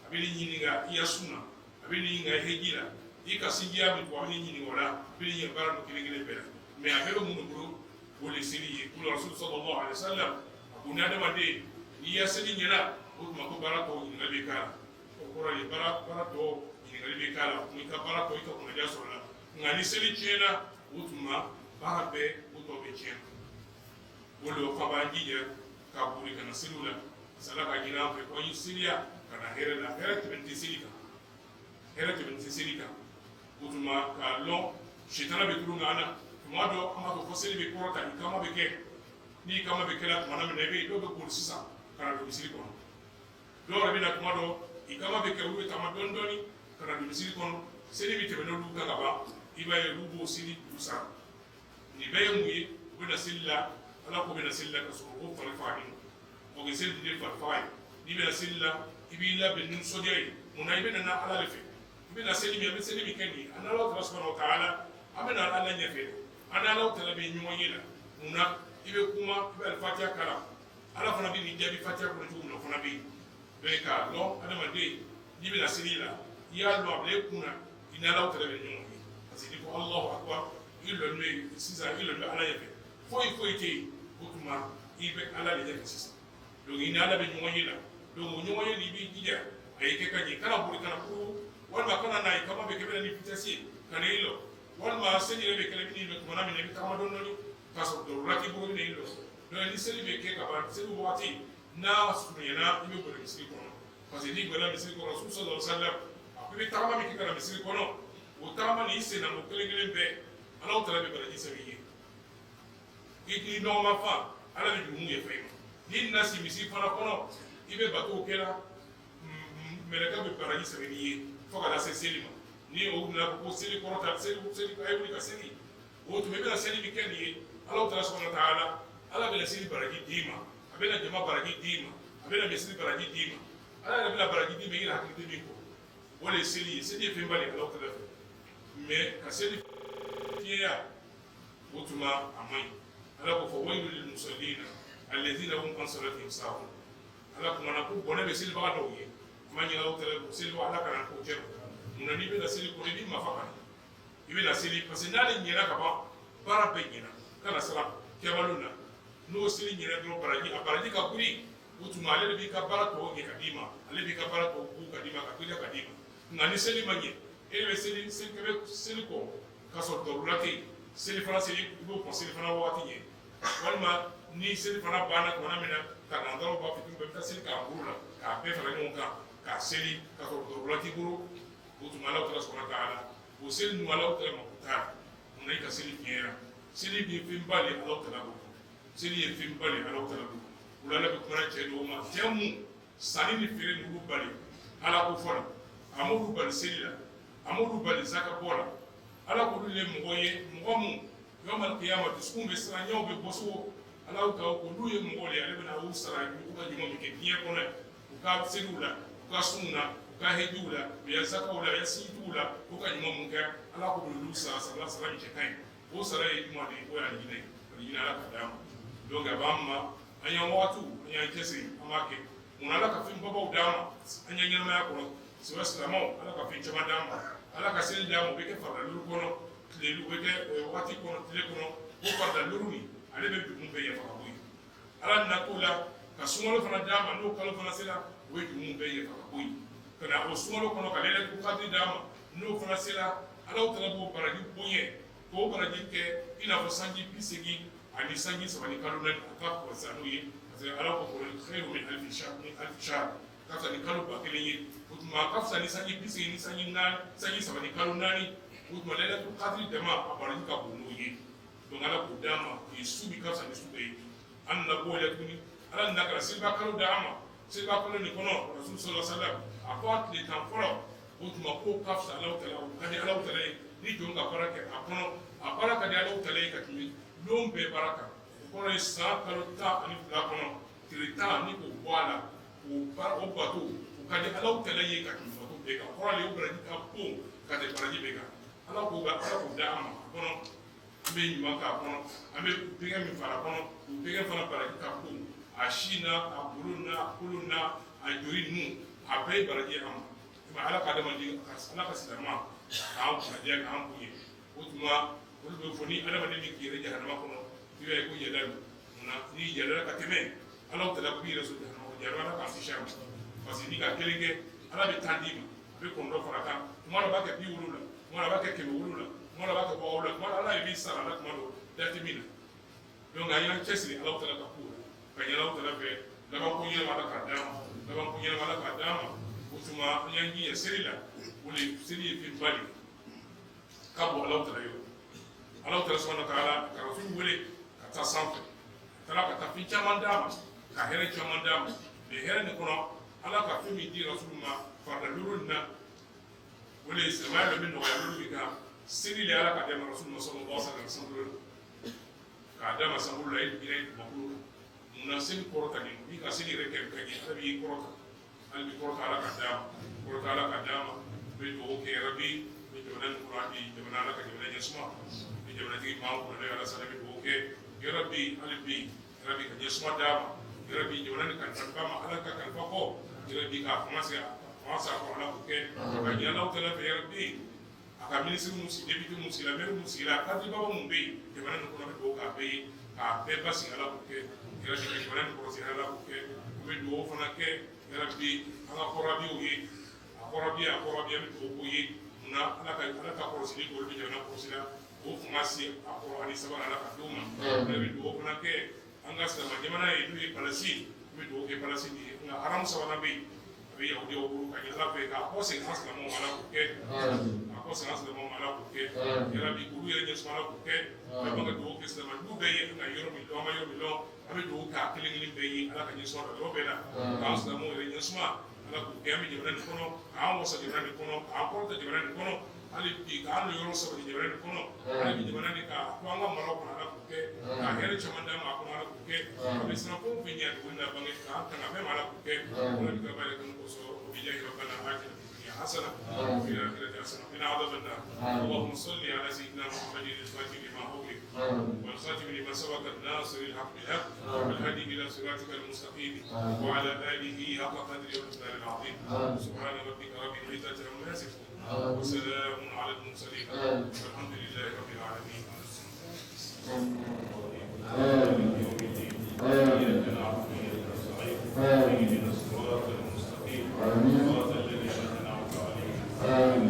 a bɛ nin ɲininka i ya sunna a bɛ nin ɲininka i hiji la i ka sinjiya min bɔ a bɛ nin ɲininka o la a bɛ nin ɲininka baara dɔ kelen kelen bɛɛ la mɛ a bɛɛ bɛ minnu bolo o de seli ye kulu rasul sallallahu alaihi wasallam a ko ni adamaden n'i ya seli ɲɛna o tuma ko baara tɔw ɲininkali bɛ k'a la o kɔrɔ ye baara tɔw ɲininkali bɛ k'a la o tuma i ka baara tɔw i ka kunnaja sɔrɔ la nka ni seli tiɲɛna o tuma baara bɛɛ o tɔ bɛ tiɲɛ o de fɔ a b'an jija ka boli ka na seliw la sala ka ɲini an fɛ ko an ye seliya ka na hɛrɛ la hɛrɛ tɛmɛni tɛ seli kan hɛrɛ tɛmɛni tɛ seli kan o tuma k'a lɔn sitana bɛ turu nka an na tuma dɔ an b'a fɔ ko seli bɛ kɔrɔta ni kama bɛ kɛ ni kama bɛ kɛla tuma min na i bɛ yen dɔw bɛ boli sisan ka na don misiri kɔnɔ dɔw yɛrɛ bɛ na tuma dɔ i kama bɛ kɛ olu bɛ taama dɔɔni dɔɔni ka na don misiri kɔnɔ seli bɛ tɛmɛ n'olu kan ka ban i b'a ye olu b'o seli juru sara nin bɛɛ ye mun ye u bɛ na seli la ala ko bɛ na seli la ka sɔrɔ ko fari faga ni o bɛ seli de fari faga ye n'i bɛ na seli la i b'i labɛn ni nisɔndiya ye munna i bɛ na ala de fɛ i bɛ na seli min a bɛ seli min kɛ nin ye an n'ala tala subahanahu wa taala an bɛ na ala ɲɛfɛ an n'ala tala bɛ ɲɔgɔn ye la munna i bɛ kuma i bɛ alifatiya kalan ala fana bɛ nin jaabi fatiya kɔnɔ cogo min na o fana bɛ yen donc k'a dɔn adamaden n'i bɛ na seli la i y'a dɔn a bila i kun na i n'ala tala bɛ ɲɔgɔn ye parce que n'i ko alahu akbar i lɔn bɛ sisan i lɔn bɛ ala ɲɛfɛ foyi foyi tɛ yen o tuma i bɛ ala de ɲɛfɛ sisan donc i ni ala bɛ ɲɔgɔn ye la donc o ɲɔgɔn ye nin i b'i jija a ye kɛ ka ɲɛ kana boli kana kuru walima kana n'a ye kama bɛ kɛ bɛ na ni vitesse ye ka na i lɔ walima seli yɛrɛ bɛ kɛ i bɛ n'i lɔ tuma min na i bɛ tagama dɔɔni dɔɔni k'a sɔrɔ dɔrɔla k'i bolo bɛ na i lɔ donc ni seli bɛ kɛ ka ban seli wagati n'a surunyana i bɛ boli misiri kɔnɔ parce que n'i bɔra misiri kɔnɔ su sallallahu alaihi wa sallam a ko i bɛ tagama min kɛ ka na misiri kɔnɔ o tagama ni i sen na o kelen kelen bɛɛ ala tala bɛ baraji sɛbɛn i ye i k'i nɔgɔ ma fa ala bɛ jurumu ye fɛ i ma n'i nana si misiri fana kɔnɔ i bɛ batow kɛra mɛlɛkɛ bɛ baraji sɛbɛn i ye fo ka taa se seli ma ni o nana ko seli kɔrɔta seli a ye wuli ka seli o tuma i bɛna seli min kɛ nin ye ala tala subahanahu wa taala ala bɛna seli baraji d'i ma a bɛna jama baraji d'i ma a bɛna misiri baraji d'i ma ala yɛrɛ bɛna baraji d'i ma i yɛrɛ hakili tɛ min kɔ o de ye seli ye seli ye fɛn ba de ye ala tala fɛ mɛ ka seli fiyeya o tuma a man ɲi ala ko fɔ wayilu lil musallina alladhina hum an salatihim sahun ala kumana ko bɔnɛ bɛ selibaga dɔw ye ma ɲini ala tala ko selibaga ala kana k'o kɛ munna n'i bɛna seli kɔnɔ i b'i mafa ka i bɛna seli parce que n'ale ɲɛna ka ban baara bɛɛ ɲɛna kana siran kɛwalew na n'o seli ɲɛna dɔrɔn a baraji ka buri o tuma ale de b'i ka baara tɔw ɲɛ ka d'i ma ale b'i ka baara tɔw bu ka d'i ma ka giriya ka d'i ma nka ni seli ma ɲɛ e bɛ seli kɔ k'a sɔrɔ dɔrɔla tɛ yen seli fana seli i b'o kɔn seli fana wagati ɲɛ walima ni seli fana banna tuma min na ka nanzaraw b'a fitiri bɛɛ bɛ taa seli k'a bolo la k'a bɛɛ fara ɲɔgɔn kan k'a seli k'a sɔrɔ dɔrɔla t'i bolo o tuma ala tala subahanahu wa taala o seli ninnu ala tala mako t'a la munna i ka seli tiɲɛna seli ye fɛnba de ala tala bolo seli ye fɛnba de ala tala bolo o la ala bɛ kumana cɛ dɔw ma cɛ mun sanni ni feere n'olu bali ala ko fɔ la a m'olu bali seli la a m'olu bali zaka bɔ la ala k'olu le mɔgɔ ye mɔgɔ mun yawmal qiyamah dusukun bɛ siran ɲɛw bɛ bɔ so ala ka olu ye mɔgɔ de ale bɛna u sara u ka ɲuman min kɛ diɲɛ kɔnɔ u ka seliw la u ka sunw na u ka hejiw la u ya zakaw la u ya sinjiw la u ka ɲuman mun kɛ ala k'olu sara sara min cɛ ka ɲi o sara ye ɲuman de ye o y'ale hinɛ ye ala ka d'a ma donc a b'an ma an y'an wagatiw an y'an cɛsiri an b'a kɛ mun ala ka fɛn babaw d'an ma an y'an ɲɛnamaya kɔnɔ sɛbɛ silamɛw ala ka fɛn caman d'an ma ala ka seli d'an ma o bɛ kɛ faradaluru kɔnɔ tile o bɛ kɛ wagati kɔnɔ tile kɔnɔ o faradaluru nin ale bɛ dugu bɛɛ yafa ka bɔ yen ala nana k'o la ka sunkalo fana d'an ma n'o kalo fana sera o ye dugu bɛɛ yafa ka bɔ yen kana osumalo kono ka lele ko kadri dama no fana sela ala tala bo baraji bonye ko baraji ke ina fo sanji pisegi ani sanji sabani kaluna ka ko sanu yi parce ala ko khairu min alf shahr kafsa ni kalu ba kelenye utuma kafsa ni sanji pisegi ni sanji nan sanji sabani kaluna ni utuma lele ko kadri dama baraji ka ko no yi donc ala ko dama yi subi kafsa ni subi an na bo le tuni ala ndakara silba kalu dama silba kalu ni kono rasul sallallahu alaihi wasallam apart les temps folo utuma ko kafsa ala tala kadi ala tala ni jonga baraka akono abaraka de ala tala ka tumi lombe baraka kono isa kalu ta ani la kono tilita ni ko wala o ba o bato kadi ala tala ka tumi bato be ka kono le ubra ni ka po kadi baraji be ka ala ko ga ala ko dama kono ambe nyuma ka kono ambe pega mi fara kono pega fara baraji ka po ashina akuluna ajurinu abai baraji am ma ala ka dama di ala ka silama am ka dia ka am buye utuma ulbe foni ala ma demi kire jahannama kono biwe ko yedal na ni yedal ka teme ala ta da bi rasul jahannama jahannama ka sisham parce ni ka kelenge ala be tandima be kondo faraka mara ba ke bi wulula mara ba ke ke wulula mara ba ke bo wulula mara ala bi sara ala kuma do datimina donc ayina chesri ala ta da ka pura kanyala ta da be da ba ko yema da ka dama daban kun yana malaka dama utuma yangi ya sirila wuli siri fi bali kabo Allah ta rayo Allah ta subhanahu wa ta'ala ka rasul wuli ka ta sanfe tala ka ta fi chaman dama ka here chaman dama de here ne kono Allah ka fi mi di rasul ma farda lurunna wuli sama da min no ya luru ka siri le ala ka da rasul sallallahu alaihi wasallam ka dama sabul la ilay makru munasib korota ni bi ka sini reke ka ni tabi korota albi korota ala kadama be do ke rabbi be do nan qur'ani be nan ala ka be nan yasma be do nan ti ma ko ne ala salabi do ke ya rabbi albi rabbi ka yasma dama ya rabbi do nan kan fa ma ala ka kan fa ko ya rabbi ka famasa ko ala ko ke ka ni ala ta la be rabbi aka ministre musi député musi la maire musi la kadri baba mun be be nan ko na do ka be basi ala ko ke yarabi ke banan ko si ala ko ke be do fana ke yarabi ala qorabi o yi qorabi mi to ko yi na ala ka ko si ko be jana ko si la o fumasi qur'ani sabana ala ka duma be do fana ke anga sama jamana e du palasi be do ke palasi ni na haram sabana be yahudi o buru ka ala be ka ko se khas la mo ala ko ke ko se khas la mo ala ko ke yarabi kuru ye nyes ala ko ke be banga do ke sama du be ye na yoro mi lo abe do ka kilingili be yi ala ka nyeso do be la ka asla mo re nyesma ala ko ke mi jibran kono ka mo sa jibran kono ka ko ta jibran kono ali bi ka no yoro sa jibran kono ali bi jibran ka ko anga maro ko ala ko ke ka here chamanda ma ko ala ko ke be sna ko be nya do na bangi ka na be ala ko ke ala bi ka ba ko so bi ja rabbana atina حسنة وفي الآخرة حسنة وقنا عذاب النار اللهم صل على سيدنا محمد الفاتح لما أغلق والخاتم لما سبق الناصر الحق بالحق والهادي إلى صراطك المستقيم وعلى آله حق قدره ومقداره العظيم سبحان ربك رب العزة عما يصفون وسلام على المرسلين والحمد لله رب العالمين يوم الدين إياك نعبد وإياك نستعين اهدنا الصراط المستقيم صراط الذين أنعمت عليهم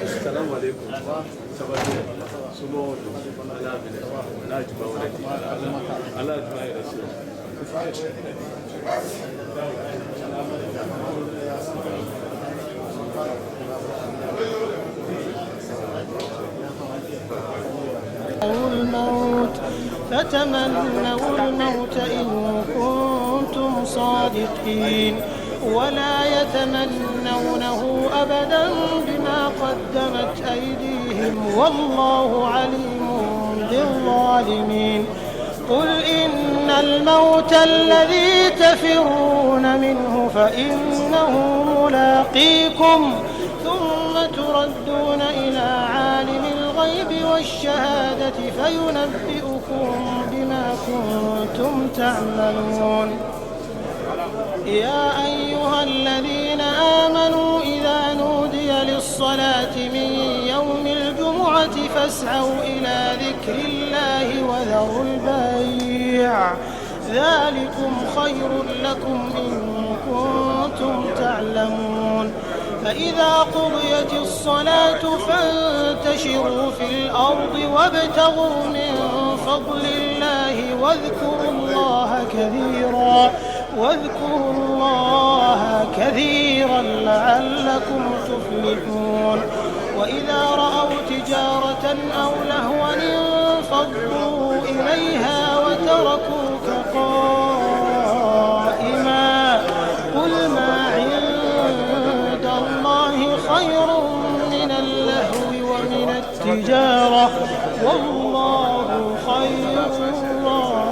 السلام عليكم. سمو لا تبا ولدي على تبا رسول الموت فتمنوا الموت إن كنتم صادقين ولا يتمنونه أبدا بما قدمت أيديهم والله عليم بالظالمين قل إن الموت الذي تفرون منه فإنه ملاقيكم ثم تردون إلى عالم الغيب الغيب والشهادة فينبئكم بما كنتم تعملون. يا أيها الذين آمنوا إذا نودي للصلاة من يوم الجمعة فاسعوا إلى ذكر الله وذروا البيع ذلكم خير لكم إن كنتم تعلمون. فإذا قضيت الصلاة فانتشروا في الأرض وابتغوا من فضل الله واذكروا الله كثيرا لعلكم تفلحون. وإذا رأوا تجارة أو لهوا انفضوا إليها وتركوك قائما قل ما عند الله خير من اللهو ومن التجارة والله خير الرازقين.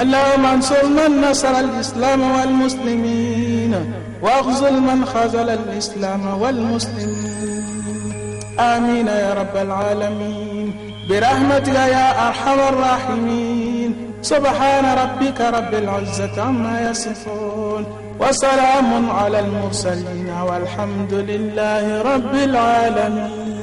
اللهم انصر من نصر الإسلام والمسلمين واخذل من خذل الإسلام والمسلمين. آمين يا رب العالمين برحمتك يا أرحم الراحمين. سبحان ربك رب العزة عما يصفون وسلام على المرسلين والحمد لله رب العالمين.